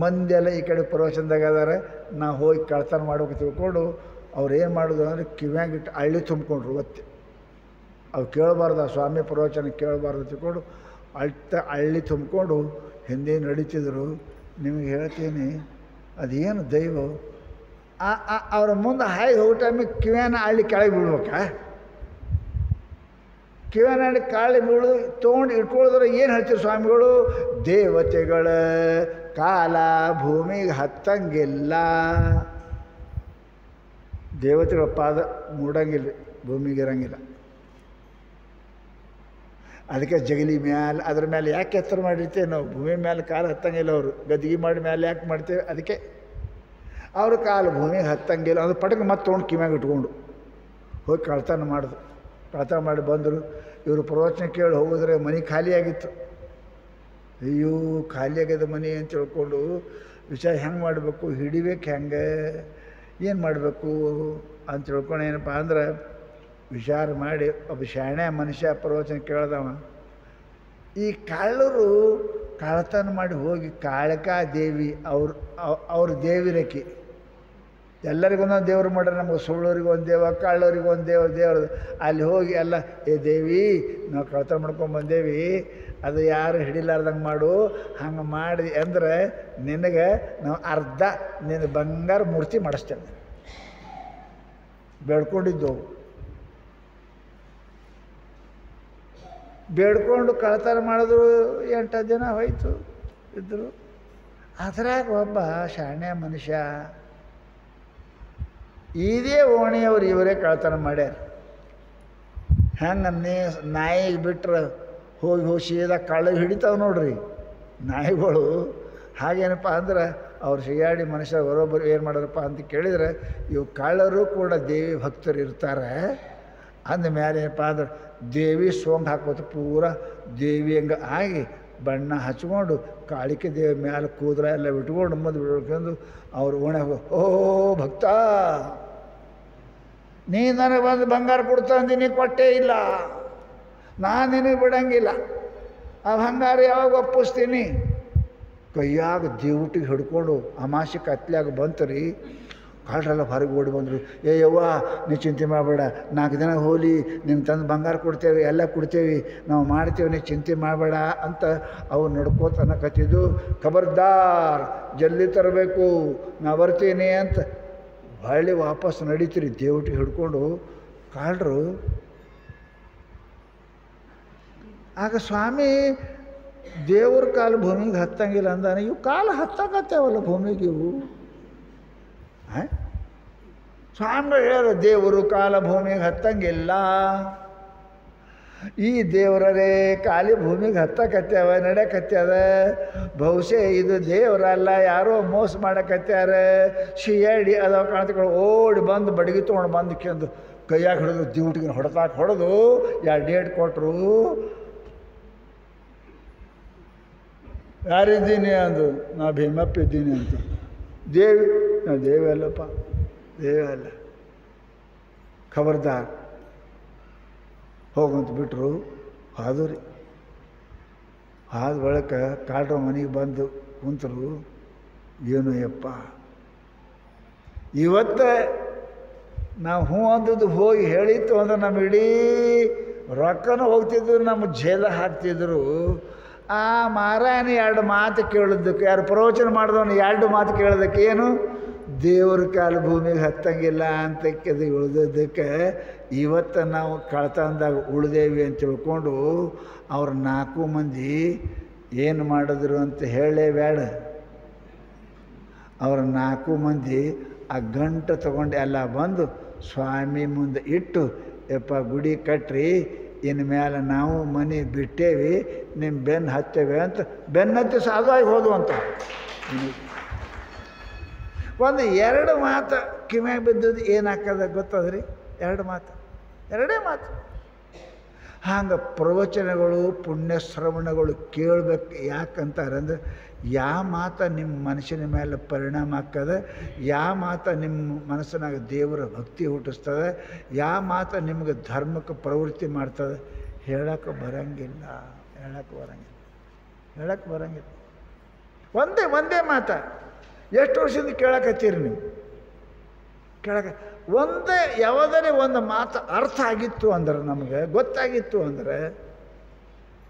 ಮಂದೆಲ್ಲ ಈ ಕಡೆ ಪ್ರವಚನದಾಗ ಅದಾರೆ, ನಾವು ಹೋಗಿ ಕಳ್ತನ ಮಾಡ್ಬೇಕು ತಿಳ್ಕೊಂಡು ಅವ್ರು ಏನು ಮಾಡೋದು ಅಂದರೆ ಕಿವ್ಯಾಗಿಟ್ಟು ಹಳ್ಳಿ ತುಂಬಿಕೊಂಡ್ರು. ಒತ್ತೆ ಅವು ಕೇಳಬಾರ್ದು, ಆ ಸ್ವಾಮಿ ಪ್ರವಚನ ಕೇಳಬಾರ್ದು ತಿಳ್ಕೊಂಡು ಹಳ್ಳಿ ತುಂಬಿಕೊಂಡು ಹಿಂದೆ ನಡೀತಿದ್ರು. ನಿಮಗೆ ಹೇಳ್ತೀನಿ, ಅದೇನು ದೈವ. ಅವ್ರ ಮುಂದೆ ಹಾಯಿ ಹೋಗೋ ಟೈಮಿಗೆ ಕಿವ್ಯಾನ ಹಳ್ಳಿ ಕೆಳಗೆ ಬೀಳ್ಬೇಕಾ? ಕಿವ್ಯಾನ ಹಳ್ಳಿ ಕಾಳಿ ಬೀಳು ತೊಗೊಂಡು ಇಟ್ಕೊಳ್ಳೋದ್ರೆ ಏನು ಹೇಳ್ತೀವಿ ಸ್ವಾಮಿಗಳು? ದೇವತೆಗಳ ಕಾಲ ಭೂಮಿಗೆ ಹತ್ತಂಗಿಲ್ಲ, ದೇವತೆಗಳ ಪಾದ ಮೂಡಂಗಿಲ್ಲ, ಭೂಮಿಗೆ ಇರಂಗಿಲ್ಲ. ಅದಕ್ಕೆ ಜಗಲಿ ಮ್ಯಾಲೆ ಅದ್ರ ಮೇಲೆ ಯಾಕೆ ಎತ್ತರ ಮಾಡಿರ್ತೇವೆ ನಾವು? ಭೂಮಿ ಮೇಲೆ ಕಾಲು ಹತ್ತಂಗಿಲ್ಲ. ಅವರು ಗದ್ದಿಗೆ ಮಾಡಿ ಮೇಲೆ ಯಾಕೆ ಮಾಡ್ತೇವೆ? ಅದಕ್ಕೆ ಅವ್ರ ಕಾಲು ಭೂಮಿಗೆ ಹತ್ತಂಗಿಲ್ಲ. ಅದು ಪಟಕ್ಕೆ ಮತ್ತೆ ತೊಗೊಂಡು ಕಿವ್ಯಾಗ ಇಟ್ಕೊಂಡು ಹೋಗಿ ಕಳ್ತನ ಮಾಡಿದ್ರು. ಕಳ್ತನ ಮಾಡಿ ಬಂದರು. ಇವರು ಪ್ರವಚನ ಕೇಳಿ ಹೋಗಿದ್ರೆ ಮನೆ ಖಾಲಿಯಾಗಿತ್ತು. ಅಯ್ಯೋ ಖಾಲಿಯಾಗ್ಯದ ಮನೆ ಅಂತ ತಿಳ್ಕೊಂಡು ವಿಚಾರ ಹೆಂಗೆ ಮಾಡಬೇಕು, ಹಿಡಿಬೇಕು ಹೆಂಗೆ, ಏನು ಮಾಡಬೇಕು ಅಂತ ತಿಳ್ಕೊಂಡು ಏನಪ್ಪ ಅಂದ್ರೆ ವಿಚಾರ ಮಾಡಿ ಒಬ್ಬ ಶಾಣೆ ಮನುಷ್ಯ ಪ್ರವಚನ ಕೇಳ್ದವ. ಈ ಕಳ್ಳರು ಕಳ್ಳತನ ಮಾಡಿ ಹೋಗಿ ಕಾಳಿಕಾ ದೇವಿ ಅವ್ರ ದೇವಿರಕಿ. ಎಲ್ಲರಿಗೊಂದೊಂದು ದೇವ್ರು ಮಾಡ್ರೆ, ನಮಗೆ ಸುಳ್ಳೋರಿಗೆ ಒಂದು ದೇವ, ಕಳ್ಳರಿಗೆ ಒಂದು ದೇವ್ರು. ಅಲ್ಲಿ ಹೋಗಿ ಎಲ್ಲ, ಏ ದೇವಿ ನಾವು ಕಳ್ಳತನ ಮಾಡ್ಕೊಂಡು ಬಂದೇವಿ, ಅದು ಯಾರು ಹಿಡಿಲಾರ್ದಂಗೆ ಮಾಡು, ಹಂಗೆ ಮಾಡಿ ಅಂದರೆ ನಿನಗೆ ನಾವು ಅರ್ಧ ನಿನ್ನ ಬಂಗಾರ ಮೂರ್ತಿ ಮಾಡಿಸ್ತೇವೆ. ಬೇಡ್ಕೊಂಡಿದ್ದೆವು. ಬೇಡ್ಕೊಂಡು ಕಳ್ಳತನ ಮಾಡಿದ್ರು. 8 ಜನ ಹೋಯ್ತು ಇದ್ದರು. ಅದ್ರಾಗ ಒಬ್ಬ ಶಾಣೆ ಮನುಷ್ಯ, ಇದೇ ಓಣಿಯವ್ರು ಇವರೇ ಕಳ್ಳತನ ಮಾಡ್ಯಾರ. ಹೆಂಗೆ ನಾಯಿಗೆ ಬಿಟ್ರೆ ಹೋಗಿ ಸೀದಾ ಕಳ್ಳಗೆ ಹಿಡಿತಾವೆ ನೋಡ್ರಿ ನಾಯಿಗಳು, ಹಾಗೇನಪ್ಪ ಅಂದ್ರೆ ಅವ್ರು ಸಿಗಾಡಿ ಮನುಷ್ಯ ಬರೋಬ್ಬರು ಏನು ಮಾಡೋರಪ್ಪ ಅಂತ ಕೇಳಿದರೆ ಇವು ಕಳ್ಳರು ಕೂಡ ದೇವಿ ಭಕ್ತರು ಇರ್ತಾರೆ. ಅಂದಮೇಲೆ ಏನಪ್ಪ ಅಂದ್ರೆ ದೇವಿ ಸೋಂಗು ಹಾಕೋದು ಪೂರ ದೇವಿ ಹಂಗೆ ಆಗಿ ಬಣ್ಣ ಹಚ್ಕೊಂಡು ಕಾಳಿಕೆ ದೇವಿ ಮೇಲೆ ಕೂದಲ ಎಲ್ಲ ಬಿಟ್ಕೊಂಡು ಮುಂದೆ ಬಿಡ್ಕೊಂಡು ಅವ್ರು ಓಣೆ ಓ ಭಕ್ತ, ನೀ ನನಗೆ ಬಂದು ಬಂಗಾರ ಕೊಡ್ತಂದು ನೀ ಕೊಟ್ಟೇ ಇಲ್ಲ, ನಾನು ನಿನಗೆ ಬಿಡಂಗಿಲ್ಲ, ಆ ಬಂಗಾರ ಯಾವಾಗ ಒಪ್ಪಿಸ್ತೀನಿ. ಕೈಯಾಗ ದೇವಟಿಗೆ ಹಿಡ್ಕೊಂಡು ಅಮಾಸೆ ಕತ್ಲಾಗ ಬಂತು ರೀ. ಕಾಳ್ರೆಲ್ಲ ಹೊರಗೆ ಓಡಿ ಬಂದರು. ಏ ಯವ್ವ ನೀ ಚಿಂತೆ ಮಾಡಬೇಡ, 4 ದಿನ ಹೋಲಿ ನಿನ್ನ ತಂದು ಬಂಗಾರ ಕೊಡ್ತೇವೆ, ಎಲ್ಲ ಕೊಡ್ತೇವೆ, ನಾವು ಮಾಡ್ತೇವೆ, ನೀ ಚಿಂತೆ ಮಾಡಬೇಡ ಅಂತ ಅವು ನಡ್ಕೋತ ಅನ್ನಕತ್ತಿದ್ದು. ಖಬರ್ದಾರ್ ಜಲ್ದಿ ತರಬೇಕು, ನಾ ಬರ್ತೀನಿ ಅಂತ ಹೊಳ್ಳಿ ವಾಪಸ್ ನಡೀತೀರಿ ದೇವಟಿಗೆ ಹಿಡ್ಕೊಂಡು ಕಾಳ್ರು. ಆಗ ಸ್ವಾಮಿ ದೇವ್ರ ಕಾಲು ಭೂಮಿಗೆ ಹತ್ತಂಗಿಲ್ಲ ಅಂದಾನೆ. ಇವು ಕಾಲು ಹತ್ತಕತ್ತೇವಲ್ಲ ಭೂಮಿಗೆ ಇವು. ಸ್ವಾಮಿ ಹೇಳೋ ದೇವರು ಕಾಲ ಭೂಮಿಗೆ ಹತ್ತಂಗಿಲ್ಲ. ಈ ದೇವರೇ ಖಾಲಿ ಭೂಮಿಗೆ ಹತ್ತಕತ್ಯಾವ, ನಡೆಕತ್ಯಾದ. ಬಹುಶಃ ಇದು ದೇವರಲ್ಲ, ಯಾರೋ ಮೋಸ ಮಾಡಕತ್ಯಾರ. ಶಿಯಾಡಿ ಅದಾವ ಕಾಣ್ತಿಗಳು ಓಡಿ ಬಂದು ಬಡಗಿ ತೊಗೊಂಡು ಬಂದು ಕೆಂದು ಕೈಯಾಗ ಹಿಡಿದು ಡ್ಯೂಟಿಗೆ ಹೊಡೆದು 2 ಡೇಟ್ ಕೊಟ್ಟರು. ಯಾರಿದ್ದೀನಿ ಅಂದು, ನಾ ಭೀಮಪ್ಪ ಇದ್ದೀನಿ ಅಂತ. ದೇವಿ, ನಾ ದೇವಿ ಅಲ್ಲಪ್ಪ, ದೇವಿ ಅಲ್ಲ, ಖಬರ್ದಾರ್ ಹೋಗಂತ ಬಿಟ್ಟರು. ಹಾದು ರೀ. ಆದ ಬಳಿಕ ಕಾಳ್ರ ಮನೆಗೆ ಬಂದು ಕುಂತರು. ಏನು ಯಪ್ಪ, ಇವತ್ತು ನಾವು ಹ್ಞೂ ಅಂದದ್ದು ಹೋಗಿ ಹೇಳಿತ್ತು ಅಂದ್ರೆ ನಮ್ಮ ಇಡೀ ರೊಕ್ಕನೂ ಹೋಗ್ತಿದ್ರು, ನಮ್ಮ ಜೇಲ ಹಾಕ್ತಿದ್ರು. ಆ ಮಾರಾಯನ 2 ಮಾತು ಕೇಳೋದಕ್ಕೆ, ಯಾರು ಪ್ರವಚನ ಮಾಡಿದವನು 2 ಮಾತು ಕೇಳೋದಕ್ಕೆ ಏನು ದೇವ್ರ ಕಾಲು ಭೂಮಿಗೆ ಹತ್ತಂಗಿಲ್ಲ ಅಂತ ಅದು ಉಳಿದೋದಕ್ಕೆ ಇವತ್ತು ನಾವು ಕಳ್ತನದಾಗ ಉಳಿದೇವಿ ಅಂತ ತಿಳ್ಕೊಂಡು ಅವ್ರು 4 ಮಂದಿ ಏನು ಮಾಡಿದ್ರು ಅಂತ ಹೇಳೇ ಬೇಡ. ಅವ್ರ 4 ಮಂದಿ ಆ ಗಂಟು ತೊಗೊಂಡು ಎಲ್ಲ ಬಂದು ಸ್ವಾಮಿ ಮುಂದೆ ಇಟ್ಟು, ಯಪ್ಪ ಗುಡಿ ಕಟ್ರಿ, ಇನ್ನು ಮೇಲೆ ನಾವು ಮನೆ ಬಿಟ್ಟೇವಿ, ನಿಮ್ಮ ಬೆನ್ನು ಹತ್ತೇವೆ ಅಂತ ಬೆನ್ನತ್ತಿ ಸಾಧಾಗಿ ಹೋದ್ವು ಅಂತ. ಒಂದು 2 ಮಾತು ಕಿವ್ಯಾಗ ಬಿದ್ದದ್ದು ಏನಾಗ್ತದೆ ಗೊತ್ತದ್ರಿ? 2 ಮಾತು, 2 ಮಾತು. ಹಂಗೆ ಪ್ರವಚನಗಳು ಪುಣ್ಯ ಶ್ರವಣಗಳು ಕೇಳಬೇಕು. ಯಾಕಂತಾರೆ ಅಂದರೆ ಯಾವ ಮಾತು ನಿಮ್ಮ ಮನಸ್ಸಿನ ಮೇಲೆ ಪರಿಣಾಮ ಆಗ್ತದೆ, ಯಾವ ಮಾತು ನಿಮ್ಮ ಮನಸ್ಸಿನಾಗ ದೇವರ ಭಕ್ತಿ ಹುಟ್ಟಿಸ್ತದೆ, ಯಾವ ಮಾತು ನಿಮ್ಗೆ ಧರ್ಮಕ್ಕೆ ಪ್ರವೃತ್ತಿ ಮಾಡ್ತದೆ ಹೇಳಕ್ಕೆ ಬರಂಗಿಲ್ಲ. ಹೇಳಕ್ಕೆ ಬರಂಗಿಲ್ಲ. ಒಂದೇ ಮಾತು ಎಷ್ಟು ವರ್ಷದಿಂದ ಕೇಳಕತ್ತೀರಿ ನೀವು? ಒಂದೇ ಯಾವುದರೇ ಒಂದು ಮಾತು ಅರ್ಥ ಆಗಿತ್ತು ಅಂದ್ರೆ, ನಮಗೆ ಗೊತ್ತಾಗಿತ್ತು ಅಂದರೆ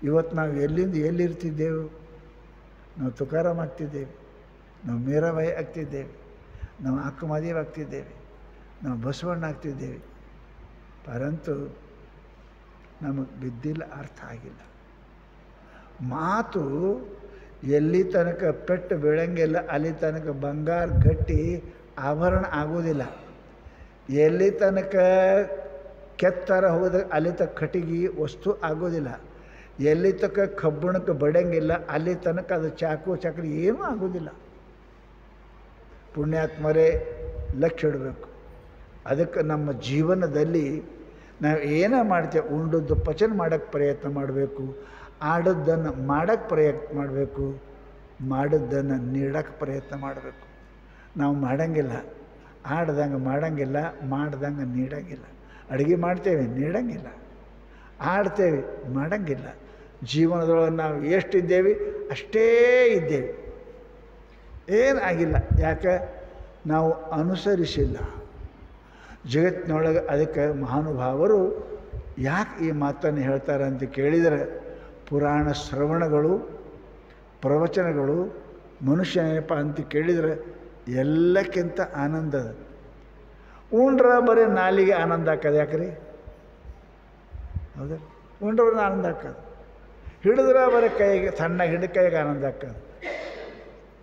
ಇವತ್ತು ನಾವು ಎಲ್ಲಿರ್ತಿದ್ದೆವು? ನಾವು ತುಕಾರಾಮ್ ಆಗ್ತಿದ್ದೇವೆ, ನಾವು ಮೀರಾಬಾಯಿ ಆಗ್ತಿದ್ದೇವೆ, ನಾವು ಅಕ್ಕಮದೇವಿ ಆಗ್ತಿದ್ದೇವೆ, ನಾವು ಬಸವಣ್ಣ ಆಗ್ತಿದ್ದೇವೆ. ಪರಂತು ನಮಗೆ ಬಿದ್ದಿಲ್ಲ, ಅರ್ಥ ಆಗಿಲ್ಲ. ಮಾತು ಎಲ್ಲಿ ತನಕ ಪೆಟ್ಟು ಬೀಳಂಗಿಲ್ಲ ಅಲ್ಲಿ ತನಕ ಬಂಗಾರ ಗಟ್ಟಿ ಆಭರಣ ಆಗೋದಿಲ್ಲ. ಎಲ್ಲಿ ತನಕ ಕೆತ್ತರ ಹೋದ ಅಲ್ಲಿ ತನಕ ಕಟ್ಟಿಗೆ ವಸ್ತು ಆಗೋದಿಲ್ಲ. ಎಲ್ಲಿ ತನಕ ಕಬ್ಬಣಕ್ಕೆ ಬಡಂಗಿಲ್ಲ ಅಲ್ಲಿ ತನಕ ಅದು ಚಾಕು ಚಕ್ರಿ ಏನೂ ಆಗೋದಿಲ್ಲ. ಪುಣ್ಯಾತ್ಮರೇ ಲಕ್ಷ್ಯ ಇಡಬೇಕು. ಅದಕ್ಕೆ ನಮ್ಮ ಜೀವನದಲ್ಲಿ ನಾವು ಏನೇ ಮಾಡ್ತೇವೆ, ಉಂಡದ್ದು ಪಚನ ಮಾಡೋಕ್ಕೆ ಪ್ರಯತ್ನ ಮಾಡಬೇಕು, ಆಡೋದನ್ನು ಮಾಡೋಕ್ಕೆ ಪ್ರಯತ್ನ ಮಾಡಬೇಕು, ಮಾಡೋದನ್ನು ನೀಡೋಕ್ಕೆ ಪ್ರಯತ್ನ ಮಾಡಬೇಕು. ನಾವು ಮಾಡಂಗಿಲ್ಲ, ಆಡ್ದಂಗೆ ಮಾಡಂಗಿಲ್ಲ, ಮಾಡ್ದಂಗೆ ನೀಡಂಗಿಲ್ಲ. ಅಡುಗೆ ಮಾಡ್ತೇವೆ, ನೀಡಂಗಿಲ್ಲ. ಆಡ್ತೇವೆ, ಮಾಡಂಗಿಲ್ಲ. ಜೀವನದೊಳಗೆ ನಾವು ಎಷ್ಟಿದ್ದೇವೆ ಅಷ್ಟೇ ಇದ್ದೇವೆ, ಏನಾಗಿಲ್ಲ. ಯಾಕೆ? ನಾವು ಅನುಸರಿಸಿಲ್ಲ ಜಗತ್ತಿನೊಳಗೆ. ಅದಕ್ಕೆ ಮಹಾನುಭಾವರು ಯಾಕೆ ಈ ಮಾತನ್ನು ಹೇಳ್ತಾರೆ ಅಂತ ಕೇಳಿದರೆ, ಪುರಾಣ ಶ್ರವಣಗಳು ಪ್ರವಚನಗಳು ಮನುಷ್ಯನಪ್ಪ ಅಂತ ಕೇಳಿದರೆ ಎಲ್ಲಕ್ಕಿಂತ ಆನಂದದ. ಉಂಡ್ರ ಬರೀ ನಾಲಿಗೆ ಆನಂದ ಹಾಕೋದು. ಯಾಕ್ರಿ? ಹೌದಾ? ಉಂಡ್ರ ಬರೀ ಆನಂದ ಹಾಕೋದು, ಹಿಡಿದ್ರೆ ಬರೀ ಕೈಗೆ ಸಣ್ಣ ಹಿಡಿದ ಕೈಗೆ ಆನಂದ ಹಾಕೋದು.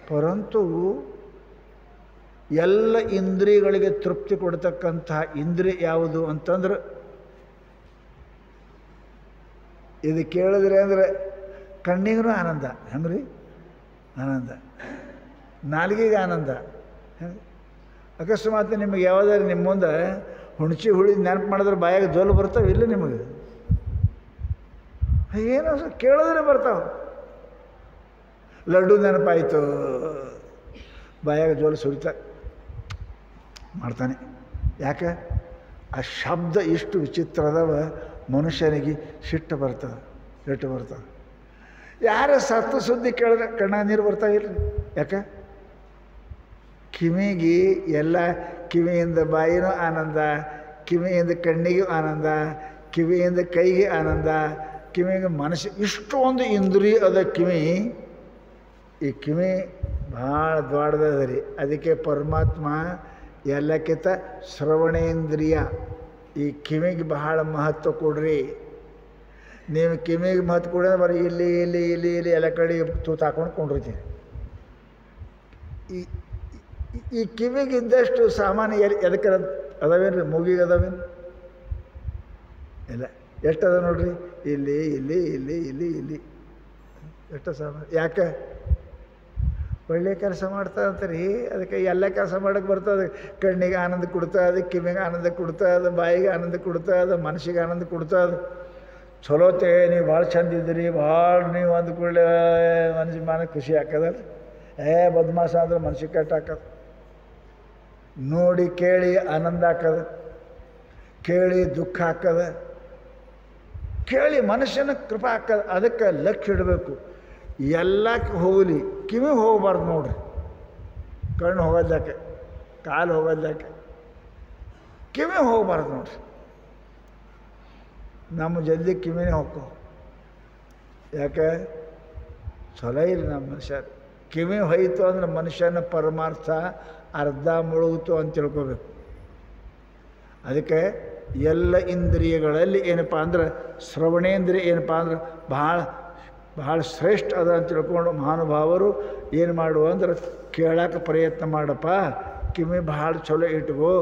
ಪರಂತು ಎಲ್ಲ ಇಂದ್ರಿಯಗಳಿಗೆ ತೃಪ್ತಿ ಕೊಡ್ತಕ್ಕಂತಹ ಇಂದ್ರಿಯ ಯಾವುದು ಅಂತಂದ್ರೆ, ಇದು ಕೇಳಿದ್ರೆ ಅಂದರೆ ಕಣ್ಣಿಗೂ ಆನಂದ. ಹೆಂಗ್ರಿ? ಆನಂದ. ನಾಲ್ಗಿಗೆ ಆನಂದ. ಅಕಸ್ಮಾತ್ ನಿಮಗೆ ಯಾವುದಾದ್ರು ನಿಮ್ಮ ಮುಂದೆ ಹುಣಸಿ ಹುಳಿ ನೆನಪು ಮಾಡಿದ್ರೆ ಬಾಯಾಗ ಜೋಲು ಬರ್ತಾವೆ ಇಲ್ಲ ನಿಮಗೆ? ಏನೋ ಕೇಳಿದ್ರೆ ಬರ್ತಾವೆ. ಲಡ್ಡು ನೆನಪಾಯಿತು, ಬಾಯಾಗ ಜೋಲು ಸುರಿತ ಮಾಡ್ತಾನೆ. ಯಾಕೆ? ಆ ಶಬ್ದ ಇಷ್ಟು ವಿಚಿತ್ರ ಅದಾವ, ಮನುಷ್ಯನಿಗೆ ಸಿಟ್ಟು ಬರ್ತದೆ. ಯಾರ ಸತ್ತು ಸುದ್ದಿ ಕೇಳಿದ್ರೆ ಕಣ್ಣಾಗ ನೀರು ಬರ್ತಾವಿಲ್ಲ. ಯಾಕೆ? ಕಿವಿಗೆ ಎಲ್ಲ, ಕಿವಿಯಿಂದ ಬಾಯಿನೂ ಆನಂದ, ಕಿವಿಯಿಂದ ಕಣ್ಣಿಗೂ ಆನಂದ, ಕಿವಿಯಿಂದ ಕೈಗೆ ಆನಂದ, ಕಿವಿಗೆ ಮನಸ್ಸು, ಇಷ್ಟೊಂದು ಇಂದ್ರಿಯ ಅದ ಕಿವಿ. ಈ ಕಿವಿ ಭಾಳ ದೊಡ್ಡದದ ರೀ. ಅದಕ್ಕೆ ಪರಮಾತ್ಮ ಎಲ್ಲಕ್ಕಿಂತ ಶ್ರವಣೇಂದ್ರಿಯ, ಈ ಕಿವಿಗೆ ಬಹಳ ಮಹತ್ವ ಕೊಡ್ರಿ. ನೀವು ಕಿವಿಗೆ ಮಹತ್ವ ಕೊಡಿದ್ರೆ ಬರೀ ಇಲ್ಲಿ ಇಲ್ಲಿ ಇಲ್ಲಿ ಇಲ್ಲಿ ಎಲ್ಲ ಕಡೆ ತೂತು ಹಾಕೊಂಡು ಕೊಂಡಿರ್ತೀವಿ. ಈ ಕಿವಿಗಿದ್ದಷ್ಟು ಸಾಮಾನ್ಯ ಎದಕ್ಕೆ ಅದಾವೇನು ರೀ? ಮೂಗಿಗೆ ಅದಾವೇನು? ಇಲ್ಲ. ಎಷ್ಟು ಅದ ನೋಡ್ರಿ, ಇಲ್ಲಿ ಇಲ್ಲಿ ಇಲ್ಲಿ ಇಲ್ಲಿ ಇಲ್ಲಿ ಎಷ್ಟು ಸಾಮಾನ್ಯ. ಯಾಕೆ? ಒಳ್ಳೆ ಕೆಲಸ ಮಾಡ್ತಾರಂತ ರೀ. ಅದಕ್ಕೆ ಎಲ್ಲ ಕೆಲಸ ಮಾಡೋಕ್ಕೆ ಬರ್ತದೆ. ಕಣ್ಣಿಗೆ ಆನಂದ ಕೊಡ್ತದೆ, ಕಿವಿಗೆ ಆನಂದ ಕೊಡ್ತದೆ, ಬಾಯಿಗೆ ಆನಂದ ಕೊಡ್ತದೆ, ಮನಸ್ಸಿಗೆ ಆನಂದ ಕೊಡ್ತದೆ. ಚಲೋತೆ ನೀವು ಭಾಳ ಚಂದ ಇದ್ದೀರಿ, ಭಾಳ ನೀವು ಅಂದ್ಕೊಳ್ಳೆ ಮನಸ್ಸಿಗೆ ಖುಷಿ ಹಾಕದಲ್ಲ. ಬದ್ಮಾಸ ಅಂದ್ರೆ ಮನಸ್ಸಿಗೆ ಕೆಟ್ಟ ಹಾಕೋದು. ನೋಡಿ ಕೇಳಿ ಆನಂದ ಹಾಕದ, ಕೇಳಿ ದುಃಖ ಹಾಕದ, ಕೇಳಿ ಮನುಷ್ಯನ ಕೃಪೆ ಹಾಕದ. ಅದಕ್ಕೆ ಲಕ್ಷ್ಯ ಇಡಬೇಕು. ಎಲ್ಲಕ್ಕೆ ಹೋಗಲಿ, ಕಿವಿ ಹೋಗಬಾರ್ದು ನೋಡ್ರಿ. ಕಣ್ಣು ಹೋಗೋದಕ್ಕೆ, ಕಾಲು ಹೋಗೋದಕ್ಕೆ, ಕಿವಿ ಹೋಗಬಾರ್ದು ನೋಡ್ರಿ. ನಮ್ಮ ಜಲ್ದಿ ಕಿವಿನೇ ಹೋಗ್ಕೋ. ಯಾಕೆ? ಚಲೋ ಇಲ್ಲ ನಮ್ಮ ಮನುಷ್ಯ. ಕಿವಿ ಹೋಯ್ತು ಅಂದ್ರೆ ಮನುಷ್ಯನ ಪರಮಾರ್ಥ ಅರ್ಧ ಮುಳುಗುತ್ತು ಅಂತ ತಿಳ್ಕೊಬೇಕು. ಅದಕ್ಕೆ ಎಲ್ಲ ಇಂದ್ರಿಯಗಳಲ್ಲಿ ಏನಪ್ಪ ಅಂದ್ರೆ ಶ್ರವಣೇಂದ್ರಿಯ ಏನಪ್ಪ ಅಂದ್ರೆ ಭಾಳ ಶ್ರೇಷ್ಠ ಅದ ಅಂತ ತಿಳ್ಕೊಂಡು ಮಹಾನುಭಾವರು ಏನು ಮಾಡುವ ಅಂದ್ರೆ ಕೇಳೋಕೆ ಪ್ರಯತ್ನ ಮಾಡಪ್ಪ. ಕಿವಿ ಭಾಳ ಚಲೋ ಇಟ್ಕೋ.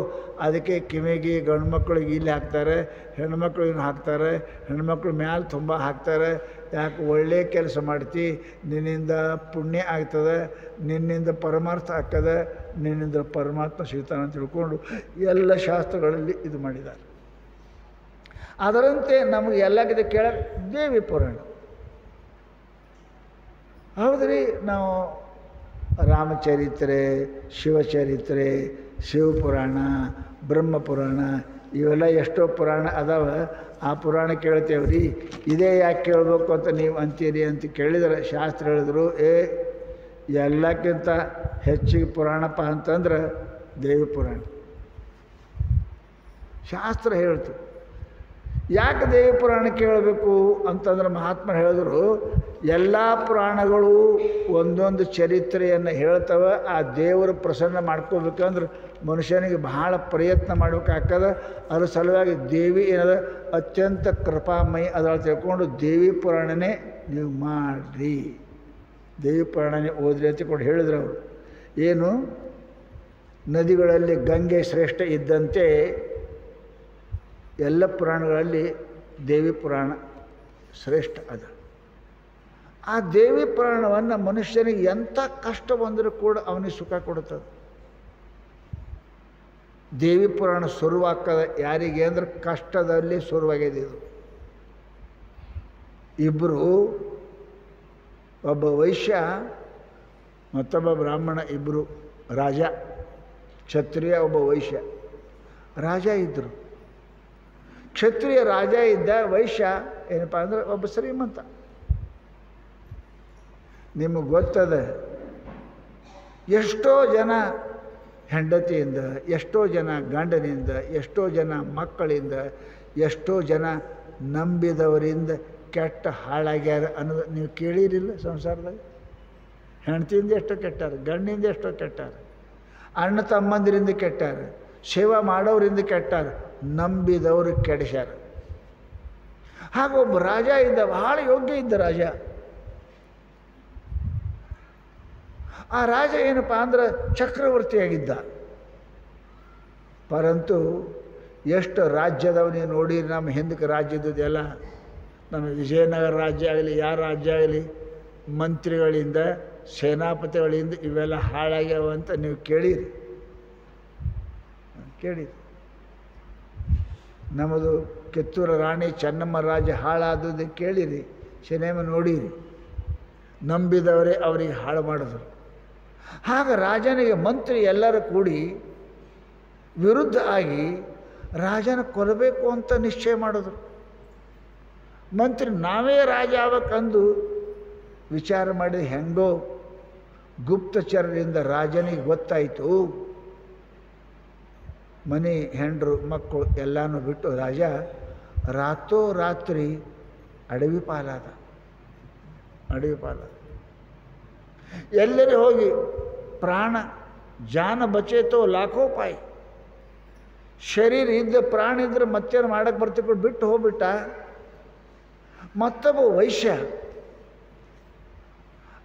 ಅದಕ್ಕೆ ಕಿವಿಗೆ ಗಂಡು ಮಕ್ಕಳಿಗೆ ಇಲ್ಲಿ ಹಾಕ್ತಾರೆ, ಹೆಣ್ಮಕ್ಳಿಗೆ ಹಾಕ್ತಾರೆ, ಹೆಣ್ಮಕ್ಳು ಮ್ಯಾಲೆ ತುಂಬ ಹಾಕ್ತಾರೆ. ಯಾಕೆ? ಒಳ್ಳೆ ಕೆಲಸ ಮಾಡ್ತಿ, ನಿನ್ನಿಂದ ಪುಣ್ಯ ಆಗ್ತದೆ, ನಿನ್ನಿಂದ ಪರಮಾರ್ಥ ಆಗ್ತದೆ, ನಿನ್ನಿಂದ ಪರಮಾತ್ಮ ಸಿಗ್ತಾನೆ ಅಂತ ತಿಳ್ಕೊಂಡು ಎಲ್ಲ ಶಾಸ್ತ್ರಗಳಲ್ಲಿ ಇದು ಮಾಡಿದ್ದಾರೆ. ಅದರಂತೆ ನಮಗೆ ಎಲ್ಲಕ್ಕಿಂತ ಕೇಳಕ್ಕೆ ದೇವಿ ಪುರಾಣ. ಹೌದ್ರಿ, ನಾವು ರಾಮಚರಿತ್ರೆ, ಶಿವಚರಿತ್ರೆ, ಶಿವಪುರಾಣ, ಬ್ರಹ್ಮಪುರಾಣ ಇವೆಲ್ಲ ಎಷ್ಟೋ ಪುರಾಣ ಅದಾವ. ಆ ಪುರಾಣ ಕೇಳ್ತೇವೆ ರೀ. ಇದೇ ಯಾಕೆ ಕೇಳಬೇಕು ಅಂತ ನೀವು ಅಂತೀರಿ ಅಂತ ಕೇಳಿದರೆ ಶಾಸ್ತ್ರ ಹೇಳಿದ್ರು, ಎಲ್ಲಕ್ಕಿಂತ ಹೆಚ್ಚಿಗೆ ಪುರಾಣಪ್ಪ ಅಂತಂದ್ರೆ ದೇವಿ ಪುರಾಣ. ಶಾಸ್ತ್ರ ಹೇಳ್ತು. ಯಾಕೆ ದೇವಿ ಪುರಾಣ ಕೇಳಬೇಕು ಅಂತಂದ್ರೆ ಮಹಾತ್ಮರು ಹೇಳಿದ್ರು, ಎಲ್ಲ ಪುರಾಣಗಳು ಒಂದೊಂದು ಚರಿತ್ರೆಯನ್ನು ಹೇಳ್ತವೆ. ಆ ದೇವರ ಪ್ರಸನ್ನ ಮಾಡ್ಕೋಬೇಕಂದ್ರೆ ಮನುಷ್ಯನಿಗೆ ಬಹಳ ಪ್ರಯತ್ನ ಮಾಡ್ಬೇಕಾಗ್ತದೆ. ಅದ್ರ ಸಲುವಾಗಿ ದೇವಿ ಏನದ ಅತ್ಯಂತ ಕೃಪಾಮಯಿ ಅದರ ತಿಳ್ಕೊಂಡು ದೇವಿ ಪುರಾಣನೇ ನೀವು ಮಾಡಿರಿ, ದೇವಿ ಪುರಾಣನೇ ಓದ್ರಿ ಅಂತ ಕೊಂಡು ಹೇಳಿದ್ರು ಅವರು. ಏನು? ನದಿಗಳಲ್ಲಿ ಗಂಗೆ ಶ್ರೇಷ್ಠ ಇದ್ದಂತೆ ಎಲ್ಲ ಪುರಾಣಗಳಲ್ಲಿ ದೇವಿ ಪುರಾಣ ಶ್ರೇಷ್ಠ ಅದ. ಆ ದೇವಿ ಪುರಾಣವನ್ನು ಮನುಷ್ಯನಿಗೆ ಎಂಥ ಕಷ್ಟ ಬಂದರೂ ಕೂಡ ಅವನಿಗೆ ಸುಖ ಕೊಡುತ್ತದೆ. ದೇವಿ ಪುರಾಣ ಶುರುವಾಗ್ತದೆ ಯಾರಿಗೆ ಅಂದ್ರೆ ಕಷ್ಟದಲ್ಲಿ ಶುರುವಾಗಿದೆ. ಇದು ಇಬ್ಬರು, ಒಬ್ಬ ವೈಶ್ಯ ಮತ್ತೊಬ್ಬ ಬ್ರಾಹ್ಮಣ, ಇಬ್ಬರು ರಾಜ, ಕ್ಷತ್ರಿಯ ಒಬ್ಬ ವೈಶ್ಯ. ರಾಜ ಇದ್ದರು. ಕ್ಷತ್ರಿಯ ರಾಜ ಇದ್ದ, ವೈಶ್ಯ ಏನಪ್ಪ ಅಂದ್ರೆ ಒಬ್ಬ ಶ್ರೀಮಂತ. ನಿಮಗೆ ಗೊತ್ತದ, ಎಷ್ಟೋ ಜನ ಹೆಂಡತಿಯಿಂದ, ಎಷ್ಟೋ ಜನ ಗಂಡನಿಂದ, ಎಷ್ಟೋ ಜನ ಮಕ್ಕಳಿಂದ, ಎಷ್ಟೋ ಜನ ನಂಬಿದವರಿಂದ ಕೆಟ್ಟ ಹಾಳಾಗ್ಯಾರ ಅನ್ನೋದು ನೀವು ಕೇಳಿರಿಲ್ಲ ಸಂಸಾರದಾಗ? ಹೆಂಡತಿಯಿಂದ ಎಷ್ಟೋ ಕೆಟ್ಟಾರ, ಗಂಡಿಂದ ಎಷ್ಟೋ ಕೆಟ್ಟಾರ, ಅಣ್ಣ ತಮ್ಮಂದಿರಿಂದ ಕೆಟ್ಟಾರ, ಸೇವಾ ಮಾಡೋರಿಂದ ಕೆಟ್ಟಾರ, ನಂಬಿದವರು ಕೆಡಿಸ್ಯಾರ. ಹಾಗೊಬ್ಬ ರಾಜ ಇದ್ದ, ಬಹಳ ಯೋಗ್ಯ ಇದ್ದ ರಾಜ. ಆ ರಾಜ ಏನಪ್ಪ ಅಂದ್ರೆ ಚಕ್ರವರ್ತಿಯಾಗಿದ್ದ. ಪರಂತು ಎಷ್ಟು ರಾಜ್ಯದವನಿಗೆ ನೋಡಿ, ನಮ್ಮ ಹಿಂದಕ್ಕೆ ರಾಜ್ಯದೆಲ್ಲ, ನಮ್ಮ ವಿಜಯನಗರ ರಾಜ್ಯ ಆಗಲಿ, ಯಾರ ರಾಜ್ಯ ಆಗಲಿ, ಮಂತ್ರಿಗಳಿಂದ ಸೇನಾಪತಿಗಳಿಂದ ಇವೆಲ್ಲ ಹಾಳಾಗ್ಯಾವ ಅಂತ ನೀವು ಕೇಳಿರಿ. ನಮ್ಮದು ಕಿತ್ತೂರು ರಾಣಿ ಚೆನ್ನಮ್ಮ ರಾಜ ಹಾಳಾದದ್ದು ಕೇಳಿರಿ, ಸಿನಿಮಾ ನೋಡಿರಿ. ನಂಬಿದವರೇ ಅವರಿಗೆ ಹಾಳು ಮಾಡಿದ್ರು. ಆಗ ರಾಜನಿಗೆ ಮಂತ್ರಿ ಎಲ್ಲರೂ ಕೂಡಿ ವಿರುದ್ಧ ಆಗಿ ರಾಜನ ಕೊಲ್ಲಬೇಕು ಅಂತ ನಿಶ್ಚಯ ಮಾಡಿದ್ರು. ಮಂತ್ರಿ ನಾವೇ ರಾಜ ಆಗಬೇಕಂದು ವಿಚಾರ ಮಾಡಿದ ಹೆಂಗೋ ಗುಪ್ತಚರರಿಂದ ರಾಜನಿಗೆ ಗೊತ್ತಾಯಿತು. ಮನೆ ಹೆಂಡರು ಮಕ್ಕಳು ಎಲ್ಲನೂ ಬಿಟ್ಟು ರಾಜ ರಾತ್ರಿ ಅಡವಿ ಪಾಲಾದ. ಎಲ್ಲರೂ ಹೋಗಿ ಪ್ರಾಣ ಜಾನ ಬಚೇತೋ ಲಾಖೋ ಪಾಯಿ, ಶರೀರ ಇದ್ದ ಪ್ರಾಣ ಇದ್ರೆ ಮತ್ತೇನು ಮಾಡಕ್ಕೆ ಬರ್ತಿಕೊಂಡು ಬಿಟ್ಟು ಹೋಗ್ಬಿಟ್ಟ. ಮತ್ತೊಬ್ಬ ವೈಶ್ಯ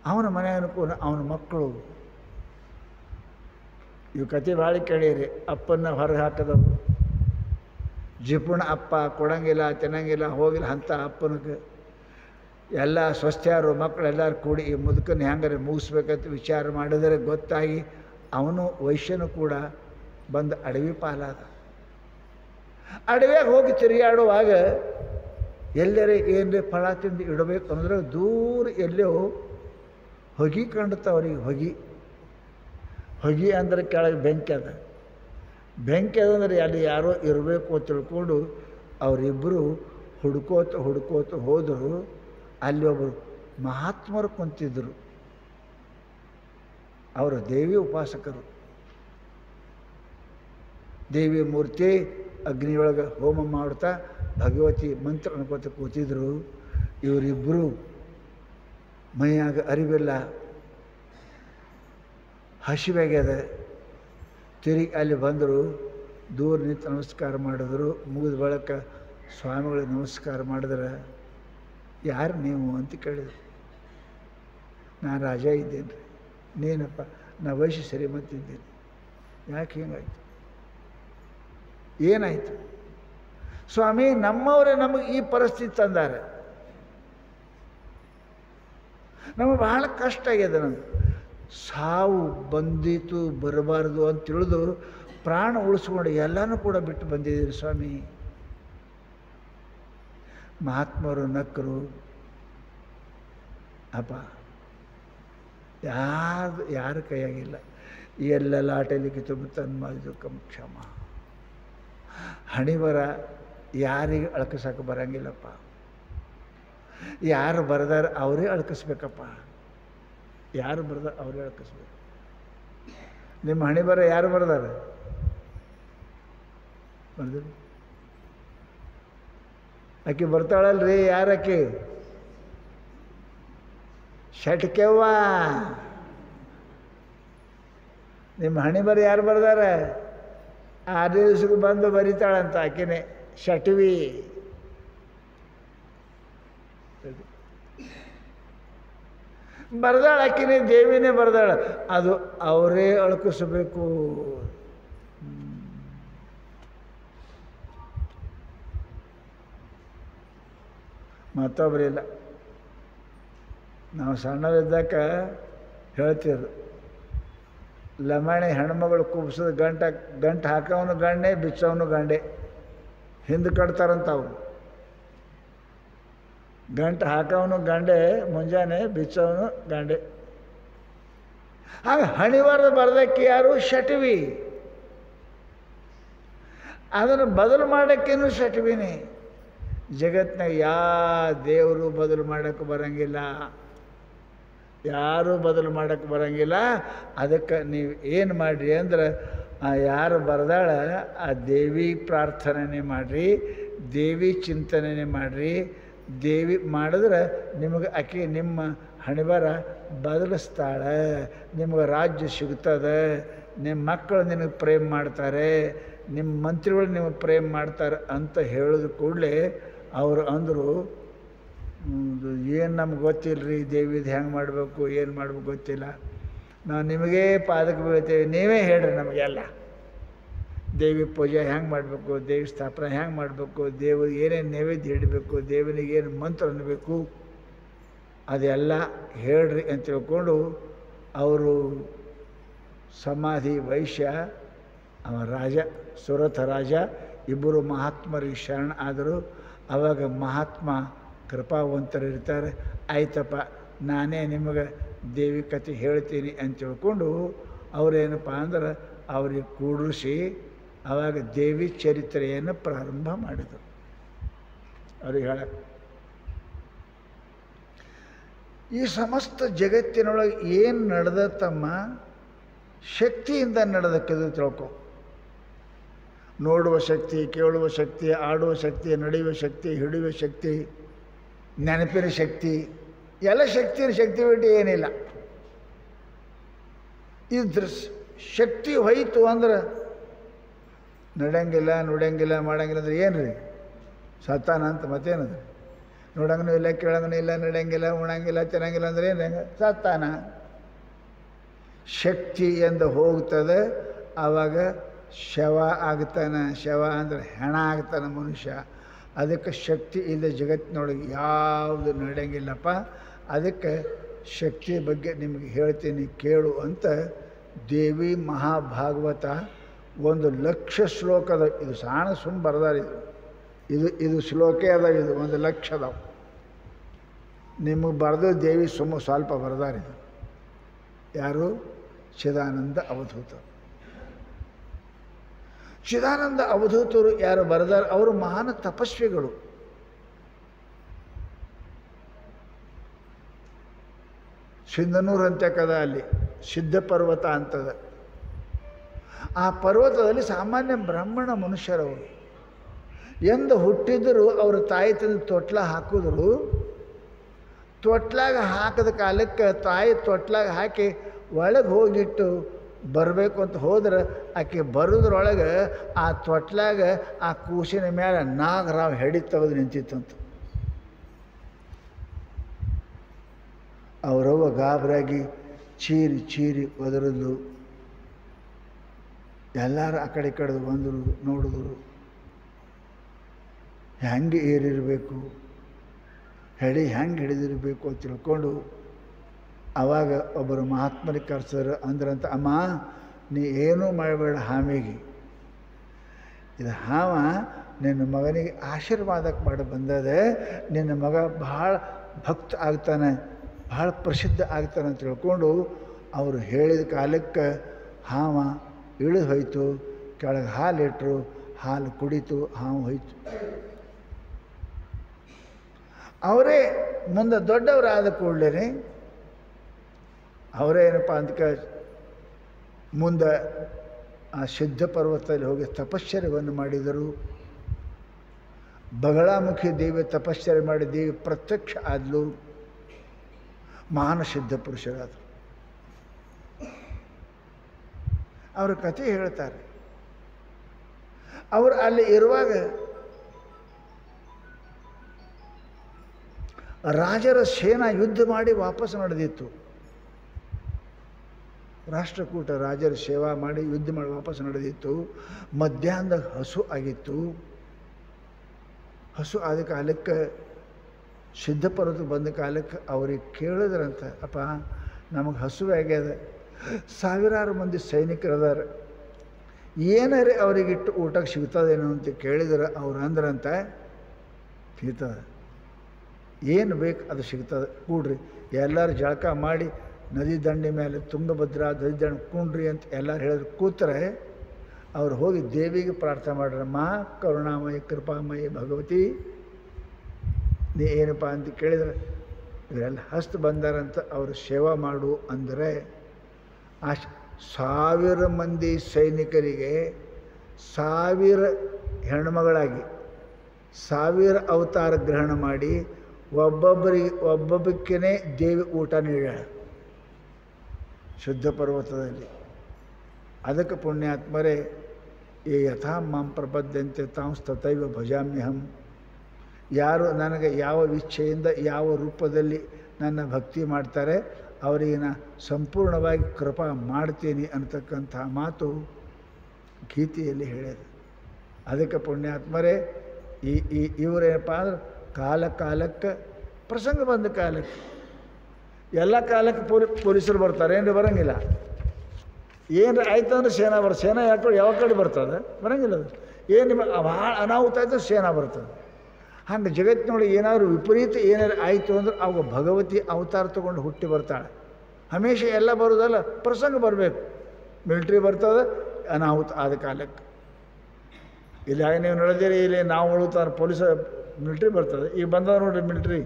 ಅವನ ಮನೆ ಅನುಕೂಲ, ಅವನ ಮಕ್ಕಳು. ಇವು ಕತೆ ಭಾಳ ಕೇಳಿರಿ. ಅಪ್ಪನ್ನ ಹೊರಗೆ ಹಾಕಿದವು, ಜಿಪುಣ ಅಪ್ಪ ಕೊಡಂಗಿಲ್ಲ ತಿನ್ನಂಗಿಲ್ಲ ಹೋಗಿಲ್ಲ ಅಂಥ ಅಪ್ಪನಿಗೆ ಎಲ್ಲ ಸ್ವಸ್ಥ್ಯಾರು ಮಕ್ಕಳೆಲ್ಲರೂ ಕೂಡಿ ಈ ಮುದುಕನ ಹೆಂಗಾರೆ ಮುಗಿಸ್ಬೇಕಂತ ವಿಚಾರ ಮಾಡಿದರೆ ಗೊತ್ತಾಗಿ ಅವನು ವೈಶ್ಯನು ಕೂಡ ಬಂದು ಅಡವಿ ಪಾಲಾದ. ಅಡವಿಯಾಗ ಹೋಗಿ ತಿರುಗಾಡುವಾಗ ಎಲ್ಲರೇ ಏನರೇ ಫಳ ತಿಂದು ಇಡಬೇಕು ಅಂದ್ರೆ ದೂರ ಎಲ್ಲೋ ಹೊಗೆ ಕಂಡುತ್ತವ್ರಿಗೆ. ಹೊಗೆ ಅಂದ್ರೆ ಕೆಳಗೆ ಬೆಂಕಿ ಅದ. ಬೆಂಕಿ ಅದಂದ್ರೆ ಅಲ್ಲಿ ಯಾರೋ ಇರಬೇಕು ಅಂತ ತಿಳ್ಕೊಂಡು ಅವರಿಬ್ಬರು ಹುಡ್ಕೋತ ಹೋದರು. ಅಲ್ಲಿ ಒಬ್ಬರು ಮಹಾತ್ಮರು ಕುಂತಿದ್ದರು. ಅವರು ದೇವಿ ಉಪಾಸಕರು. ದೇವಿ ಮೂರ್ತಿ ಅಗ್ನಿಯೊಳಗೆ ಹೋಮ ಮಾಡ್ತಾ ಭಗವತಿ ಮಂತ್ರ ಅನ್ಕೋತ ಕೂತಿದ್ರು. ಇವರಿಬ್ಬರು ಮೈಯಾಗ ಅರಿವಿಲ್ಲ, ಹಸಿವಾಗ್ಯದ. ತಿರುಗಿ ಅಲ್ಲಿ ಬಂದರು, ದೂರ ನಿಂತು ನಮಸ್ಕಾರ ಮಾಡಿದ್ರು. ಮುಗಿದ ಬಳಿಕ ಸ್ವಾಮಿಗಳಿಗೆ ನಮಸ್ಕಾರ ಮಾಡಿದ್ರೆ, ಯಾರು ನೀವು ಅಂತ ಕೇಳಿದ್ರು. ನಾನು ರಾಜ ಇದ್ದೇನೆ ರೀ. ನೀನಪ್ಪ? ನಾ ವಯಸ್ಸು ಶ್ರೀಮಂತಿದ್ದೇನೆ. ಯಾಕೆ ಹಿಂಗಾಯ್ತು? ಏನಾಯಿತು? ಸ್ವಾಮಿ, ನಮ್ಮವರೇ ನಮಗೆ ಈ ಪರಿಸ್ಥಿತಿ ತಂದಾರೆ. ನಮಗೆ ಬಹಳ ಕಷ್ಟ ಆಗಿದೆ. ನಮ್ಗೆ ಸಾವು ಬಂದಿತು ಬರಬಾರ್ದು ಅಂತ ತಿಳಿದು ಪ್ರಾಣ ಉಳಿಸ್ಕೊಂಡು ಎಲ್ಲನೂ ಕೂಡ ಬಿಟ್ಟು ಬಂದಿದ್ದೀರಿ ಸ್ವಾಮಿ. ಮಹಾತ್ಮರು ನಕ್ಕರು. ಅಪ್ಪ, ಯಾರ ಕೈಯಾಗಿಲ್ಲ. ಎಲ್ಲೆಲ್ಲ ಆಟಲಿಕ್ಕೆ ತುಂಬ ತನ್ಮಾದು ಕ್ಷಮ. ಹಣಿಬರ ಯಾರಿಗೆ ಅಳ್ಕಸಕ್ಕೆ ಬರಂಗಿಲ್ಲಪ್ಪ. ಯಾರು ಬರೆದಾರ ಅವರೇ ಅಳ್ಕಿಸ್ಬೇಕಪ್ಪ. ಯಾರು ಬರೆದಾರ ಅವರೇ ಅಳ್ಕಿಸ್ಬೇಕು. ನಿಮ್ಮ ಹಣಿಬರ ಯಾರು ಬರೆದಾರ? ಬರ್ದಿರಿ. ಆಕೆ ಬರ್ತಾಳಲ್ರಿ, ಯಾರಕ್ಕೆ? ಶಟ್ಕೆವ್ವ. ನಿಮ್ಮ ಹಣಿಬರ ಯಾರು ಬರ್ದಾರ? 6 ದಿವಸಕ್ಕೆ ಬಂದು ಬರಿತಾಳಂತ ಆಕೆನೆ, ಶಟ್ವಿ. ಬರ್ದಾಳ ಆಕೆನೇ, ದೇವಿನೇ ಬರ್ದಾಳ. ಅದು ಅವರೇ ಅಳ್ಕಿಸ್ಬೇಕು. ಮತ್ತೊಬ್ಬರಿಲ್ಲ. ನಾವು ಸಣ್ಣವಿದ್ದಾಗ ಹೇಳ್ತಿದ್ರು, ಲಮಾಣಿ ಹೆಣ್ಮಗಳು ಕುಬ್ಸೋದು ಗಂಟು ಹಾಕೋನು ಗಂಡೆ, ಬಿಚ್ಚೋನು ಗಂಡೆ. ಹಿಂದೆ ಕಟ್ತಾರಂತ ಅವ್ರು. ಗಂಟು ಹಾಕೋನು ಗಂಡೆ ಮುಂಜಾನೆ, ಬಿಚ್ಚೋನು ಗಂಡೆ. ಆಗ ಹಣಿವಾರದ ಬರ್ದಕ್ಕೆ ಯಾರು? ಶಟ್ವಿ. ಅದನ್ನು ಬದಲು ಮಾಡೋಕ್ಕೇನು ಶಟ್ವಿನೇ. ಜಗತ್ತಿನಾಗ ದೇವರು ಬದಲು ಮಾಡೋಕ್ಕೆ ಬರಂಗಿಲ್ಲ, ಯಾರೂ ಬದಲು ಮಾಡೋಕ್ಕೆ ಬರಂಗಿಲ್ಲ. ಅದಕ್ಕೆ ನೀವು ಏನು ಮಾಡಿರಿ ಅಂದ್ರೆ, ಯಾರು ಬರ್ದಾಳ ಆ ದೇವಿ ಪ್ರಾರ್ಥನೆ ಮಾಡಿರಿ, ದೇವಿ ಚಿಂತನೆ ಮಾಡಿರಿ. ದೇವಿ ಮಾಡಿದ್ರೆ ನಿಮಗೆ ಆಕೆ ನಿಮ್ಮ ಹಣೆಬರ ಬದಲಿಸ್ತಾಳೆ. ನಿಮಗೆ ರಾಜ್ಯ ಸಿಗ್ತದೆ, ನಿಮ್ಮ ಮಕ್ಕಳು ನಿನಗೆ ಪ್ರೇಮ ಮಾಡ್ತಾರೆ, ನಿಮ್ಮ ಮಂತ್ರಿಗಳು ನಿಮಗೆ ಪ್ರೇಮ ಮಾಡ್ತಾರೆ ಅಂತ ಹೇಳಿದ ಕೂಡಲೇ ಅವರು ಅಂದರು, ಏನು ನಮ್ಗೆ ಗೊತ್ತಿಲ್ಲ ರೀ, ದೇವಿದು ಹೆಂಗೆ ಮಾಡಬೇಕು ಏನು ಮಾಡ್ಬೇಕು ಗೊತ್ತಿಲ್ಲ, ನಾವು ನಿಮಗೇ ಪಾದಕ್ಕೆ ಬೀಳ್ತೇವೆ, ನೀವೇ ಹೇಳ್ರಿ ನಮಗೆಲ್ಲ. ದೇವಿ ಪೂಜೆ ಹೆಂಗೆ ಮಾಡಬೇಕು, ದೇವಿ ಸ್ಥಾಪನೆ ಹೆಂಗೆ ಮಾಡಬೇಕು, ದೇವರಿಗೆ ಏನೇನು ನೈವೇದ್ಯ ಇಡಬೇಕು, ದೇವನಿಗೆ ಏನು ಮಂತ್ರ ಅನ್ನಬೇಕು, ಅದೆಲ್ಲ ಹೇಳ್ರಿ ಅಂತ ತಿಳ್ಕೊಂಡು ಅವರು ಸಮಾಧಿ ವೈಶ್ಯ ಅವ ರಾಜ ಸುರಥ ರಾಜ ಇಬ್ಬರು ಮಹಾತ್ಮರಿಗೆ ಶರಣ ಆದರು. ಆವಾಗ ಮಹಾತ್ಮ ಕೃಪಾವಂತರಿರ್ತಾರೆ. ಆಯ್ತಪ್ಪ ನಾನೇ ನಿಮಗೆ ದೇವಿ ಕಥೆ ಹೇಳ್ತೀನಿ ಅಂತ ತಿಳ್ಕೊಂಡು ಅವರೇನಪ್ಪ ಅಂದ್ರೆ ಅವ್ರಿಗೆ ಕೂಡಿಸಿ ಆವಾಗ ದೇವಿ ಚರಿತ್ರೆಯನ್ನು ಪ್ರಾರಂಭ ಮಾಡಿದರು. ಅವ್ರಿಗೆ ಹೇಳಕ್ಕೆ ಈ ಸಮಸ್ತ ಜಗತ್ತಿನೊಳಗೆ ಏನು ನಡೆದ ತಮ್ಮ ಶಕ್ತಿಯಿಂದ ನಡೆದಕ್ಕಿದು ತಿಳ್ಕೊ. ನೋಡುವ ಶಕ್ತಿ, ಕೇಳುವ ಶಕ್ತಿ, ಆಡುವ ಶಕ್ತಿ, ನಡೆಯುವ ಶಕ್ತಿ, ಹಿಡಿಯುವ ಶಕ್ತಿ, ನೆನಪಿನ ಶಕ್ತಿ, ಎಲ್ಲ ಶಕ್ತಿ ಬಿಟ್ಟು ಏನಿಲ್ಲ. ಇದ್ರ ಶಕ್ತಿ ಹೋಯಿತು ಅಂದ್ರೆ ನಡೆಯಂಗಿಲ್ಲ, ನುಡಿಯಂಗಿಲ್ಲ, ಮಾಡಂಗಿಲ್ಲ ಅಂದ್ರೆ ಏನು ರೀ? ಸತ್ತಾನ ಅಂತ ಮತ್ತೇನದು? ನೋಡಂಗೂ ಇಲ್ಲ, ಕೇಳಂಗೂ ಇಲ್ಲ, ನಡೆಯಂಗಿಲ್ಲ, ಉಣಂಗಿಲ್ಲ, ತಿನ್ನಂಗಿಲ್ಲ ಅಂದ್ರೆ ಏನು? ಸತ್ತಾನ. ಶಕ್ತಿ ಎಂದು ಹೋಗ್ತದೆ, ಆವಾಗ ಶವ ಆಗ್ತಾನೆ. ಶವ ಅಂದರೆ ಹೆಣ ಆಗ್ತಾನೆ ಮನುಷ್ಯ. ಅದಕ್ಕೆ ಶಕ್ತಿ ಇಲ್ಲದೆ ಜಗತ್ತಿನೊಳಗೆ ಯಾವುದು ನಡೆಯಂಗಿಲ್ಲಪ್ಪ. ಅದಕ್ಕೆ ಶಕ್ತಿಯ ಬಗ್ಗೆ ನಿಮಗೆ ಹೇಳ್ತೀನಿ ಕೇಳು ಅಂತ ದೇವಿ ಮಹಾಭಾಗವತ 1,00,000 ಶ್ಲೋಕದ. ಇದು ಸಾಣ ಸುಮ್ಮ ಬರ್ದಾರ. ಇದು ಶ್ಲೋಕೆ ಅದ. ಇದು 1,00,000 ಅದಾವ. ನಿಮಗೆ ಬರೆದು ದೇವಿ ಸ್ವಲ್ಪ ಬರ್ದಾರಿದು. ಯಾರು? ಚಿದಾನಂದ ಅವಧೂತ. ಚಿದಾನಂದ ಅವಧೂತರು ಯಾರು ಬರೆದಾರ? ಅವರು ಮಹಾನ್ ತಪಸ್ವಿಗಳು. ಸಿಂಧನೂರು ಅಂತಕ್ಕದ ಅಲ್ಲಿ ಸಿದ್ಧ ಪರ್ವತ ಅಂತದ. ಆ ಪರ್ವತದಲ್ಲಿ ಸಾಮಾನ್ಯ ಬ್ರಾಹ್ಮಣ ಮನುಷ್ಯರವರು ಎಂದು ಹುಟ್ಟಿದ್ರು ಅವ್ರ ತಾಯಿ ತಂದು ತೊಟ್ಲ ಹಾಕಿದ್ರು. ತೊಟ್ಲಾಗ ಹಾಕಿದ ಕಾಲಕ್ಕೆ ತಾಯಿ ತೊಟ್ಲಾಗ ಹಾಕಿ ಒಳಗೆ ಹೋಗಿಟ್ಟು ಬರಬೇಕು ಅಂತ ಹೋದ್ರೆ ಆಕೆ ಬರೋದ್ರೊಳಗೆ ಆ ತೊಟ್ಲಾಗ ಆ ಕೂಸಿನ ಮೇಲೆ ನಾಗರಾವ್ ಹೆಡಿ ತೆಗೆದು ನಿಂತಿತ್ತಂತ. ಅವರವ್ವ ಗಾಬರಾಗಿ ಚೀರಿ ಒದರದು. ಎಲ್ಲರೂ ಆ ಕಡೆ ಕಡೆದು ಬಂದರು, ನೋಡಿದ್ರು. ಹೆಂಗೆ ಏರಿರಬೇಕು, ಹೆಡಿ ಹೆಂಗೆ ಹಿಡಿದಿರಬೇಕು ಅಂತ ತಿಳ್ಕೊಂಡು ಆವಾಗ ಒಬ್ಬರು ಮಹಾತ್ಮರಿಗೆ ಕರ್ಸರು. ಅಂದ್ರಂತ, ಅಮ್ಮ ನೀ ಏನೂ ಮಾಡಬೇಡ ಹಾವಿಗೆ. ಇದು ಹಾವ ನಿನ್ನ ಮಗನಿಗೆ ಆಶೀರ್ವಾದಕ್ಕೆ ಮಾಡಿ ಬಂದದೆ. ನಿನ್ನ ಮಗ ಭಾಳ ಭಕ್ತ ಆಗ್ತಾನೆ, ಭಾಳ ಪ್ರಸಿದ್ಧ ಆಗ್ತಾನೆ ಅಂತ ತಿಳ್ಕೊಂಡು ಅವರು ಹೇಳಿದ ಕಾಲಕ್ಕೆ ಹಾವ ಇಳಿದು ಹೋಯ್ತು. ಕೆಳಗೆ ಹಾಲಿಟ್ರು, ಹಾಲು ಕುಡಿತು, ಹಾವು ಹೋಯ್ತು. ಅವರೇ ಮುಂದೆ ದೊಡ್ಡವರಾದ ಕೂಡಲೇ ಅವರೇನಪ್ಪ ಅಂತ ಮುಂದೆ ಆ ಸಿದ್ಧ ಪರ್ವತದಲ್ಲಿ ಹೋಗಿ ತಪಶ್ಚರ್ಯವನ್ನು ಮಾಡಿದರು. ಬಗಳಾಮುಖಿ ದೇವಿ ತಪಶ್ಚರ್ಯ ಮಾಡಿ ದೇವಿ ಪ್ರತ್ಯಕ್ಷ ಆದಲು. ಮಹಾನ್ ಸಿದ್ಧ ಪುರುಷರಾದರು. ಅವರ ಕಥೆ ಹೇಳ್ತಾರೆ. ಅವರು ಅಲ್ಲಿ ಇರುವಾಗ ರಾಜರ ಸೇನಾ ಯುದ್ಧ ಮಾಡಿ ವಾಪಸ್ ನಡೆದಿತ್ತು. ರಾಷ್ಟ್ರಕೂಟ ರಾಜರ ಸೇವಾ ಮಾಡಿ ಯುದ್ಧ ಮಾಡಿ ವಾಪಸ್ ನಡೆದಿತ್ತು. ಮಧ್ಯಾಹ್ನದಾಗ ಹಸು ಆಗಿತ್ತು. ಹಸು ಆದ ಕಾಲಕ್ಕೆ ಸಿದ್ಧಪರ್ವತ ಬಂದ ಕಾಲಕ್ಕೆ ಅವ್ರಿಗೆ ಕೇಳಿದ್ರಂತ, ಅಪ್ಪ ನಮಗೆ ಹಸುವೆ ಆಗ್ಯದ, ಸಾವಿರಾರು ಮಂದಿ ಸೈನಿಕರದಾರ, ಏನಾರೇ ಅವರಿಗಿಟ್ಟು ಊಟಕ್ಕೆ ಸಿಗ್ತದೇನೋ ಅಂತ ಕೇಳಿದ್ರೆ ಅವ್ರು ಅಂದ್ರಂತ, ಸಿಗ್ತದೆ, ಏನು ಬೇಕು ಅದು ಸಿಗ್ತದೆ, ಕೂಡ್ರಿ ಎಲ್ಲರೂ ಜಳಕ ಮಾಡಿ ನದಿ ದಂಡೆ ಮೇಲೆ ತುಂಗಭದ್ರಾ ನದಿ ದಂಡೆ ಕೂಡ್ರಿ ಅಂತ ಎಲ್ಲರೂ ಹೇಳಿದ್ರು. ಕೂತ್ರೆ ಅವ್ರು ಹೋಗಿ ದೇವಿಗೆ ಪ್ರಾರ್ಥನೆ ಮಾಡ್ರೆ, ಮಾ ಕರುಣಾಮಯಿ ಕೃಪಾಮಯಿ ಭಗವತಿ ನೀ ಏನಪ್ಪ ಅಂತ ಕೇಳಿದ್ರೆ, ಇವರೆಲ್ಲ ಹಸ್ತ ಬಂದಾರಂತ ಅವರು ಸೇವಾ ಮಾಡು ಅಂದರೆ, ಆ 1000 ಮಂದಿ ಸೈನಿಕರಿಗೆ 1000 ಹೆಣ್ಮಗಳಾಗಿ 1000 ಅವತಾರ ಗ್ರಹಣ ಮಾಡಿ ಒಬ್ಬೊಬ್ಬಕ್ಕೇ ದೇವಿ ಊಟ ನೀಡ್ಯಾಳ ಶುದ್ಧ ಪರ್ವತದಲ್ಲಿ. ಅದಕ್ಕೆ ಪುಣ್ಯಾತ್ಮರೇ, ಈ ಯಥಾ ಮಾಂ ಪ್ರಪದ್ಯಂತೆ ತಾಂಸ್ ತಥೈವ ಭಜಾಮ್ಯಹಂ. ಯಾರು ನನಗೆ ಯಾವ ಇಚ್ಛೆಯಿಂದ ಯಾವ ರೂಪದಲ್ಲಿ ನನ್ನ ಭಕ್ತಿ ಮಾಡ್ತಾರೆ ಅವರಿಗೆ ನಾನು ಸಂಪೂರ್ಣವಾಗಿ ಕೃಪಾ ಮಾಡ್ತೀನಿ ಅನ್ನತಕ್ಕಂಥ ಮಾತು ಗೀತೆಯಲ್ಲಿ ಹೇಳಿದೆ. ಅದಕ್ಕೆ ಪುಣ್ಯಾತ್ಮರೇ, ಇವರೇನಪ್ಪ ಅಂದ್ರೆ ಕಾಲಕ್ಕೆ ಪ್ರಸಂಗ ಬಂದ ಕಾಲಕ್ಕೆ ಎಲ್ಲ ಕಾಲಕ್ಕೆ ಪೊಲೀಸರು ಬರ್ತಾರೆ, ಏನು ಬರೋಂಗಿಲ್ಲ. ಏನು ಆಯ್ತು ಅಂದ್ರೆ ಸೇನಾ ಸೇನಾ ಯಾವ ಕಡೆ ಬರ್ತದೆ, ಬರೋಂಗಿಲ್ಲ. ಅದು ಏನು ಭಾಳ ಅನಾಹುತ ಆಯ್ತು ಸೇನಾ ಬರ್ತದೆ. ಹಂಗೆ ಜಗತ್ತಿನೊಳಗೆ ಏನಾದರೂ ವಿಪರೀತ ಏನಾದ್ರು ಆಯಿತು ಅಂದ್ರೆ ಅವಾಗ ಭಗವತಿ ಅವತಾರ ತೊಗೊಂಡು ಹುಟ್ಟಿ ಬರ್ತಾಳೆ. ಹಮೇಶ ಎಲ್ಲ ಬರೋದಲ್ಲ, ಪ್ರಸಂಗ ಬರಬೇಕು. ಮಿಲ್ಟ್ರಿ ಬರ್ತದೆ, ಅನಾಹುತ ಆದ ಕಾಲಕ್ಕೆ. ಇಲ್ಲಿ ಹಾಗೆ ನೀವು ನಡೆದಿರಿ, ಇಲ್ಲಿ ನಾವು ಉಳುತ್ತಾರೆ ಪೊಲೀಸ ಮಿಲ್ಟ್ರಿ ಬರ್ತದೆ. ಈಗ ಬಂದದ ನೋಡ್ರಿ ಮಿಲ್ಟ್ರಿ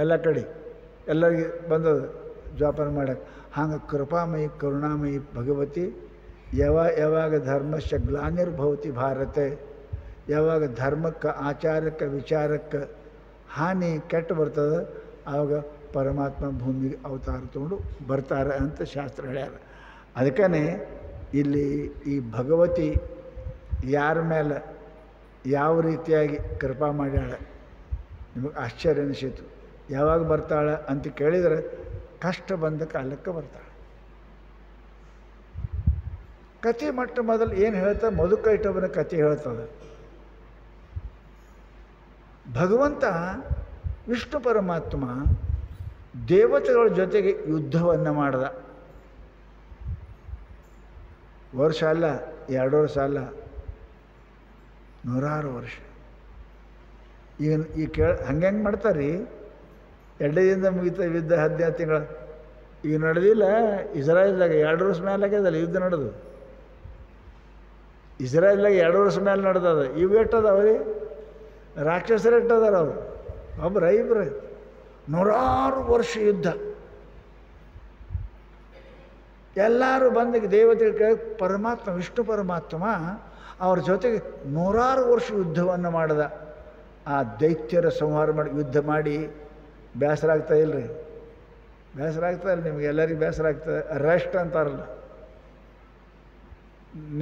ಎಲ್ಲ ಕಡೆ, ಎಲ್ಲರಿಗೆ ಬಂದದ ಜೋಪಾನ ಮಾಡೋಕ್ಕೆ. ಹಂಗೆ ಕೃಪಾಮಯಿ ಕರುಣಾಮಯಿ ಭಗವತಿ ಯಾವಾಗ ಧರ್ಮಶ್ಚ ಗ್ಲಾನಿರ್ಭವತಿ ಭಾರತೆ, ಯಾವಾಗ ಧರ್ಮಕ್ಕೆ ಆಚಾರಕ್ಕೆ ವಿಚಾರಕ್ಕೆ ಹಾನಿ ಕೆಟ್ಟು ಬರ್ತದೆ, ಆವಾಗ ಪರಮಾತ್ಮ ಭೂಮಿಗೆ ಅವತಾರ ತೊಗೊಂಡು ಬರ್ತಾರೆ ಅಂತ ಶಾಸ್ತ್ರ ಹೇಳ್ಯಾರ. ಅದಕ್ಕೇ ಇಲ್ಲಿ ಈ ಭಗವತಿ ಯಾರ ಮೇಲೆ ಯಾವ ರೀತಿಯಾಗಿ ಕೃಪಾ ಮಾಡ್ಯಾಳ ನಿಮಗೆ ಆಶ್ಚರ್ಯ ಅನಿಸಿತು. ಯಾವಾಗ ಬರ್ತಾಳೆ ಅಂತ ಕೇಳಿದರೆ ಕಷ್ಟ ಬಂದ ಕಾಲಕ್ಕೆ ಬರ್ತಾಳೆ. ಕಥೆ ಮೊದಲು ಏನು ಹೇಳ್ತಾ ಮಧುಕೈಟವನ ಕಥೆ ಹೇಳ್ತದೆ. ಭಗವಂತ ವಿಷ್ಣು ಪರಮಾತ್ಮ ದೇವತೆಗಳ ಜೊತೆಗೆ ಯುದ್ಧವನ್ನು ಮಾಡ್ದ. ವರ್ಷ ಅಲ್ಲ, 2 ವರ್ಷ ಅಲ್ಲ, 100 ವರ್ಷ. ಈಗ ಹಂಗೆ ಮಾಡ್ತಾರೆ ರೀ. 2 ದಿನದ ಮುಗಿತ ಯುದ್ಧ 15 ತಿಂಗಳ. ಈಗ ನಡೆದಿಲ್ಲ ಇಸ್ರಾಯೇಲ್ದಾಗ 2 ವರ್ಷ ಮೇಲೆ ಆಗ್ಯದಲ್ಲ ಯುದ್ಧ ನಡೆದು. ಇಸ್ರಾಯೇಲ್ದಾಗ 2 ವರ್ಷ ಮೇಲೆ ನಡೆದದ. ಇವು ಎಟ್ಟದಾವ ರೀ, ರಾಕ್ಷಸರು ಎಟ್ಟದಾರ ಅವರು, ಇಬ್ಬರು 100 ವರ್ಷ ಯುದ್ಧ. ಎಲ್ಲರೂ ಬಂದ ದೇವತೆಗಳ ಪರಮಾತ್ಮ ವಿಷ್ಣು ಪರಮಾತ್ಮ ಅವ್ರ ಜೊತೆಗೆ 100 ವರ್ಷ ಯುದ್ಧವನ್ನು ಮಾಡಿದ. ಆ ದೈತ್ಯರ ಸಂಹಾರ ಮಾಡಿ ಯುದ್ಧ ಮಾಡಿ ಬೇಸರ ಆಗ್ತಾ ಇಲ್ಲರಿ, ಬೇಸರ ಆಗ್ತಾ ಇಲ್ಲ ನಿಮ್ಗೆ, ಎಲ್ಲರಿಗೂ ಬೇಸರ ಆಗ್ತದೆ. ರೆಸ್ಟ್ ಅಂತಾರಲ್ಲ,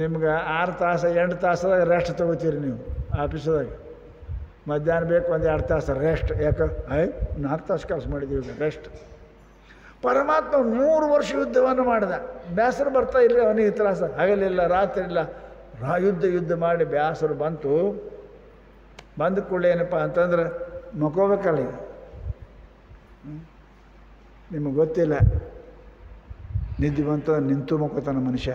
ನಿಮ್ಗೆ 6 ತಾಸು 8 ತಾಸದಾಗ ರೆಸ್ಟ್ ತೊಗೋತೀರಿ ನೀವು ಆಫೀಸದಾಗ. ಮಧ್ಯಾಹ್ನ ಬೇಕು 1-2 ತಾಸು ರೆಸ್ಟ್. ಯಾಕೆ 4 ತಾಸು ಕೆಲಸ ಮಾಡಿದ್ದೀವಿ ರೆಸ್ಟ್. ಪರಮಾತ್ಮ 100 ವರ್ಷ ಯುದ್ಧವನ್ನು ಮಾಡಿದ. ಬೇಸರ ಬರ್ತಾ ಇಲ್ಲ ಅವನಿಗೆ, ತ್ರಾಸ ಹಗಲಿಲ್ಲ ರಾತ್ರಿ ಇಲ್ಲ, ಯುದ್ಧ ಮಾಡಿ ಬೇಸರ ಬಂದ ಕೂಡಲೇ ಏನಪ್ಪ ಅಂತಂದ್ರೆ ಮಕ್ಕೋಬೇಕಲ್ಲ. ಈಗ ನಿಮಗೆ ಗೊತ್ತಿಲ್ಲ, ನಿದ್ದೆ ಬಂತು ನಿಂತು ಮಕ್ಕೋತಾನ ಮನುಷ್ಯ.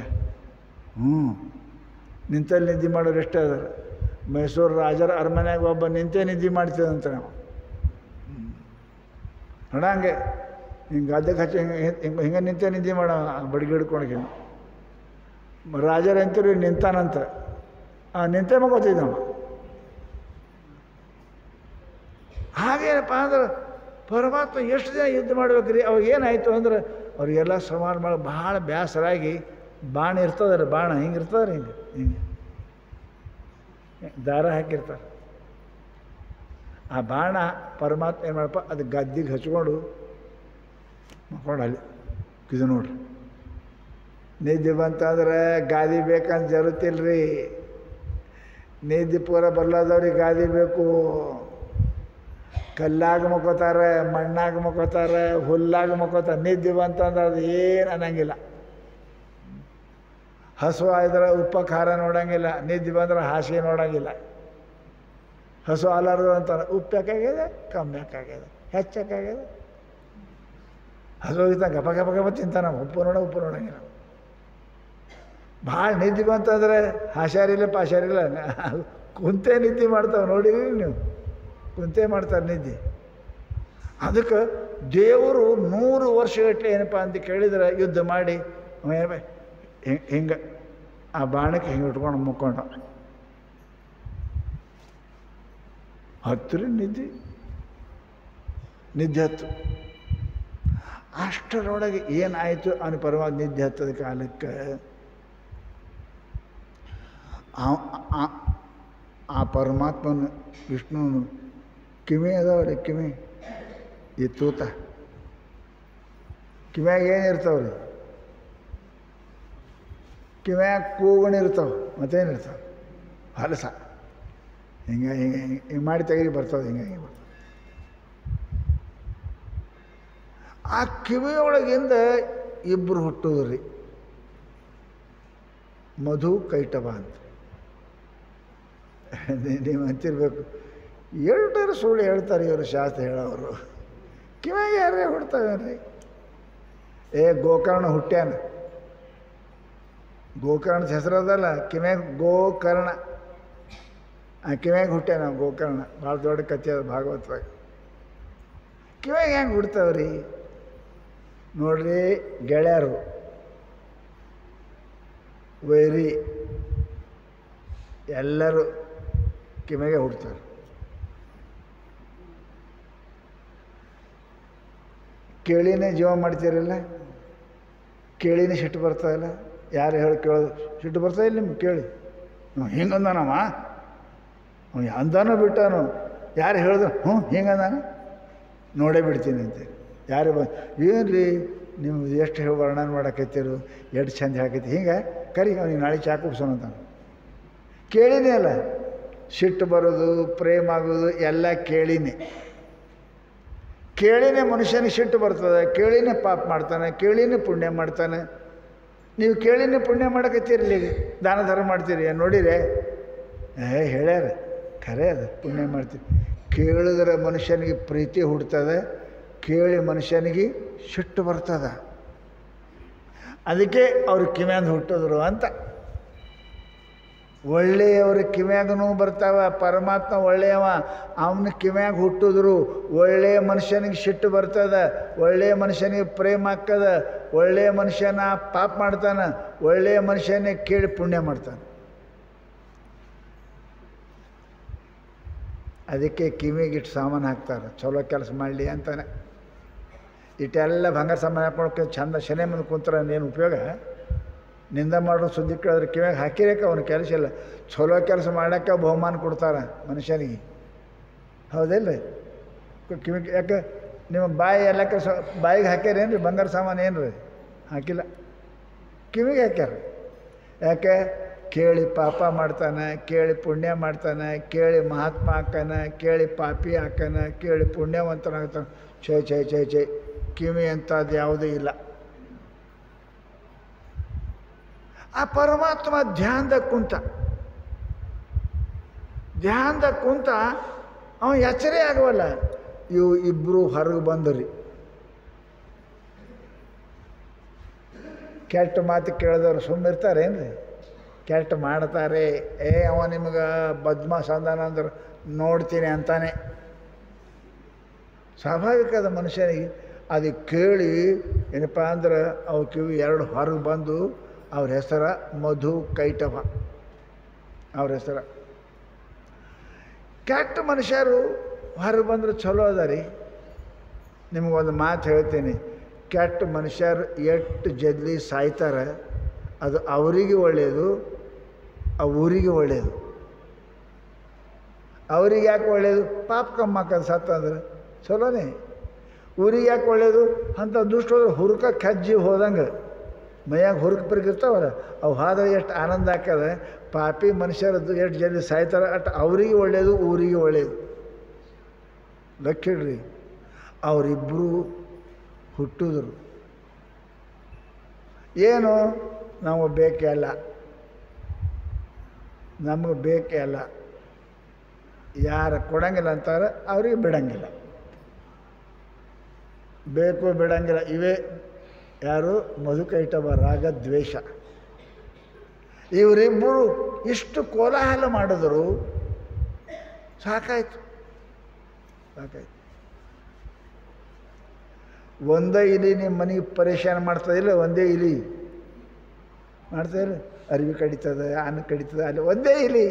ನಿಂತಲ್ಲಿ ನಿದ್ದೆ ಮಾಡೋರು ಎಷ್ಟೇ ಅದಾರ. ಮೈಸೂರು ರಾಜರ ಅರಮನೆಯಾಗ ಒಬ್ಬ ನಿಂತೇ ನಿದ್ದೆ ಮಾಡ್ತಿದಂತ ನಾವು ನೋಡಂಗೆ. ಹಿಂಗೆ ಗದ್ದೆಗೆ ಹಚ್ಚಿ ಹಿಂಗೆ ನಿಂತೇ ನಿದ್ದೆ ಮಾಡೋ ಬಡಿಗೆ ಹಿಡ್ಕೊಳಕ್ಕೆ. ರಾಜರ ಅಂತೀರಿ ನಿಂತಾನಂತ, ನಿಂತೇ ಮಕ್ಕೋತಿದ್ದವ. ಹಾಗೇನಪ್ಪ ಅಂದ್ರೆ ಪರಮಾತ್ಮ ಎಷ್ಟು ದಿನ ಯುದ್ಧ ಮಾಡ್ಬೇಕ್ರಿ. ಅವಾಗ ಏನಾಯಿತು ಅಂದ್ರೆ ಅವ್ರಿಗೆಲ್ಲ ಸಂಹಾರ ಮಾಡಿ ಭಾಳ ಬೇಸರಾಗಿ ಬಾಣ ಇರ್ತದಲ್ಲ, ಬಾಣ ಹಿಂಗೆ ಇರ್ತದೆ, ಹಿಂಗೆ ದಾರ ಹಾಕಿರ್ತಾರೆ. ಆ ಬಾಣ ಪರಮಾತ್ಮ ಏನು ಮಾಡಪ್ಪ ಅದು ಗದ್ದಿಗೆ ಹಚ್ಕೊಂಡು ಮಕ್ಕೊಂಡು ಅಲ್ಲಿ ಇದು ನೋಡ್ರಿ. ನಿದ್ದೆ ಬಂತಂದ್ರೆ ಗಾದಿ ಬೇಕಂತ ಜರುತ್ತಿಲ್ರಿ. ನಿದ್ದೆ ಪೂರ ಬರ್ಲಾದವ್ರಿಗೆ ಗಾದಿ ಬೇಕು. ಕಲ್ಲಾಗ ಮಕ್ಕೋತಾರೆ, ಮಣ್ಣಾಗ ಮಕ್ಕೋತಾರೆ, ಹುಲ್ಲಾಗ ಮಕ್ಕೋತಾರೆ. ನಿದ್ದೆ ಬಂತಂದ್ರೆ ಅದು ಏನು ಅನ್ನಂಗಿಲ್ಲ. ಹಸು ಆದ್ರೆ ಉಪ್ಪ ಖಾರ ನೋಡೋಂಗಿಲ್ಲ, ನಿದ್ದೆ ಬಂದ್ರೆ ಹಾಸಿಗೆ ನೋಡೋಂಗಿಲ್ಲ. ಹಸು ಹಾಲಾರ್ದು ಅಂತಾರೆ, ಉಪ್ಪು ಯಾಕಾಗ್ಯದೆ, ಕಮ್ಮಿ ಯಾಕಾಗ್ಯದೆ, ಹೆಚ್ಚಾಗ್ಯದೆ. ಹಸು ಹೋಗಿತ್ತ ಗಪ ಗಪ ಗಪ ತಿಂತಾನೆ, ಉಪ್ಪು ನೋಡೋಂಗಿಲ್ಲ. ಭಾಳ ನಿದ್ದೆ ಬಂತಂದರೆ ಹಾಶಾರಿಲ್ಲ ಪಾಶಾರಿಲ್ಲ, ಕುಂತೆ ನಿದ್ದೆ ಮಾಡ್ತಾವೆ ನೋಡಿರಿ ನೀವು, ಕುಂತೆ ಮಾಡ್ತಾರೆ ನಿದ್ದೆ. ಅದಕ್ಕೆ ದೇವರು 100 ವರ್ಷಗಟ್ಟಲೆ ಏನಪ್ಪ ಅಂತ ಕೇಳಿದ್ರೆ ಯುದ್ಧ ಮಾಡಿ ಹಿಂಗೆ ಆ ಬಾಣಕ್ಕೆ ಹಿಂಗೆ ಇಟ್ಕೊಂಡು ಮುಕ್ಕೊಂಡ ಹತ್ತಿರ ನಿದ್ದೆ ಹತ್ತು. ಅಷ್ಟರೊಳಗೆ ಏನಾಯಿತು ಅವನ ಪರವಾಗಿ ನಿದ್ದೆ ಹತ್ತದ ಕಾಲಕ್ಕೆ ಆ ಪರಮಾತ್ಮನ ವಿಷ್ಣುವನು ಕಿವಿ ಅದಾವ್ರಿ, ಕಿವಿ ಈ ತೂತ ಕಿವ್ಯಾಗ ಏನಿರ್ತಾವ್ರಿ, ಕಿವ್ಯಾಗ ಕೂಗಣಿರ್ತಾವೆ, ಮತ್ತೇನಿರ್ತಾವೆ ಹಲಸ ಹಿಂಗೆ ಮಾಡಿ ತೆಗೀರಿ ಬರ್ತದೆ, ಹಿಂಗೆ ಬರ್ತದೆ. ಆ ಕಿವಿಯೊಳಗಿಂದ ಇಬ್ಬರು ಹುಟ್ಟೋದ್ರಿ, ಮಧು ಕೈಟಭ ಅಂತ. ನೀವು ಅಂತಿರ್ಬೇಕು, ಎರಡರ ಸುಳ್ಳು ಹೇಳ್ತಾರೆ ಇವರು ಶಾಸ್ತ್ರ ಹೇಳೋರು. ಕಿವಿಯಾಗ ಯಾರೇ ಹುಡ್ತಾವೇನ್ರಿ, ಗೋಕರ್ಣ ಹುಟ್ಟ್ಯಾನ. ಗೋಕರ್ಣದ ಹೆಸರದಲ್ಲ, ಕಿವ್ಯಾಗ ಗೋಕರ್ಣ, ಕಿವ್ಯಾಗ ಹುಟ್ಟ್ಯಾನ ಗೋಕರ್ಣ. ಭಾಳ ದೊಡ್ಡ ಕಥೆ ಅದು ಭಾಗವತವಾಗಿ. ಕಿವ್ಯಾಗ ಹೆಂಗೆ ಹುಡ್ತಾವ್ರಿ ನೋಡ್ರಿ ಗೆಳೆಯರು, ವೈರಿ ಎಲ್ಲರೂ ಕಿವಿಗೆ ಹುಡ್ತಾರೆ. ಕೇಳಿನೇ ಜೀವ ಮಾಡ್ತೀರಲ್ಲ, ಕೇಳಿನೇ ಸಿಟ್ಟು ಬರ್ತಾಯಿಲ್ಲ. ಯಾರು ಹೇಳಿ ಕೇಳೋದು ಸಿಟ್ಟು ಬರ್ತಾಯಿಲ್ಲ ನಿಮ್ಗೆ? ಕೇಳಿ ಹಿಂಗೆ ಅಂದಾನಮ್ಮ, ಅಂದಾನು ಬಿಟ್ಟಾನು. ಯಾರು ಹೇಳಿದ್ರು ಹಿಂಗಂದಾನ ನೋಡೇ ಬಿಡ್ತೀನಿ ಅಂತೇಳಿ. ಯಾರು ಏನು ರೀ ನಿಮ್ಗೆ ಎಷ್ಟು ವರ್ಣನೆ ಮಾಡಕತ್ತೀರು, ಎಷ್ಟು ಚಂದ ಹೇಳಕೈತಿ, ಹಿಂಗೆ ಕರಿ ಅವ್ನಿಗೆ ನಾಳೆ ಚಾ ಕುಡ್ಸೋಣ ಅಂತಾನೆ. ಕೇಳಿನೇ ಅಲ್ಲ, ಸಿಟ್ಟು ಬರೋದು, ಪ್ರೇಮ ಆಗೋದು ಎಲ್ಲ ಕೇಳಿನೇ. ಕೇಳಿನೇ ಮನುಷ್ಯನಿಗೆ ಸಿಟ್ಟು ಬರ್ತದೆ, ಕೇಳಿನೇ ಪಾಪ ಮಾಡ್ತಾನೆ, ಕೇಳಿನೇ ಪುಣ್ಯ ಮಾಡ್ತಾನೆ. ನೀವು ಕೇಳಿನೇ ಪುಣ್ಯ ಮಾಡಕತ್ತೀರಿ, ದಾನ ಧರ್ಮ ಮಾಡ್ತೀರಿ ನೋಡಿರೆ, ಹೇಳ್ಯಾರ ಖರೆ ಅದು ಪುಣ್ಯ ಮಾಡ್ತೀರಿ. ಕೇಳಿದ್ರೆ ಮನುಷ್ಯನಿಗೆ ಪ್ರೀತಿ ಹುಡ್ತದೆ, ಕೇಳಿ ಮನುಷ್ಯನಿಗೆ ಸಿಟ್ಟು ಬರ್ತದ. ಅದಕ್ಕೆ ಅವ್ರು ಕಿವ್ಯಾಗ ಹುಟ್ಟಿದ್ರು ಅಂತ. ಒಳ್ಳೆಯವ್ರ ಕಿವ್ಯಾಗೂ ಬರ್ತಾವ. ಪರಮಾತ್ಮ ಒಳ್ಳೆಯವ, ಅವನ ಕಿವ್ಯಾಗ ಹುಟ್ಟಿದ್ರು. ಒಳ್ಳೆಯ ಮನುಷ್ಯನಿಗೆ ಸಿಟ್ಟು ಬರ್ತದ, ಒಳ್ಳೆಯ ಮನುಷ್ಯನಿಗೆ ಪ್ರೇಮ ಆಗ್ತದ, ಒಳ್ಳೆಯ ಮನುಷ್ಯನ ಪಾಪ ಮಾಡ್ತಾನೆ, ಒಳ್ಳೆಯ ಮನುಷ್ಯನೇ ಕೇಳಿ ಪುಣ್ಯ ಮಾಡ್ತಾನೆ. ಅದಕ್ಕೆ ಕಿವಿಗಿಟ್ಟು ಸಾಮಾನು ಹಾಕ್ತಾರೆ, ಚಲೋ ಕೆಲಸ ಮಾಡಲಿ ಅಂತಾನೆ. ಇಟ್ಟೆಲ್ಲ ಬಂಗಾರ ಸಾಮಾನು ಹಾಕ್ಕೊಳಕ್ಕೆ ಚಂದ ಶನಿ ಮುಂದೆ ಕುಂತ್ರೆ ಏನು ಉಪಯೋಗ? ನಿಂದ ಮಾಡೋ ಸುದ್ದಿ ಕೇಳಿದ್ರೆ ಕಿವಿಯಾಗ ಹಾಕಿರಕ್ಕೆ ಅವನ ಕೆಲಸ ಇಲ್ಲ. ಚಲೋ ಕೆಲಸ ಮಾಡೋಕ್ಕೆ ಬಹುಮಾನ ಕೊಡ್ತಾರೆ ಮನುಷ್ಯನಿಗೆ, ಹೌದಿಲ್ಲ? ಕಿವಿಗೆ ಯಾಕೆ ನಿಮ್ಮ ಬಾಯಿ ಎಲ್ಲ ಕೆಲಸ ಬಾಯಿಗೆ ಹಾಕ್ಯಾರೇನು ರೀ? ಬಂಗಾರ ಸಾಮಾನು ಏನು ರೀ? ಹಾಕಿಲ್ಲ, ಕಿವಿಗೆ ಹಾಕ್ಯಾರ. ಯಾಕೆ? ಕೇಳಿ ಪಾಪ ಮಾಡ್ತಾನೆ, ಕೇಳಿ ಪುಣ್ಯ ಮಾಡ್ತಾನೆ, ಕೇಳಿ ಮಹಾತ್ಮ ಹಾಕಾನ, ಕೇಳಿ ಪಾಪಿ ಹಾಕಾನ, ಕೇಳಿ ಪುಣ್ಯವಂತನಾಗ್ತಾನೆ. ಛೇ ಛೇ ಛೇ ಛೇ, ಕಿವಿ ಅಂಥದ್ದು ಯಾವುದೂ ಇಲ್ಲ. ಆ ಪರಮಾತ್ಮ ಧ್ಯಾನದಾಗ ಕುಂತ ಅವ ಎಚ್ಚರೇ ಆಗವಲ್ಲ. ಇವು ಇಬ್ಬರು ಹೊರಗೆ ಬಂದ್ರಿ, ಕೆಟ್ಟ ಮಾತು ಕೇಳಿದವ್ರು ಸುಮ್ಮಿರ್ತಾರೇನ್ರಿ? ಕೆಟ್ಟ ಮಾಡ್ತಾರೆ. ಅವ ನಿಮ್ಗೆ ಬದ್ಮಾಸ್ ಅಂದಾನ ಅಂದ್ರೆ ನೋಡ್ತೀನಿ ಅಂತಾನೆ. ಸ್ವಾಭಾವಿಕ ಅದ ಮನುಷ್ಯನಿಗೆ. ಅದು ಕೇಳಿ ಏನಪ್ಪ ಅಂದ್ರೆ ಅವು ಕಿವಿ ಎರಡು ಹೊರಗೆ ಬಂದು, ಅವ್ರ ಹೆಸರ ಮಧು ಕೈಟಭ, ಅವ್ರ ಹೆಸರ. ಕೆಟ್ಟ ಮನುಷ್ಯರು ಹೊರಗೆ ಬಂದ್ರೆ ಚಲೋ ಅದ ರೀ. ನಿಮಗೊಂದು ಮಾತು ಹೇಳ್ತೀನಿ, ಕೆಟ್ಟ ಮನುಷ್ಯರು ಎಷ್ಟು ಜಲ್ದಿ ಸಾಯ್ತಾರೆ ಅದು ಅವರಿಗೆ ಒಳ್ಳೆಯದು, ಆ ಊರಿಗೆ ಒಳ್ಳೆಯದು. ಅವ್ರಿಗೆ ಯಾಕೆ ಒಳ್ಳೆಯದು? ಪಾಪ ಕಮ್ಮಕ್ಕದು ಸತ್ತಂದ್ರೆ ಚಲೋನೇ. ಊರಿಗೆ ಯಾಕೆ ಒಳ್ಳೆಯದು? ಅಂಥ ದುಷ್ಟ ಹೋದ್ರೆ ಹುರ್ಕ ಕಜ್ಜಿ ಹೋದಂಗೆ ಮೈಯಾಗ ಹುರುಕು ಪರಿಗಿರ್ತಾವಲ್ಲ, ಅವು ಹೋದ್ರೆ ಎಷ್ಟು ಆನಂದ ಆಗ್ತದೆ. ಪಾಪಿ ಮನುಷ್ಯರದ್ದು ಎಷ್ಟು ಜಲ್ದಿ ಸಾಯ್ತಾರೆ ಅಟ್ ಅವರಿಗೆ ಒಳ್ಳೆಯದು, ಊರಿಗೆ ಒಳ್ಳೆಯದು. ಲಕ್ಕಿಡ್ರಿ, ಅವರಿಬ್ಬರು ಹುಟ್ಟಿದ್ರು. ಏನು ನಾವು ಬೇಕೇ ಅಲ್ಲ, ನಮಗೆ ಬೇಕೇ ಅಲ್ಲ. ಯಾರು ಕೊಡಂಗಿಲ್ಲ ಅಂತಾರೆ ಅವ್ರಿಗೆ ಬಿಡಂಗಿಲ್ಲ, ಬೇಕು ಬಿಡಂಗಿಲ್ಲ. ಇವೇ ಯಾರು? ಮಧುಕೈಟಭ, ರಾಗ ದ್ವೇಷ. ಇವರಿಬ್ಬರು ಇಷ್ಟು ಕೋಲಾಹಲ ಮಾಡಿದ್ರು, ಸಾಕಾಯ್ತು. ಒಂದೇ ಇಲಿ ನಿಮ್ಮ ಮನೆಗೆ ಪರೇಶಾನ ಮಾಡ್ತದಿಲ್ಲ, ಒಂದೇ ಇಲಿ ಮಾಡ್ತಾಯಿಲ್ಲ. ಅರಿವಿ ಕಡಿತದೆ, ಅನ್ನ ಕಡಿತದೆ, ಅಲ್ಲಿ ಒಂದೇ ಇಲಿ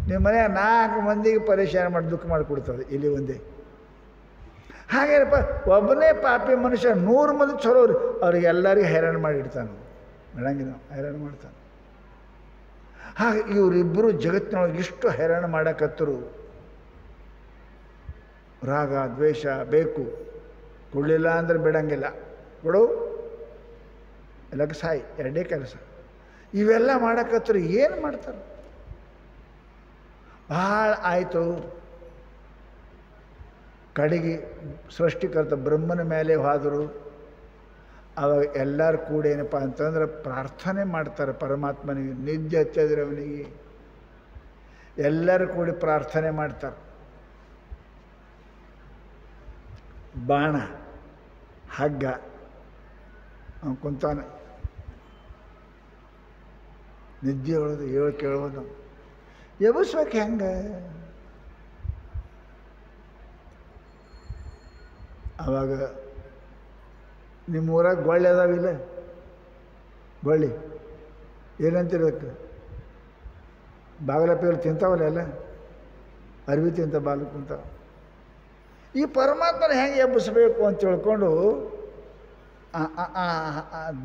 ನಿಮ್ಮ ಮನೆಯ 4 ಮಂದಿಗೆ ಪರೇಶಾನ ಮಾಡಿ ದುಃಖ ಮಾಡಿಕೊಡ್ತದೆ ಇಲಿ ಒಂದೇ. ಹಾಗೇನಪ್ಪ, ಒಬ್ಬನೇ ಪಾಪಿ ಮನುಷ್ಯ 100 ಮಂದಿ ಚಲೋರು, ಅವ್ರಿಗೆಲ್ಲರಿಗೂ ಹೈರಾಣ ಮಾಡಿಡ್ತಾನೆ, ಬಿಡಂಗಿಲ್ಲ, ಹೈರಾಣ ಮಾಡ್ತಾನೆ. ಹಾಗೆ ಇವರಿಬ್ಬರು ಜಗತ್ತಿನೊಳಗೆ ಇಷ್ಟು ಹೈರಾಣ ಮಾಡಕತ್ತರು. ರಾಗ ದ್ವೇಷ ಬೇಕು, ಕೊಡಲಿಲ್ಲ ಅಂದ್ರೆ ಬಿಡಂಗಿಲ್ಲ, ಕೊಡು ಎಲ್ಲಕ್ಕೆ ಸಾಯಿ, ಎರಡೇ ಕೆಲಸ. ಇವೆಲ್ಲ ಮಾಡಕತ್ತರು. ಏನು ಮಾಡ್ತಾರೆ? ಭಾಳ ಆಯಿತು. ಕಡೆಗೆ ಸೃಷ್ಟಿಕರ್ತ ಬ್ರಹ್ಮನ ಮೇಲೆ ಹೋದರು. ಅವಾಗ ಎಲ್ಲರೂ ಕೂಡ ಏನಪ್ಪ ಅಂತಂದ್ರೆ ಪ್ರಾರ್ಥನೆ ಮಾಡ್ತಾರೆ ಪರಮಾತ್ಮನಿಗೆ. ನಿದ್ದೆ ಹತ್ತಿದ್ರೆ ಅವನಿಗೆ ಎಲ್ಲರೂ ಕೂಡಿ ಪ್ರಾರ್ಥನೆ ಮಾಡ್ತಾರೆ. ಬಾಣ, ಹಗ್ಗ ಅವ್ನು ಕುಂತಾನೆ, ನಿದ್ದೆ ಹೇಳೋದು, ಹೇಳಿ ಕೇಳೋದು. ಎಬ್ಬಿಸ್ಬೇಕು ಹೆಂಗೆ? ಆವಾಗ ನಿಮ್ಮ ಊರಾಗ ಗೊಳ್ಳೆ ಅದಾವಿಲ್ಲ? ಗೊಳ್ಳಿ ಏನಂತಿರೋದಕ್ಕೆ? ಬಾಗಲಪೇರು ತಿಂತಾವಲ್ಲ ಎಲ್ಲ, ಅರಿವಿ ತಿಂತ ಬಾಗಿಲು ಕುಂತಾವ. ಈ ಪರಮಾತ್ಮನ ಹೆಂಗೆ ಎಬ್ಬಿಸ್ಬೇಕು ಅಂತ ತಿಳ್ಕೊಂಡು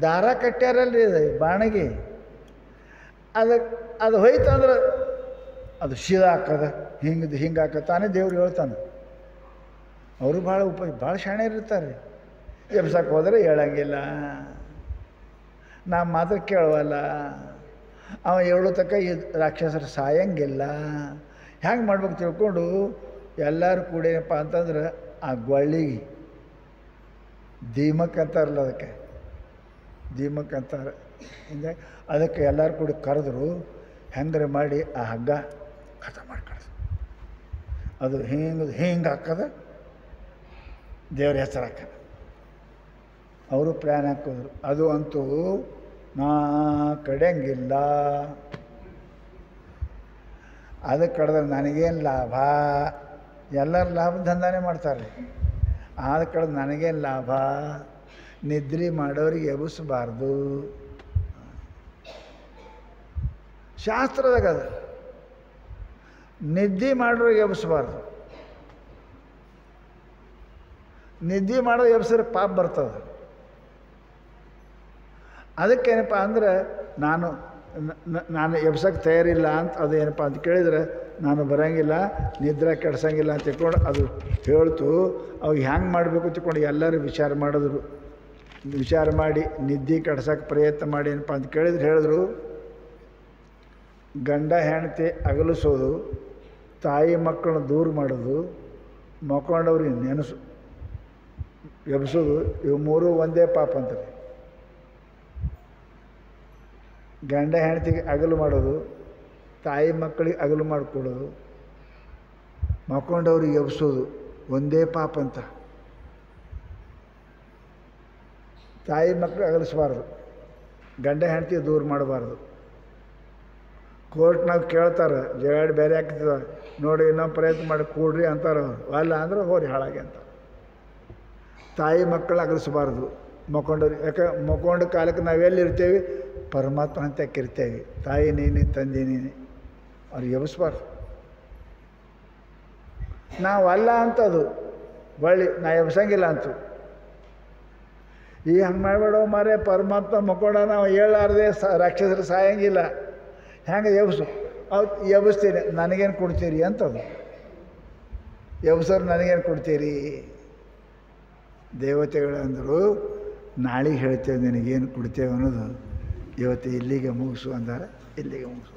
ದಾರ ಕಟ್ಟ್ಯಾರಲ್ಲಿ ಬಾಣಿಗೆ, ಅದು ಹೋಯ್ತಂದ್ರೆ ಅದು ಶೀದ ಹಾಕದ, ಹಿಂಗೆ ಹಾಕತ್ತಾನೆ ದೇವ್ರು ಹೇಳ್ತಾನೆ. ಅವರು ಭಾಳ ಶಾಣೆ ಇರ್ತಾರೆ. ಎಬ್ಸಕ್ಕೆ ಹೋದರೆ ಹೇಳಂಗಿಲ್ಲ, ನಾ ಮಾತ್ರ ಕೇಳುವಲ್ಲ, ಅವ ಹೇಳೋ ತಕ್ಕ ಈ ರಾಕ್ಷಸರು ಸಾಯಂಗಿಲ್ಲ. ಹೆಂಗೆ ಮಾಡ್ಬೇಕು ತಿಳ್ಕೊಂಡು ಎಲ್ಲರೂ ಕೂಡ ಏನಪ್ಪ ಅಂತಂದ್ರೆ ಆ ಗೊಳ್ಳಿಗೆ ದೀಮಕ್ ಅಂತಾರಲ್ಲ, ಅದಕ್ಕೆ ದೀಮಕ್ ಅಂತಾರೆ. ಹಿಂಗೆ ಅದಕ್ಕೆ ಎಲ್ಲರೂ ಕೂಡ ಕರೆದ್ರು, ಹೆಂಗಾರೆ ಮಾಡಿ ಆ ಹಗ್ಗ ಕಥ ಮಾಡಿ ಕಳಿಸ್, ಅದು ಹಿಂಗೆ ಹಾಕೋದು, ದೇವ್ರ ಹೆಸರು ಹಾಕೋದು. ಅವರು ಪ್ಲ್ಯಾನ್ ಹಾಕಿದ್ರು. ಅದು ಅಂತೂ ನಾ ಕಡೆಯಂಗಿಲ್ಲ, ಅದಕ್ಕೆ ಕಳೆದ್ರೆ ನನಗೇನು ಲಾಭ? ಎಲ್ಲರೂ ಲಾಭ ದಂಧನೆ ಮಾಡ್ತಾರೆ. ಆದ ಕಳೆದು ನನಗೇನು ಲಾಭ? ನಿದ್ರೆ ಮಾಡೋರಿಗೆ ಎಬ್ಬಿಸಬಾರ್ದು. ಶಾಸ್ತ್ರದಾಗ ಅದು ನಿದ್ದೆ ಮಾಡೋರಿಗೆ ಎಬ್ಬಿಸಬಾರ್ದು. ನಿದ್ದೆ ಮಾಡೋ ಎಬ್ಸಿದ್ರೆ ಪಾಪ ಬರ್ತದೆ. ಅದಕ್ಕೇನಪ್ಪ ಅಂದ್ರೆ ನಾನು ಎಬ್ಸಕ್ಕೆ ತಯಾರಿಲ್ಲ ಅಂತ, ಅದು ಏನಪ್ಪ ಅಂತ ಕೇಳಿದರೆ ನಾನು ಬರೋಂಗಿಲ್ಲ, ನಿದ್ರೆ ಕೆಡ್ಸಂಗಿಲ್ಲ ಅಂತ ತಿಳ್ಕೊಂಡು ಅದು ಹೇಳ್ತು. ಅವಾಗ ಹ್ಯಾಂಗೆ ಮಾಡಬೇಕು ತಿಳ್ಕೊಂಡು ಎಲ್ಲರೂ ವಿಚಾರ ಮಾಡಿದ್ರು. ವಿಚಾರ ಮಾಡಿ ನಿದ್ದೆ ಕೆಡ್ಸೋಕ್ಕೆ ಪ್ರಯತ್ನ ಮಾಡಿ ಏನಪ್ಪ ಅಂತ ಕೇಳಿದ್ರೆ ಹೇಳಿದ್ರು, ಗಂಡ ಹೆಂಡತಿ ಅಗಲಿಸೋದು, ತಾಯಿ ಮಕ್ಕಳನ್ನ ದೂರ ಮಾಡೋದು, ಮಕ್ಕೊಂಡವ್ರಿಗೆ ಎಬ್ಸೋದು, ಇವು ಮೂರು ಒಂದೇ ಪಾಪ ಅಂತಾರೆ. ಗಂಡ ಹೆಂಡತಿಗೆ ಅಗಲು ಮಾಡೋದು, ತಾಯಿ ಮಕ್ಕಳಿಗೆ ಅಗಲು ಮಾಡಿಕೊಡೋದು, ಮಕ್ಕೊಂಡವ್ರಿಗೆ ಎಬ್ಸೋದು ಒಂದೇ ಪಾಪ ಅಂತ. ತಾಯಿ ಮಕ್ಕಳು ಅಗಲಿಸ್ಬಾರ್ದು, ಗಂಡ ಹೆಂಡತಿ ದೂರ ಮಾಡಬಾರ್ದು. ಕೋರ್ಟ್ನಾಗ ಕೇಳ್ತಾರೆ, ಜಗಳ ಬೇರೆ ಆಗ್ತದೆ, ನೋಡಿ ಇನ್ನೊಂದು ಪ್ರಯತ್ನ ಮಾಡಿ ಕೂಡ್ರಿ ಅಂತಾರೆ. ಅವರು ಅಲ್ಲ ಅಂದ್ರೆ ಹೋರಿ ಹಾಳಾಗಿ ಅಂತ. ತಾಯಿ ಮಕ್ಕಳು ಅಗಲಿಸ್ಬಾರ್ದು ಮಕ್ಕೊಂಡವ್ರು. ಯಾಕೆ ಮಕ್ಕೊಂಡ ಕಾಲಕ್ಕೆ ನಾವೆಲ್ಲಿರ್ತೇವೆ? ಪರಮಾತ್ಮ ಅಂತ ಇರ್ತೇವೆ. ತಾಯಿ ನೀನೆ, ತಂದೆ ನೀನೆ, ಅವ್ರಿಗೆ ಎಬ್ಬಿಸ್ಬಾರ್ದು. ನಾವು ಅಲ್ಲ ಅಂತದು ಬಳ್ಳಿ, ನಾ ಎಬ್ಸಂಗಿಲ್ಲ ಅಂತು. ಈಗ ಹಂಗೆ ಮಾಡಬೇಡೋ ಮಾರೇ, ಪರಮಾತ್ಮ ಮಕ್ಕೊಂಡ ನಾವು ಹೇಳಾರ್ದೆ ರಾಕ್ಷಸರು ಸಾಯಂಗಿಲ್ಲ. ಹೆಂಗೆ ಎಬ್ಸು? ಅವ್ರು ಎಬ್ಬಿಸ್ತೀನಿ, ನನಗೇನು ಕೊಡ್ತೀರಿ ಅಂತದು. ಎಬ್ಸರು ನನಗೇನು ಕೊಡ್ತೀರಿ? ದೇವತೆಗಳಂದರು ನಾಳೆಗೆ ಹೇಳ್ತೇವೆ ನಿನಗೇನು ಕೊಡ್ತೇವೆ ಅನ್ನೋದು. ಇವತ್ತು ಇಲ್ಲಿಗೆ ಮುಗಿಸು ಅಂದಾರೆ, ಇಲ್ಲಿಗೆ ಮುಗಿಸು.